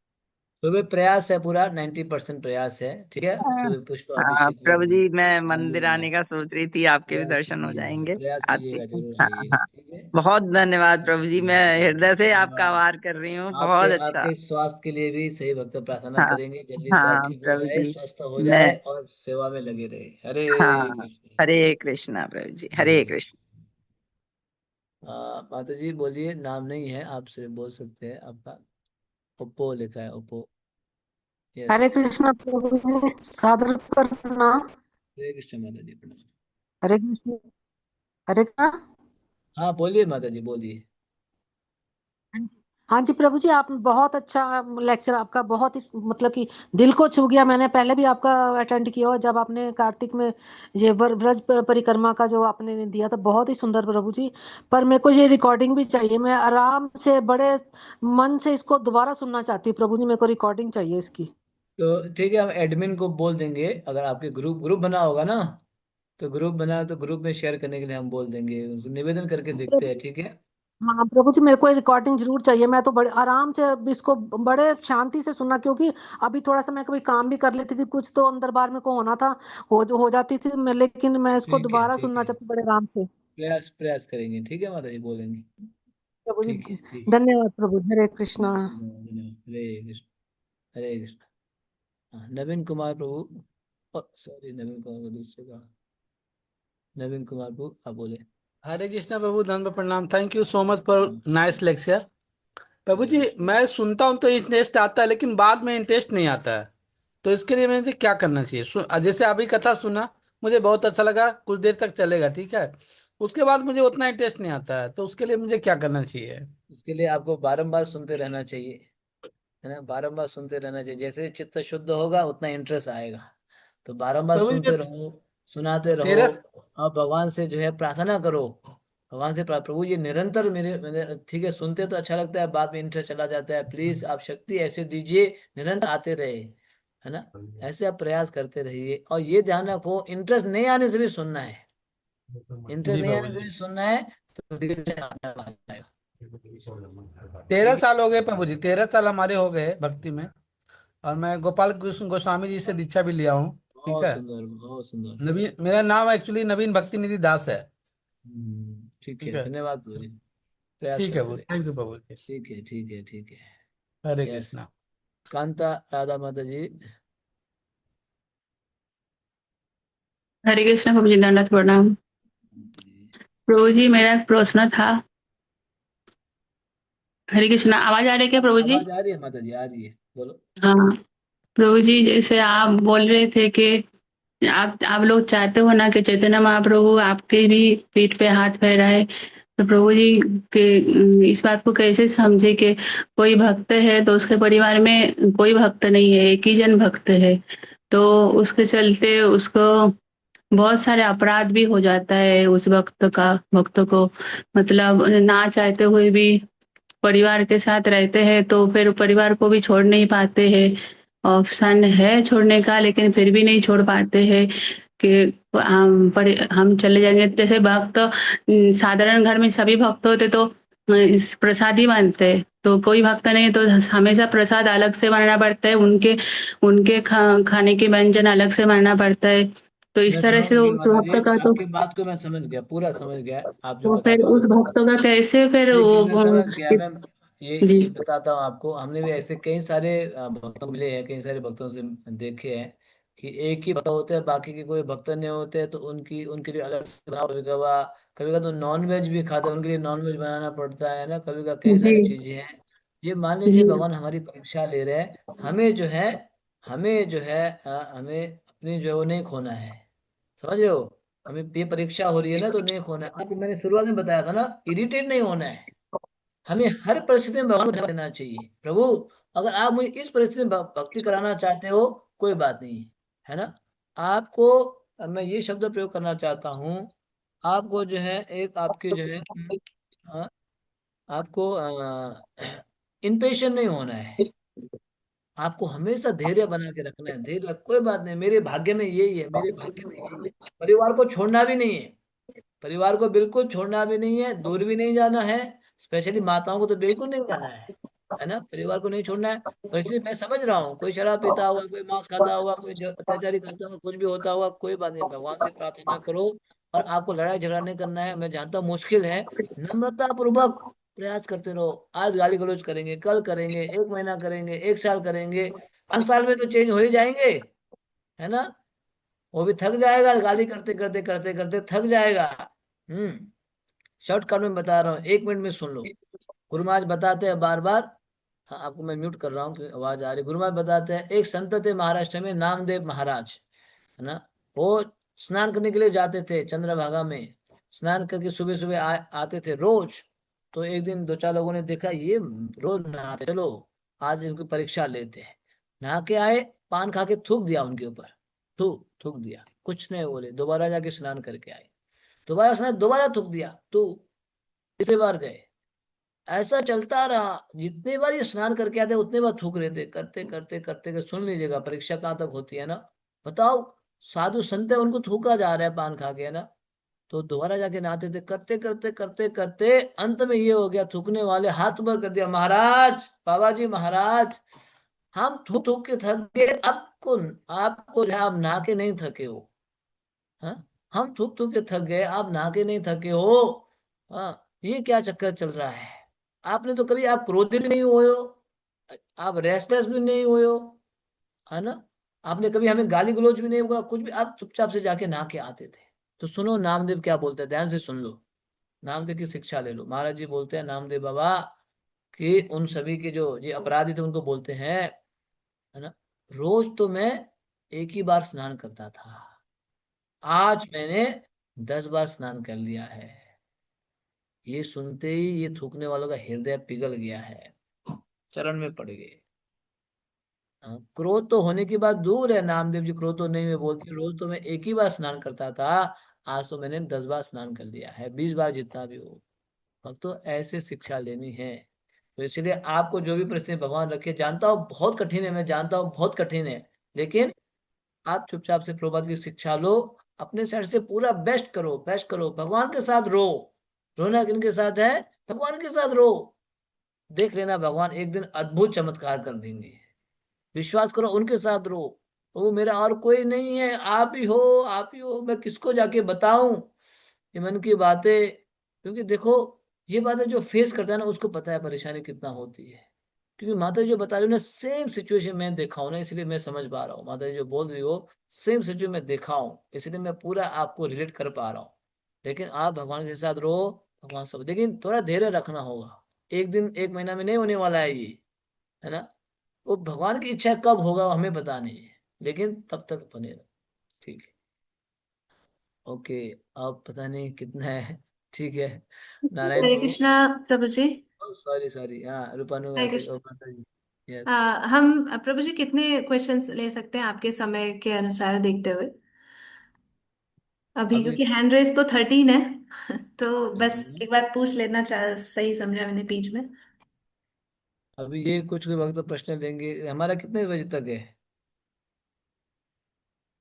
सुबह प्रयास है, पूरा 90% प्रयास है, ठीक है। हाँ सुबह पुष्प हाँ, अभिषेक में प्रभु जी मैं मंदिर आइएगा, आने का सोच रही थी, आपके भी प्रयास दर्शन हो कीजिएगा, जाएंगे प्रयास आते कीजिएगा, ही। जरूर हाँ आइएगा, हाँ, ठीक है। बहुत धन्यवाद प्रभु जी, मैं हृदय से आपका धन्यवाद। आभार कर रही हूँ, बहुत आपके अच्छा। आपके स्वास्थ्य के लिए भी सही भक्त प्रार्थना हाँ करेंगे, जल्दी से आप हाँ ठीक हो प्रभु जाए, जी, स्वस्थ हो मैं, जाए और सेवा में लगे रहे। हरे हाँ, कृष्ण। हरे कृष्णा प्रभु जी, हरे कृष्ण। माता जी बोलिए, नाम नहीं है, आप सिर्फ बोल सकते हैं आपका। ओप्पो लिखा है, ओप्पो। यस। हरे कृष्ण प्रभु जी, सादर प्रणाम। हरे कृष्ण माता जी, प्रणाम। हरे कृष्ण। हरे कृष्ण। हाँ बोलिए माता जी, बोलिए। हाँ जी प्रभु जी, आप बहुत अच्छा लेक्चर, आपका बहुत ही मतलब कि दिल को छू गया। मैंने पहले भी आपका अटेंड किया हुआ, जब आपने कार्तिक में ये व्रज परिक्रमा का जो आपने दिया था, बहुत ही सुंदर प्रभु जी। पर मेरे को ये रिकॉर्डिंग भी चाहिए, मैं आराम से बड़े मन से इसको दोबारा सुनना चाहती हूँ प्रभु जी, मेरे को रिकॉर्डिंग चाहिए इसकी। तो ठीक है, हम एडमिन को बोल देंगे, अगर आपके ग्रुप ग्रुप बना होगा ना, तो ग्रुप बना है तो ग्रुप में शेयर करने के लिए हम बोल देंगे, उनको निवेदन करके देखते हैं, ठीक है। हाँ प्रभु जी, मेरे को रिकॉर्डिंग जरूर चाहिए। मैं तो बड़े आराम से अब इसको बड़े शांति से सुना, क्योंकि अभी थोड़ा सा मैं कभी काम भी कर लेती थी, कुछ तो अंदर बाहर मेरे को होना था, हो जाती थी मैं, लेकिन मैं इसको ठीक है दोबारा ठीक सुनना है, चाहती हूँ बड़े आराम से। प्रयास प्रयास करेंगे, ठीक है माता जी, बोलेंगे। प्रभु जी ठीक है ठीक है। धन्यवाद प्रभु, हरे कृष्णा। धन्यवाद धन्यवाद, हरे कृष्ण हरे कृष्ण। हाँ, नवीन कुमार प्रभु, सॉरी नवीन कुमार को दूसरे का, नवीन कुमार प्रभु आप बोले। हरे कृष्णा प्रभु, धन्य प्रणाम। Thank you so much for nice lecture. प्रभु हरे जी, कृष्ण। मैं सुनता हूँ तो इंटरेस्ट आता है, लेकिन बाद में इंटरेस्ट नहीं आता है। तो इसके लिए मुझे क्या करना चाहिए? जैसे अभी कथा सुना, मुझे बहुत अच्छा लगा, कुछ देर तक चलेगा, ठीक है। उसके बाद मुझे उतना इंटरेस्ट नहीं आता है, तो उसके लिए मुझे क्या करना चाहिए? उसके लिए आपको बारंबार सुनते रहना चाहिए, है ना, बारंबार सुनते रहना चाहिए। जैसे चित्त शुद्ध होगा उतना इंटरेस्ट आएगा। तो बारंबार प्रभु जी, सुनते रहो, सुनाते रहो, तेरह और भगवान से जो है प्रार्थना करो। भगवान से प्रभु ये निरंतर ठीक है, सुनते तो अच्छा लगता है, बाद में इंटरेस्ट चला जाता है, प्लीज आप शक्ति ऐसे दीजिए निरंतर आते रहे, है ना। ऐसे आप प्रयास करते रहिए, और ये ध्यान रखो इंटरेस्ट नहीं आने से भी सुनना है, इंटरेस्ट जी नहीं प्रभु आने से जी। भी सुनना है, तो धीरे धीरे आने लगेगा। 13 साल हो गए प्रभु जी, 13 साल हमारे हो गए भक्ति में। और मैं गोपाल कृष्ण गोस्वामी जी से दीक्षा भी लिया हूँ, ठीक बहुत है। सुंदर बहुत सुंदर। नवीन, मेरा नाम एक्चुअली नवीन भक्ति निधि दास है। ठीक ठीक है, है। धन्यवाद प्रभु जी, प्रयास ठीक है करते वो, रहे। थैंक यू प्रभु जी। ठीक है ठीक है ठीक है। हरे यस, कृष्णा। कांता राधा माता जी। हरे कृष्ण प्रभु जी, दंडवत प्रणाम। प्रभु जी, मेरा एक प्रश्न था। हरे कृष्णा, आवाज आ रही है क्या प्रभु जी? आवाज आ रही है माता जी, आ रही है, बोलो। हाँ प्रभु जी, जैसे आप बोल रहे थे कि आप लोग चाहते हो ना कि चैतन्य महाप्रभु आपके भी पीठ पे हाथ फहराए, तो प्रभु जी के इस बात को कैसे समझे कि कोई भक्त है तो उसके परिवार में कोई भक्त नहीं है, एक ही जन भक्त है, तो उसके चलते उसको बहुत सारे अपराध भी हो जाता है उस भक्त को, मतलब ना चाहते हुए भी परिवार के साथ रहते हैं, तो फिर परिवार को भी छोड़ नहीं पाते हैं। ऑप्शन है छोड़ने का, लेकिन फिर भी नहीं छोड़ पाते हैं कि हम चले जाएंगे। जैसे भक्त साधारण घर में सभी भक्त होते तो इस प्रसाद ही मानते हैं, तो कोई भक्त नहीं है तो हमेशा प्रसाद अलग से बनाना पड़ता है, उनके उनके खाने के व्यंजन अलग से बनाना पड़ता है। तो इस मैं तरह समझ से गया उस माता जी, भक्त का आपकी बात को मैं समझ गया, पूरा समझ गया आप जो तो बता फिर रहे उस हो। भक्त का कैसे फिर ठीक है, मैं वो समझ गया। मैं जी ये बताता हूँ आपको। हमने भी ऐसे कई सारे भक्तों को मिले हैं, कई सारे भक्तों से देखे हैं कि एक ही भक्त होते हैं, बाकी के कोई भक्त नहीं होते, तो उनके लिए अलग से बनाओ। कभी कभी तो नॉन वेज भी खाते हैं, उनके लिए नॉन वेज बनाना पड़ता है ना, कभी कभी कई जी सारी चीजें हैं। ये मान लीजिए जी भगवान हमारी परीक्षा ले रहे हैं, हमें जो है हमें अपनी जो है वो नहीं खोना है, समझ रहे हो। हमें ये परीक्षा हो रही है ना, तो नहीं खोना है। आप, मैंने शुरुआत में बताया था ना, इरिटेट नहीं होना है। हमें हर परिस्थिति में भगवान को धन्यवाद देना चाहिए। प्रभु, अगर आप मुझे इस परिस्थिति में भक्ति कराना चाहते हो, कोई बात नहीं है, है ना। आपको मैं ये शब्द प्रयोग करना चाहता हूँ, आपको जो है एक आपकी जो है अ, आपको इम्पेशेंट नहीं होना है। आपको हमेशा धैर्य बना के रखना है, धैर्य, कोई बात नहीं, मेरे भाग्य में यही है, मेरे भाग्य में यही है। परिवार को छोड़ना भी नहीं है, परिवार को बिल्कुल छोड़ना भी नहीं है, दूर भी नहीं जाना है। स्पेशली माताओं को तो बिल्कुल नहीं जाना है ना, परिवार को नहीं छोड़ना है। परिस्थिति मैं समझ रहा हूँ, कोई शराब पीता होगा, कोई मांस खाता होगा, कोई अत्याचारी करता होगा, कुछ भी होता होगा, कोई बात नहीं, भगवान से प्रार्थना करो। और आपको लड़ाई झगड़ा नहीं करना है, मैं जानता हूँ मुश्किल है, नम्रता पूर्वक प्रयास करते रहो। आज गाली गलौज करेंगे, कल करेंगे, 1 महीना करेंगे, 1 साल करेंगे, 5 साल में तो चेंज हो ही जाएंगे, है ना। वो भी थक जाएगा, गाली करते करते करते करते थक जाएगा। शॉर्टकट में बता रहा हूँ, 1 मिनट में सुन लो। गुरु महाराज बताते हैं बार बार। हाँ, आपको मैं म्यूट कर रहा हूँ क्योंकि आवाज आ रही है। गुरु महाराज बताते हैं, एक संत थे महाराष्ट्र में, नामदेव महाराज, है ना। वो स्नान करने के लिए जाते थे चंद्रभागा में, स्नान करके सुबह सुबह आते थे रोज। तो एक दिन 2 4 लोगों ने देखा, ये रोज नहाते, चलो आज इनकी परीक्षा लेते हैं। नहा के आए, पान खा के थूक दिया उनके ऊपर, थूक दिया, कुछ नहीं बोले। दोबारा जाके स्नान करके आए, दोबारा स्नान, दोबारा थूक दिया, तीसरी बार गए। ऐसा चलता रहा, जितने बार ये स्नान करके आते उतने बार थूक रहे थे, करते करते करते करते। सुन लीजिएगा, परीक्षा कहाँ तक होती है ना, बताओ। साधु संत है, उनको थूका जा रहा है पान खा के, है ना। तो दोबारा जाके नहाते थे। करते करते करते करते अंत में ये हो गया, थूकने वाले हाथ ऊपर कर दिया, महाराज, बाबा जी महाराज, हम थूक थूक के थक गए, आपको आपको जो है, आप नहा के नहीं थके हो। हाँ, हम थूक थूक के थक गए, आप नहा के नहीं थके हो। हाँ, ये क्या चक्कर चल रहा है? आपने तो कभी, आप क्रोधित भी नहीं हुए हो, आप रेस्टलेस भी नहीं हुए हो, है ना? आपने कभी हमें गाली गलौज भी नहीं बोला, कुछ भी, आप चुपचाप से जाके नहा के आते थे। तो सुनो नामदेव क्या बोलते हैं, ध्यान से सुन लो, नामदेव की शिक्षा ले लो। महाराज जी बोलते हैं, नामदेव बाबा, कि उन सभी के जो ये अपराधी थे उनको बोलते हैं, है ना, रोज तो मैं एक ही बार स्नान करता था, आज मैंने 10 बार स्नान कर लिया है। ये सुनते ही ये थूकने वालों का हृदय पिघल गया है, चरण में पड़ गए। हाँ, क्रोध तो होने की बात दूर है, नामदेव जी क्रोध तो नहीं हुए, बोलते रोज तो मैं एक ही बार स्नान करता था, आज तो मैंने 10 बार स्नान कर लिया है, 20 बार, जितना भी हो। भक्तों, ऐसे शिक्षा लेनी है। तो इसलिए आपको जो भी परिस्थिति भगवान रखे, जानता हूँ बहुत कठिन है, मैं जानता हूँ बहुत कठिन है, लेकिन आप चुपचाप से प्रभुपाद की शिक्षा लो, अपने साइड से पूरा बेस्ट करो, बेस्ट करो, भगवान के साथ रो। रोना किनके साथ है? भगवान के साथ रो। देख लेना, भगवान एक दिन अद्भुत चमत्कार कर देंगे, विश्वास करो, उनके साथ रो। वो मेरा और कोई नहीं है, आप ही हो, आप ही हो। मैं किसको जाके बताऊं ये मन की बातें? क्योंकि देखो, ये बातें जो फेस करता है ना, उसको पता है परेशानी कितना होती है। क्योंकि माता जी जो बता रही हो ना, सेम सिचुएशन मैं देखा हूं ना, इसलिए मैं समझ पा रहा हूँ। माता जी जो बोल रही हो, सेम सिचुएशन मैं देखा हूँ, इसलिए मैं पूरा आपको रिलेट कर पा रहा हूँ। लेकिन आप भगवान के साथ रहो, भगवान सब, लेकिन थोड़ा धैर्य रखना होगा। एक दिन, एक महीना में नहीं होने वाला है ये, है ना? वो भगवान की इच्छा कब होगा वो हमें पता नहीं है, लेकिन तब तक बने रहो। ठीक है, ओके। अब पता नहीं कितना है। ठीक है, नारायण हरे प्रभु। कृष्णा प्रभु जी। सॉरी सॉरी, हाँ, रूपानु हरे ऐसे, कृष्ण। ओ माता जी। आ, यस। हम प्रभु जी कितने क्वेश्चंस ले सकते हैं आपके समय के अनुसार देखते हुए? अभी अभी क्योंकि हैंड रेस तो 13 है तो बस हम्म, एक बार पूछ लेना चाह, सही समझा मैंने बीच में। अभी ये कुछ वक्त प्रश्न लेंगे, हमारा कितने बजे तक है?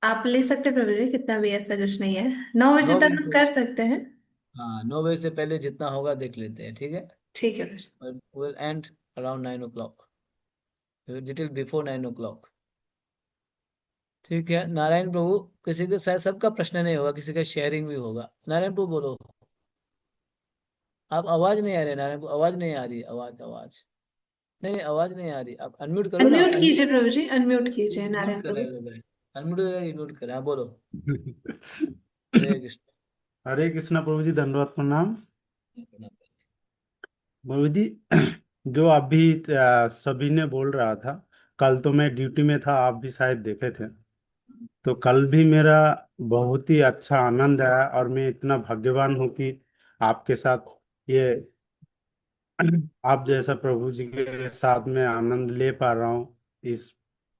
आप ले सकते हैं प्रभु जी, कितना भी, ऐसा कुछ नहीं है, 9 बजे 9 तक बजे हम से, कर सकते हैं। हाँ, 9 बजे से पहले जितना होगा देख लेते हैं, ठीक है। ठीक है प्रभु जी। Will end around 9 o'clock, little before 9 o'clock। ठीक है, नारायण प्रभु। किसी के शायद सबका प्रश्न नहीं होगा, किसी का शेयरिंग भी होगा। नारायण प्रभु बोलो। आप, आवाज नहीं आ रही है नारायण प्रभु, आवाज नहीं आ रही है, आवाज आवाज नहीं, आवाज नहीं आ रही। आप अनम्यूट करो ना, अनम्यूट कीजिए अनम्यूट, प्रभु जी, अनम्यूट कीजिए म्यूट नारायण कर प्रभु। रहे हो, लग रहा है। अनम्यूट, म्यूट कर, हाँ बोलो। हरे कृष्ण। हरे कृष्णा प्रभु जी, दंडवत प्रणाम। प्रभु जी, जो अभी सभी ने बोल रहा था, कल तो मैं ड्यूटी में था, आप भी शायद देखे थे। तो कल भी मेरा बहुत ही अच्छा आनंद आया, और मैं इतना भाग्यवान हूँ कि आपके साथ ये आप जैसा प्रभु जी के साथ में आनंद ले पा रहा हूँ इस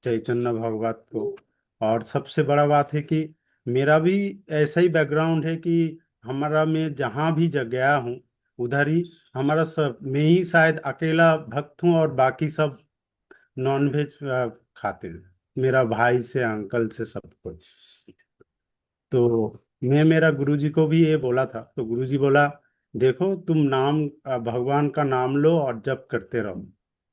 चैतन्य भगवत को। और सबसे बड़ा बात है कि मेरा भी ऐसा ही बैकग्राउंड है कि हमारा, मैं जहाँ भी गया हूँ उधर ही हमारा सब, मैं ही शायद अकेला भक्त हूँ, और बाकी सब नॉन वेज खाते हैं, मेरा भाई से अंकल से सब कुछ। तो मैं मेरा गुरुजी को भी ये बोला था, तो गुरुजी बोला, देखो तुम नाम भगवान का नाम लो और जप करते रहो।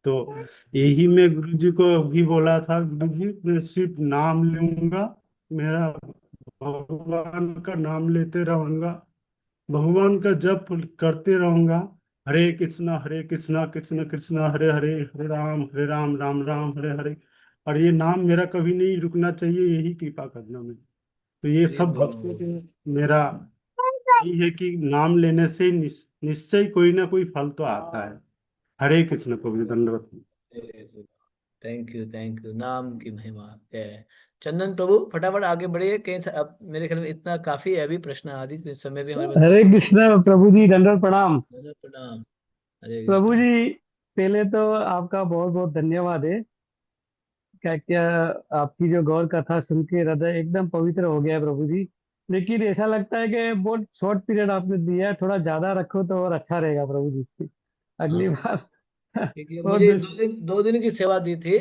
तो यही मैं गुरुजी को भी बोला था, गुरुजी मैं सिर्फ नाम लूंगा, मेरा भगवान का नाम लेते रहूंगा, भगवान का जप करते रहूंगा। हरे कृष्णा कृष्ण कृष्ण हरे हरे, हरे राम राम राम हरे हरे। और ये नाम मेरा कभी नहीं रुकना चाहिए, यही कृपा करना मेरी। तो ये हरि सब भक्तों बोल। को मेरा यही है कि नाम लेने से निश्चय कोई ना कोई फल तो आता है। हरे कृष्ण प्रभु, दंडवत। थैंक यू, थैंक यू, नाम की महिमा है। चंदन प्रभु, फटाफट आगे बढ़िए, कहीं से अब मेरे ख्याल में इतना काफी है, अभी प्रश्न आदि इस समय भी हमारे पास हरे बहुत है। कृष्ण प्रभु जी, दंडवत प्रणाम। प्रणाम। हरे प्रभु कृष्णा। जी, पहले तो आपका बहुत बहुत धन्यवाद है। क्या क्या, आपकी जो गौर कथा सुन के हृदय एकदम पवित्र हो गया है प्रभु जी। लेकिन ऐसा लगता है कि बहुत शॉर्ट पीरियड आपने दिया है, थोड़ा ज्यादा रखो तो और अच्छा रहेगा प्रभु जी। अगली हाँ, बार ठीक है, और मुझे 2 दिन की सेवा दी थी,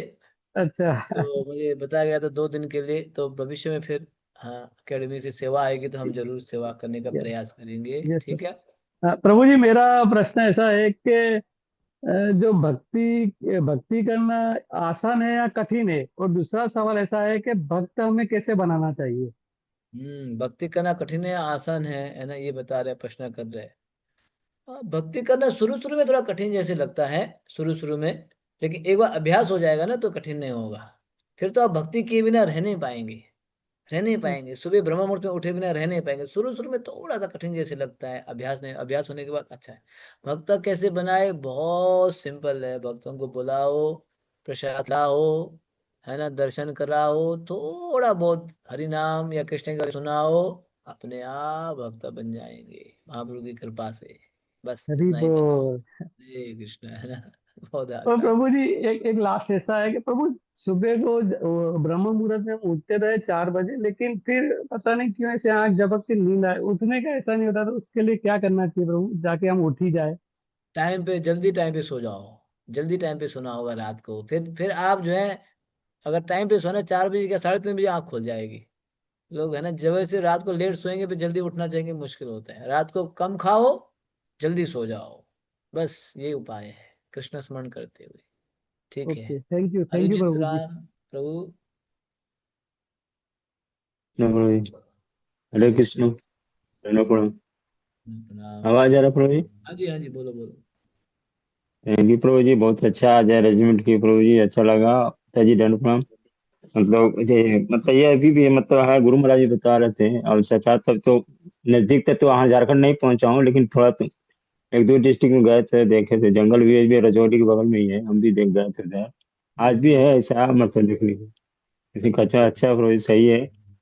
अच्छा। तो मुझे बताया गया था 2 दिन के लिए, तो भविष्य में फिर हाँ अकेडमी से सेवा आएगी तो हम जरूर सेवा करने का यस प्रयास करेंगे। यस ठीक है। प्रभु जी, मेरा प्रश्न ऐसा है कि जो भक्ति भक्ति करना आसान है या कठिन है, और दूसरा सवाल ऐसा है कि भक्त हमें कैसे बनाना चाहिए। भक्ति करना कठिन है आसान है ना, ये बता रहे प्रश्न कर रहे हैं। भक्ति करना शुरू शुरू में थोड़ा कठिन जैसे लगता है, शुरू शुरू में, लेकिन एक बार अभ्यास हो जाएगा ना तो कठिन नहीं होगा। फिर तो आप भक्ति किए बिना रह नहीं पाएंगे, रह नहीं पाएंगे। सुबह ब्रह्म मुहूर्त में उठे बिना रह नहीं पाएंगे। शुरू शुरू में थोड़ा सा कठिन जैसे लगता है, अभ्यास नहीं, अभ्यास होने के बाद अच्छा है। भक्त कैसे बनाए, बहुत सिंपल है। भक्तों को बुलाओ, प्रसाद लाओ, है ना, दर्शन कराओ, थोड़ा बहुत हरि नाम या कृष्ण का सुनाओ, अपने आप भक्त बन जाएंगे महाप्रभु की कृपा से। बस हरि इतना ही मांगो। बोल। हरे कृष्ण, है ना, बहुत और आसान। प्रभु जी, एक एक लास्ट ऐसा है कि प्रभु, सुबह को ब्रह्म मुहूर्त में हम उठते रहे 4 बजे, लेकिन फिर पता नहीं क्यों ऐसे आंख झपक के नींद आए, उठने का ऐसा नहीं होता, तो उसके लिए क्या करना चाहिए प्रभु, जाके हम उठ ही जाए। टाइम पे, जल्दी टाइम पे सो जाओ। जल्दी टाइम पे सोना होगा रात को, फिर आप जो है, अगर टाइम पे सोना 4 बजे या 3:30 बजे आँख खुल जाएगी। लोग है ना जब से रात को लेट सोएंगे फिर जल्दी उठना चाहेंगे, मुश्किल होता है। रात को कम खाओ, जल्दी सो जाओ, बस ये उपाय है कृष्ण स्मरण करते हुए। ठीक है। ओके, थैंक यू अभिजीत प्रभु जी। राम प्रभु। कृष्ण प्रभु जी। हरे कृष्ण। दंडवत प्रणाम। प्रणाम। आवाज आ रहा प्रभु जी? हाँ जी हाँ जी, बोलो बोलो। थैंक यू प्रभु जी, बहुत अच्छा आज अरेंजमेंट की प्रभु जी, अच्छा लगा। पिताजी दंड प्रणाम। मतलब ये अभी भी मतलब है, गुरु महाराज जी बता रहे थे, और सचा तब तो नजदीक तक तो वहाँ झारखंड नहीं पहुंचा हूँ, लेकिन थोड़ा तो 1-2 डिस्ट्रिक्ट में गए थे, देखे थे। जंगल भी रजौली के बगल में ही है, हम भी देख गए थे उधर। आज भी है ऐसा मतलब देखने को किसी का। अच्छा अच्छा प्रभु जी, सही है।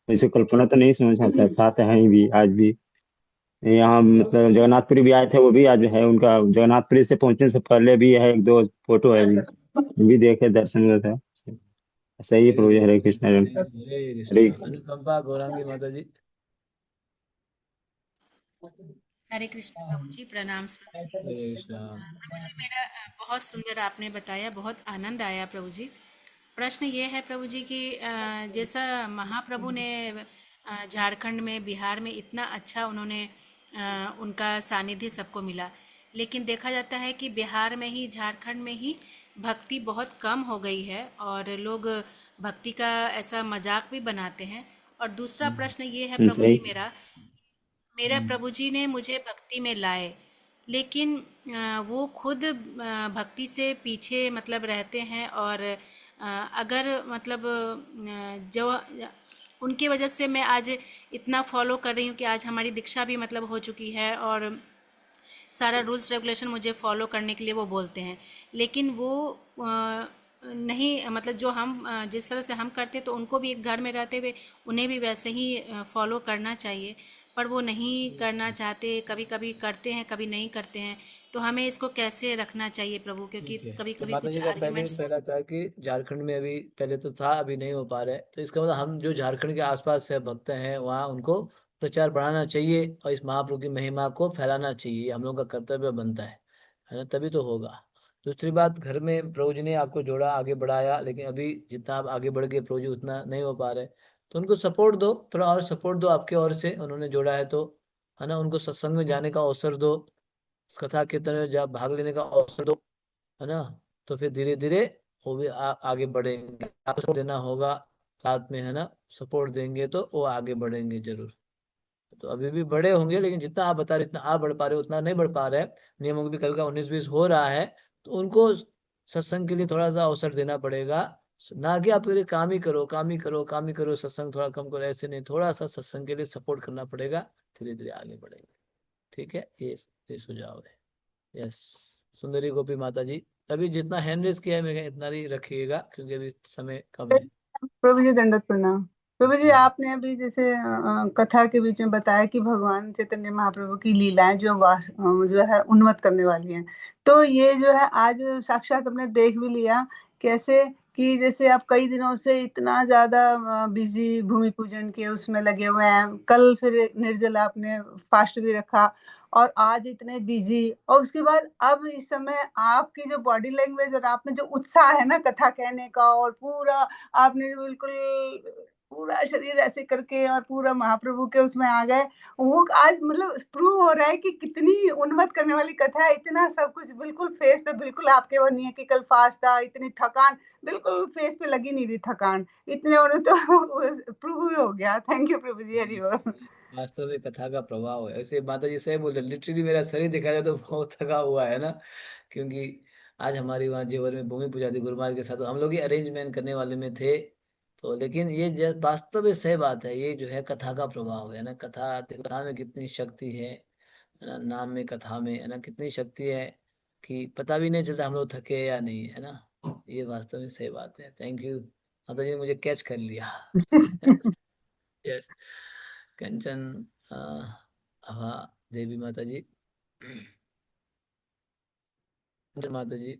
वैसे कल्पना तो नहीं समझ आता था, तो है ही भी आज भी यहाँ। मतलब जगन्नाथपुरी भी आए थे, वो भी आज है उनका। जगन्नाथपुरी से पहुंचने से पहले भी है, 1-2 फोटो है भी, वो भी देखे, दर्शन हुए थे। सही है प्रभु जी। हरे कृष्ण। हरे हरे। कृष्ण। अनुकंपा गौरांगी माता जी। हरे कृष्ण प्रभु जी, प्रणाम प्रभु जी। हरे कृष्ण। प्रभु जी, मेरा बहुत सुंदर आपने बताया, बहुत आनंद आया प्रभु जी। प्रश्न ये है प्रभु जी कि जैसा महाप्रभु ने झारखंड में, बिहार में इतना अच्छा उन्होंने उनका सानिध्य सबको मिला, लेकिन देखा जाता है कि बिहार में ही, झारखंड में ही भक्ति बहुत कम हो गई है, और लोग भक्ति का ऐसा मजाक भी बनाते हैं। और दूसरा प्रश्न ये है प्रभु सही। जी मेरा, मेरा प्रभु जी ने मुझे भक्ति में लाए, लेकिन वो खुद भक्ति से पीछे मतलब रहते हैं, और अगर मतलब जो उनकी वजह से मैं आज इतना फॉलो कर रही हूँ कि आज हमारी दीक्षा भी मतलब हो चुकी है, और सारा रूल्स रेगुलेशन मुझे फॉलो करने के लिए वो बोलते हैं, लेकिन वो नहीं, मतलब जो हम जिस तरह से हम करते तो उनको भी एक घर में रहते हुए उन्हें भी वैसे ही फॉलो करना चाहिए, पर वो नहीं करना चाहते। कभी कभी करते हैं, कभी नहीं करते हैं। तो हमें इसको कैसे रखना चाहिए प्रभु, क्योंकि ठीक है, कभी तो कभी माता कुछ जी का आर्ग्यूमेंट्स। पहला था कि झारखंड में अभी पहले तो था, अभी नहीं हो पा रहा है, तो इसका मतलब हम जो झारखंड के आसपास से भक्त हैं वहाँ उनको प्रचार बढ़ाना चाहिए और इस महाप्रभु की महिमा को फैलाना चाहिए। हम लोग का कर्तव्य बनता है ना, तभी तो होगा। दूसरी बात, घर में प्रभु जी ने आपको जोड़ा, आगे बढ़ाया, लेकिन अभी जितना आप आगे बढ़ गए प्रभु जी उतना नहीं हो पा रहे, तो उनको सपोर्ट दो, थोड़ा और सपोर्ट दो आपके ओर से। उन्होंने जोड़ा है तो, है ना, उनको सत्संग में जाने का अवसर दो, कथा कीर्तन में भाग लेने का अवसर दो, है ना। तो फिर धीरे धीरे वो भी आगे बढ़ेंगे। आपको सपोर्ट देना होगा साथ में, है ना। सपोर्ट देंगे तो वो आगे बढ़ेंगे जरूर। तो अभी भी बड़े होंगे, लेकिन जितना आप बता रहे, जितना आप बढ़ पा रहे हो उतना नहीं बढ़ पा रहे हैं। नियमों की भी कभी का 19-20 हो रहा है, तो उनको सत्संग के लिए थोड़ा सा अवसर देना पड़ेगा। ना कि आपके लिए काम ही करो, काम ही करो, काम ही करो, सत्संग थोड़ा कम करो, ऐसे नहीं। थोड़ा सा सत्संग के लिए सपोर्ट करना पड़ेगा, धीरे धीरे आगे बढ़ेंगे। ठीक है, ये सुझाव है। यस। सुंदरी गोपी माता जी, अभी जितना हैंड रेस किया है मेरे ख्याल इतना ही रखिएगा, क्योंकि अभी समय कम है। प्रभु जी दंडवत प्रणाम। प्रभु जी, आपने अभी जैसे कथा के बीच में बताया कि भगवान चैतन्य महाप्रभु की लीलाएं जो है उन्मत्त करने वाली हैं, तो ये जो है आज साक्षात हमने देख भी लिया कैसे कि जैसे आप कई दिनों से इतना ज्यादा बिजी भूमि पूजन के उसमें लगे हुए हैं, कल फिर निर्जला आपने फास्ट भी रखा, और आज इतने बिजी, और उसके बाद अब इस समय आपकी जो बॉडी लैंग्वेज और आप में जो उत्साह है ना कथा कहने का, और पूरा आपने बिल्कुल पूरा शरीर ऐसे करके और पूरा महाप्रभु के उसमें आ गए। वो आज मतलब प्रूव हो रहा है कि कितनी उन्मत्त करने वाली कथा है। इतना सब कुछ बिल्कुल फेस पे बिल्कुल आपके वो नहीं है कि कल फास्ट था, इतनी थकान बिल्कुल फेस पे लगी नहीं रही थकान। इतने उन्हें तो प्रूव ही हो गया। थैंक यू प्रभु जी, हरि बोल। वास्तव में कथा का प्रभाव है। ऐसे माता जी सही बोल रहे, लिटरली मेरा शरीर दिखा जाए तो बहुत थका हुआ है ना, क्योंकि आज हमारी वहाँ जेवर में भूमि पूजा थी गुरु महाराज के साथ, तो हम लोग ही अरेंजमेंट करने वाले में थे। तो लेकिन ये वास्तव में सही बात है, ये जो है कथा का प्रभाव है ना। कथा में कितनी शक्ति है ना, नाम में कथा में है ना कितनी शक्ति है कि पता भी नहीं चलता हम लोग थके या नहीं, है ना। ये वास्तव में सही बात है। थैंक यू माता जी ने मुझे कैच कर लिया। यस कंचन आभा देवी माता जी। जय माता जी,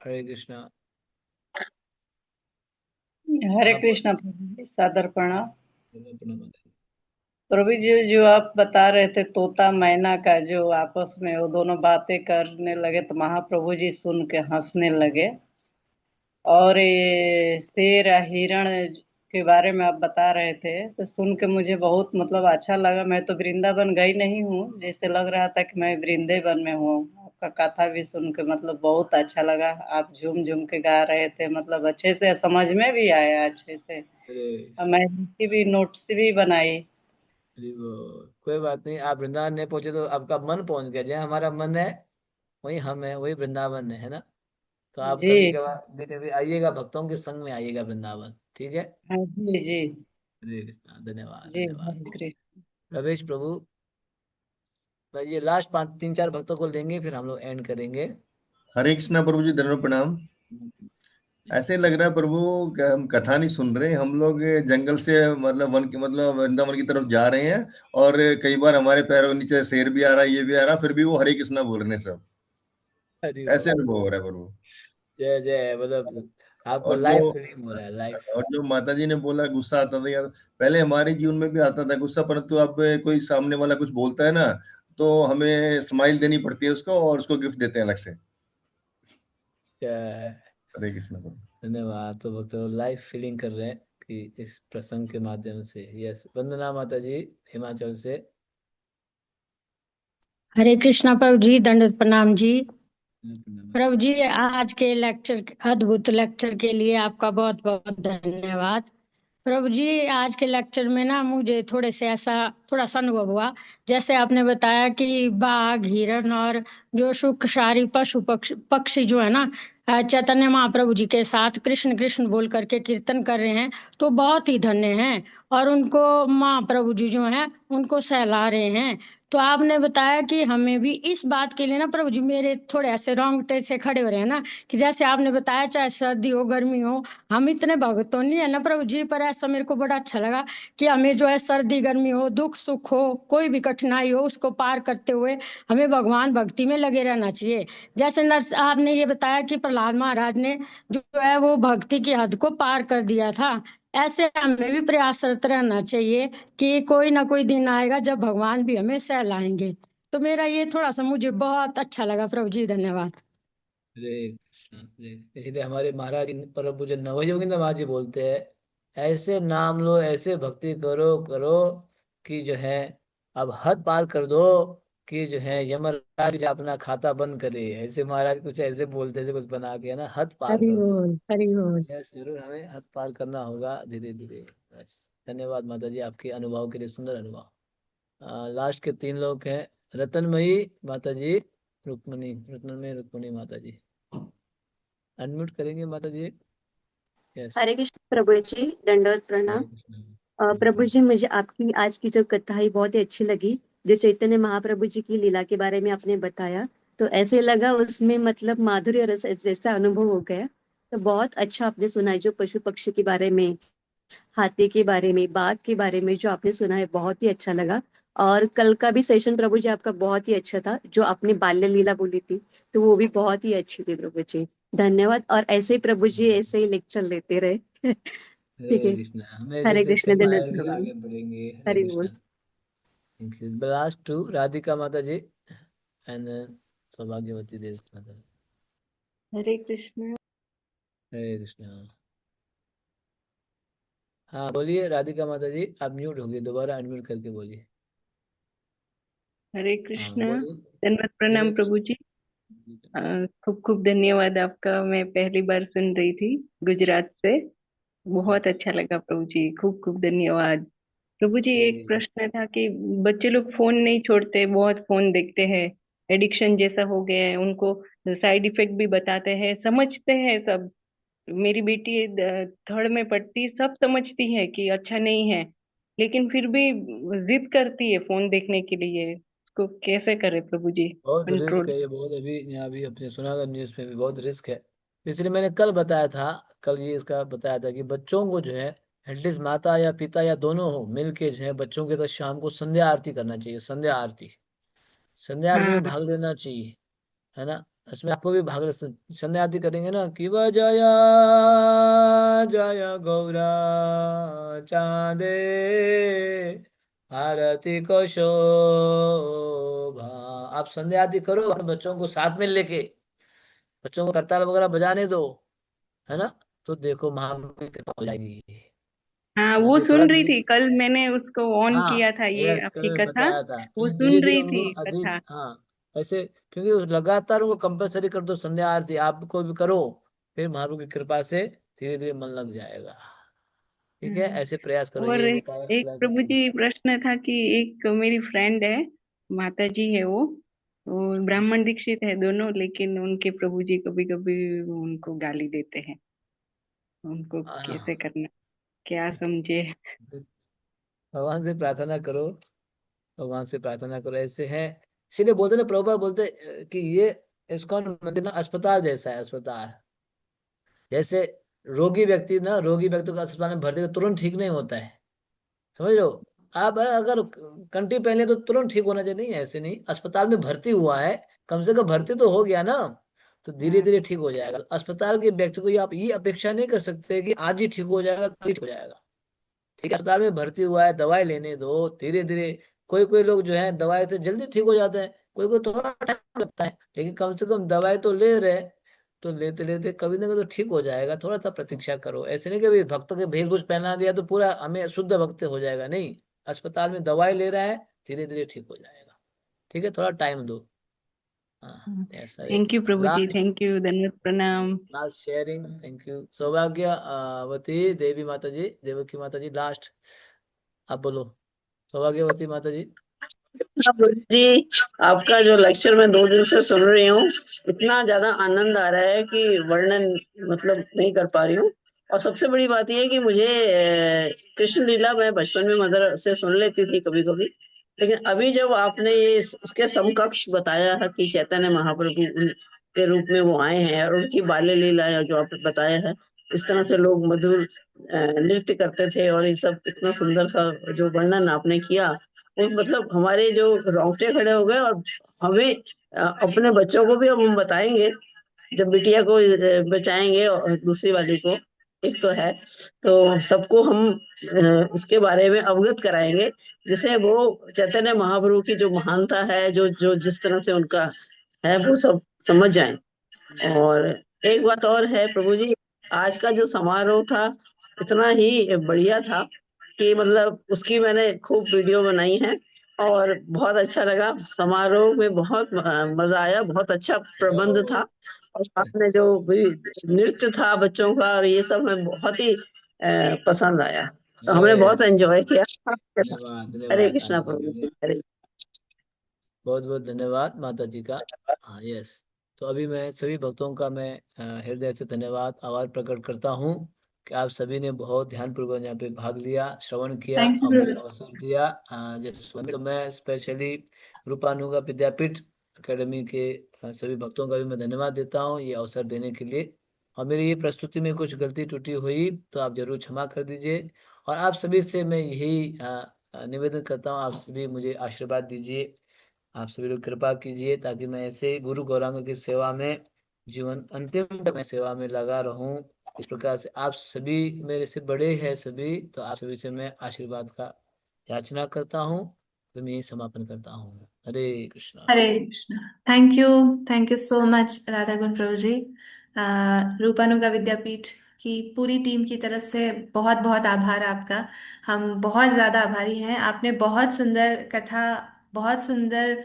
हरे कृष्णा। हरे आप कृष्णा प्रभु जी, सादर प्रणाम। अपना माता जी। प्रभु जी, जो आप बता रहे थे तोता मैना का, जो आपस में वो दोनों बातें करने लगे तो महाप्रभु जी सुन के हंसने लगे। और ये शेर हिरण के बारे में आप बता रहे थे तो सुन के मुझे बहुत मतलब अच्छा लगा। मैं तो वृंदावन गई नहीं हूँ, जैसे लग रहा था कि मैं वृंदावन में हूँ। आपका कथा भी सुन के मतलब बहुत अच्छा लगा। आप झूम झूम के गा रहे थे, मतलब अच्छे से समझ में भी आया अच्छे से। और मैं लिखी भी, नोट्स भी बनाई। कोई बात नहीं, आप वृंदावन नहीं पहुंचे तो आपका मन पहुंच गया। जहाँ हमारा मन है वही हम है, वही वृंदावन है ना। तो आप कभी जी कभी आइएगा, भक्तों के संग में आइएगा वृंदावन, ठीक है। हाँ जी जी हरे कृष्णा, धन्यवाद जी। धन्यवाद। हरे कृष्ण। रवेश प्रभु, भाई ये लास्ट 3-4 भक्तों को लेंगे, फिर हम लोग एंड करेंगे। हरे कृष्णा प्रभु जी, धन्यवाद प्रणाम। ऐसे लग रहा है प्रभु कि हम कथा नहीं सुन रहे, हम लोग जंगल से मतलब मतलब वृंदावन की तरफ जा रहे हैं। और कई बार हमारे पैरों के नीचे शेर भी आ रहा है, ये भी आ रहा है, फिर भी वो हरे कृष्णा बोल रहे हैं सब। हरि ऐसे बोल। अनुभव हो रहा है प्रभु। जय जय, मतलब आपको और लाइफ फीलिंग हो रहा है, लाइफ। जो माता जी ने बोला गुस्सा आता था, या पहले हमारे जीवन में भी आता था गुस्सा, परंतु अब कोई सामने वाला कुछ बोलता है ना तो हमें स्माइल देनी पड़ती है उसको, और उसको गिफ्ट देते हैं अलग से। जय, हरे कृष्णा प्रभु। धन्यवाद। तो भक्त लाइफ फीलिंग कर रहे हैं कि इस प्रसंग के माध्यम से। यस, वंदना माता जी हिमाचल से। हरे कृष्णा प्रभु जी, दंडवत प्रणाम जी। प्रभु जी, आज के लेक्चर, अद्भुत लेक्चर के लिए आपका बहुत बहुत धन्यवाद। प्रभु जी, आज के लेक्चर में ना मुझे थोड़ा सा अनुभव हुआ। जैसे आपने बताया कि बाघ, हिरण और जो सुखसारी पशु पक्षी जो है ना, चैतन्य महाप्रभु जी के साथ कृष्ण कृष्ण बोल करके कीर्तन कर रहे हैं, तो बहुत ही धन्य हैं। और उनको महाप्रभु जी जो हैं उनको सहला रहे हैं। तो आपने बताया कि हमें भी इस बात के लिए ना प्रभु जी, मेरे थोड़े ऐसे रोंगटे से खड़े हो रहे हैं ना, कि जैसे आपने बताया चाहे सर्दी हो गर्मी हो, हम इतने भगत तो नहीं है ना प्रभु जी, पर ऐसा मेरे को बड़ा अच्छा लगा कि हमें जो है सर्दी गर्मी हो, दुख सुख हो, कोई भी कठिनाई हो, उसको पार करते हुए हमें भगवान भक्ति में लगे रहना चाहिए। जैसे नर्स आपने ये बताया कि प्रहलाद महाराज ने जो है वो भक्ति की हद को पार कर दिया था, ऐसे हमें भी प्रयासरत रहना चाहिए कि कोई ना कोई दिन आएगा जब भगवान भी हमें सहलाएंगे। तो मेरा ये थोड़ा सा मुझे बहुत अच्छा लगा प्रभु जी, धन्यवाद। हरे कृष्ण, इसलिए हमारे महाराज प्रभु जो नवयोगिंद्र महाराज जी बोलते हैं, ऐसे नाम लो, ऐसे भक्ति करो करो कि जो है अब हद पार कर दो, कि जो है यमराज जो अपना खाता बंद करे। ऐसे महाराज कुछ ऐसे बोलते थे, कुछ बना के, है ना, हद पार हरि कर दो। बोल, हरि बोल। यस, जरूर हमें हद पार करना होगा धीरे धीरे। बस धन्यवाद माता जी आपके अनुभव के लिए, सुंदर अनुभव। लास्ट के 3 लोग हैं, रतनमयी माता जी, रुक्मणी माता जी। अनम्यूट करेंगे माता जी। यस, हरे कृष्ण प्रभु जी, दंडवत प्रणाम। प्रभु जी, मुझे आपकी आज की जो कथा है बहुत ही अच्छी लगी। जो चैतन्य महाप्रभु जी की लीला के बारे में आपने बताया, तो ऐसे लगा उसमें मतलब माधुर्य रस जैसा अनुभव हो गया। तो बहुत अच्छा आपने सुना, जो पशु पक्षी के बारे में, हाथी के बारे में, बाघ के बारे में जो आपने सुना है, बहुत ही अच्छा लगा। और कल का भी सेशन प्रभु जी आपका बहुत ही अच्छा था, जो आपने बाल्य लीला बोली थी, तो वो भी बहुत ही अच्छी थी प्रभु जी। धन्यवाद। और ऐसे ही प्रभु जी ऐसे ही लेक्चर लेते रहे। ठीक हरे है। कृष्ण, हमें हरे जैसे कृष्ण, सेवा धन्यवाद आएगी प्रभु जी। आगे बढ़ेंगे। हरे हरि कृष्ण। बोल। Thank you. लास्ट 2 राधिका माता जी एंड सौभाग्यवती देव माता जी। हरे कृष्ण। हरे कृष्णा। हाँ बोलिए राधिका माता जी, आप म्यूट हो गए, दोबारा अनम्यूट करके बोलिए। हरे हाँ कृष्णा। बोलिए। धन्यवाद प्रणाम हरे प्रभु जी। खूब खूब धन्यवाद आपका। मैं पहली बार सुन रही थी गुजरात से। बहुत अच्छा लगा प्रभु जी, खूब खूब धन्यवाद। प्रभु जी एक प्रश्न था कि बच्चे लोग फोन नहीं छोड़ते, बहुत फोन देखते हैं, एडिक्शन जैसा हो गया है उनको। साइड इफेक्ट भी बताते हैं, समझते हैं सब। मेरी बेटी थर्ड में पढ़ती, सब समझती है कि अच्छा नहीं है, लेकिन फिर भी जिद करती है फोन देखने के लिए। उसको कैसे करे प्रभु जी बहुत रिस्क कंट्रोल? है ये, बहुत अभी यहाँ भी अपने सुना था न्यूज़ में भी, बहुत रिस्क है। इसलिए मैंने कल बताया था, कल ये इसका बताया था कि बच्चों को जो है एटलीस्ट माता या पिता या दोनों हो मिल के जो है बच्चों के साथ शाम को संध्या आरती करना चाहिए। संध्या आरती, संध्या आरती हाँ में भाग लेना चाहिए, है ना। इसमें आपको भी भाग ले, संध्या आरती करेंगे ना कि वह जया जय गौरा चांदे आरती को शोभा। आप संध्या आरती करो अपने बच्चों को साथ में लेके, बच्चों को करताल वगैरह बजाने दो, है ना। तो देखो महाप्रभु की कृपा हो जाएगी, हाँ, समझ वो गए थोड़ा सुन रही नहीं। थी, कल मैंने उसको ऑन किया हाँ था ये यस, कल आपकी मैंने कथा। बताया था वो कि धीरे सुन धीरे रही उनको थी अधिक, कथा। हाँ ऐसे, क्योंकि लगातार उनको कंपलसरी कर दो संध्या आरती, आपको भी करो, फिर महाप्रभु की कृपा से धीरे धीरे मन लग जाएगा। ठीक है, ऐसे प्रयास करो, और ये बताया एक बताया प्रभु करते हैं। जी प्रश्न था कि एक मेरी फ्रेंड है, माता जी है वो ब्राह्मण दीक्षित है दोनों, लेकिन उनके प्रभु जी कभी कभी उनको गाली देते हैं। उनको कैसे करना, क्या समझे? भगवान से प्रार्थना करो, भगवान से प्रार्थना करो, ऐसे है। इसीलिए बोलते ना, प्रभुपाद बोलते कि ये इस्कॉन मंदिर ना अस्पताल जैसा है, अस्पताल जैसे। रोगी व्यक्ति ना, रोगी व्यक्ति को अस्पताल में भर्ती कर तुरंत ठीक नहीं होता है, समझ लो। आप अगर कंठी पहन ले तो तुरंत ठीक होना चाहिए, नहीं ऐसे नहीं। अस्पताल में भर्ती हुआ है, कम से कम भर्ती तो हो गया ना, तो धीरे धीरे ठीक हो जाएगा। अस्पताल के व्यक्ति को आप ये अपेक्षा नहीं कर सकते कि आज ही ठीक हो जाएगा, कल ही ठीक हो जाएगा। ठीक है, अस्पताल में भर्ती हुआ है, दवाई लेने दो धीरे धीरे। कोई कोई लोग जो है दवाई से जल्दी ठीक हो जाते हैं, कोई कोई थोड़ा टाइम लगता है, लेकिन कम से कम दवाई तो ले रहे हैं, तो लेते लेते कभी ना कभी तो ठीक हो जाएगा। थोड़ा सा प्रतीक्षा करो, ऐसे नहीं कि अभी भक्त के वेशभूष पहना दिया तो पूरा हमें शुद्ध भक्त हो जाएगा, नहीं। अस्पताल में दवाई ले रहा है, धीरे धीरे ठीक हो जाएगा। ठीक है, थोड़ा टाइम दो। हाँ ऐसा है। थैंक यू प्रभु जी, लास्ट, थैंक यू, धन्यवाद प्रणाम। लास्ट शेयरिंग, थैंक यू सौभाग्यवती देवी माता जी, देवकी माता जी, लास्ट आप बोलो, सौभाग्यवती माता जी। हाँ प्रभु जी, आपका जो लेक्चर मैं 2 दिन से सुन रही हूँ, इतना ज्यादा आनंद आ रहा है कि वर्णन मतलब नहीं कर पा रही हूँ। और सबसे बड़ी बात यह है कि मुझे कृष्ण लीला मैं बचपन में मदर से सुन लेती थी कभी कभी, लेकिन अभी जब आपने ये उसके समकक्ष बताया है कि चैतन्य महाप्रभु के रूप में वो आए हैं और उनकी बाल्य लीला जो आपने बताया है, इस तरह से लोग मधुर नृत्य करते थे, और ये सब इतना सुंदर सा जो वर्णन आपने किया, वो मतलब हमारे जो रोंगटे खड़े हो गए। और हमें अपने बच्चों को भी अब हम बताएंगे, जब बिटिया को बचाएंगे और दूसरी वाली को, एक तो है, तो सबको हम इसके बारे में अवगत कराएंगे, जिससे वो चैतन्य महाप्रभु की जो महानता है, जो जो जिस तरह से उनका है, वो सब समझ जाएं। और एक बात और है प्रभु जी, आज का जो समारोह था इतना ही बढ़िया था कि मतलब उसकी मैंने खूब वीडियो बनाई है, और बहुत अच्छा लगा। समारोह में बहुत मजा आया, बहुत अच्छा प्रबंध था। और आपने जो भी नृत्य था बच्चों का, और ये सब हमें बहुत ही पसंद आया, तो हमने जय बहुत एंजॉय किया। धन्यवाद, हरे धन्यवाद कृष्णा आनंद प्रभु जी, में। हरे। बहुत बहुत धन्यवाद माता जी का। हाँ यस। तो अभी मैं सभी भक्तों का मैं हृदय से धन्यवाद आभार प्रकट करता हूँ कि आप सभी ने बहुत ध्यानपूर्वक यहाँ पे भाग लिया, श्रवण किया थैंक यू और मुझे प्रभु। अवसर दिया। जैसे तो मैं स्पेशली रूपानुगा विद्यापीठ एकेडमी के सभी भक्तों का भी मैं धन्यवाद देता हूँ ये अवसर देने के लिए। और मेरी ये प्रस्तुति में कुछ गलती त्रुटि हुई तो आप जरूर क्षमा कर दीजिए। और आप सभी से मैं यही निवेदन करता हूँ, आप सभी मुझे आशीर्वाद दीजिए, आप सभी लोग कृपा कीजिए, ताकि मैं ऐसे ही गुरु गौरांग की सेवा में जीवन अंतिम तक मैं सेवा में लगा रहूं। इस प्रकार से आप सभी मेरे से बड़े हैं सभी, तो आप सभी से मैं आशीर्वाद का याचना करता हूँ। तो मैं यही समापन करता हूँ। Hare Krishna. Hare Krishna. Thank you so much Radha Gun प्रभु जी। रूपानुगा विद्यापीठ की पूरी टीम की तरफ से बहुत बहुत आभार आपका। हम बहुत ज़्यादा आभारी हैं। आपने बहुत सुंदर कथा, बहुत सुंदर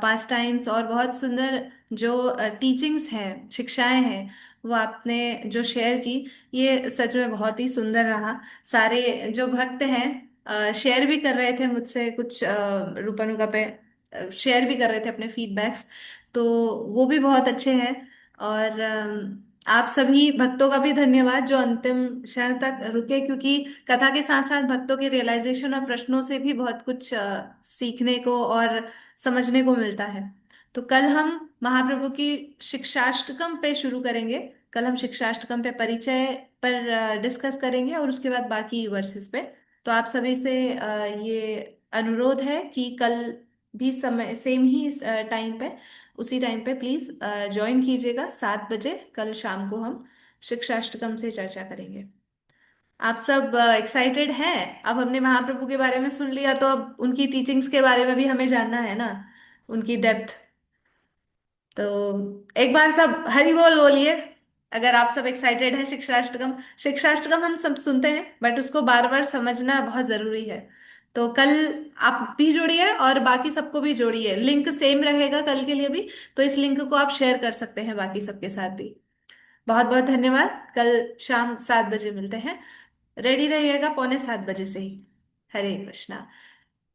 पास टाइम्स और बहुत सुंदर जो टीचिंग्स हैं, शिक्षाएं हैं, वो आपने जो शेयर की, ये सच में बहुत ही सुंदर रहा। सारे जो भक्त हैं शेयर भी कर रहे थे मुझसे कुछ रूपानुगा पे, शेयर भी कर रहे थे अपने फीडबैक्स, तो वो भी बहुत अच्छे हैं। और आप सभी भक्तों का भी धन्यवाद जो अंतिम क्षण तक रुके, क्योंकि कथा के साथ साथ भक्तों के रियलाइजेशन और प्रश्नों से भी बहुत कुछ सीखने को और समझने को मिलता है। तो कल हम महाप्रभु की शिक्षाष्टकम पे शुरू करेंगे। कल हम शिक्षाष्टकम पे परिचय पर डिस्कस करेंगे और उसके बाद बाकी वर्सेस पे। तो आप सभी से ये अनुरोध है कि कल भी समय सेम ही टाइम पे, उसी टाइम पे प्लीज ज्वाइन कीजिएगा। 7 बजे कल शाम को हम शिक्षाष्टकम से चर्चा करेंगे। आप सब एक्साइटेड हैं? अब हमने महाप्रभु के बारे में सुन लिया, तो अब उनकी टीचिंग्स के बारे में भी हमें जानना है ना, उनकी डेप्थ। तो एक बार सब हरि बोल बोलिए अगर आप सब एक्साइटेड हैं। शिक्षाष्टकम, शिक्षाष्टकम हम सब सुनते हैं बट उसको बार बार समझना बहुत जरूरी है। तो कल आप भी जोड़िए और बाकी सबको भी जोड़िए। लिंक सेम रहेगा कल के लिए भी, तो इस लिंक को आप शेयर कर सकते हैं बाकी सबके साथ भी। बहुत बहुत धन्यवाद। कल शाम 7 बजे मिलते हैं। रेडी रहिएगा 6:45 से ही। हरे कृष्णा।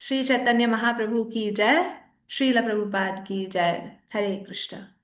श्री चैतन्य महाप्रभु की जय। श्रील प्रभुपाद की जय। हरे कृष्णा।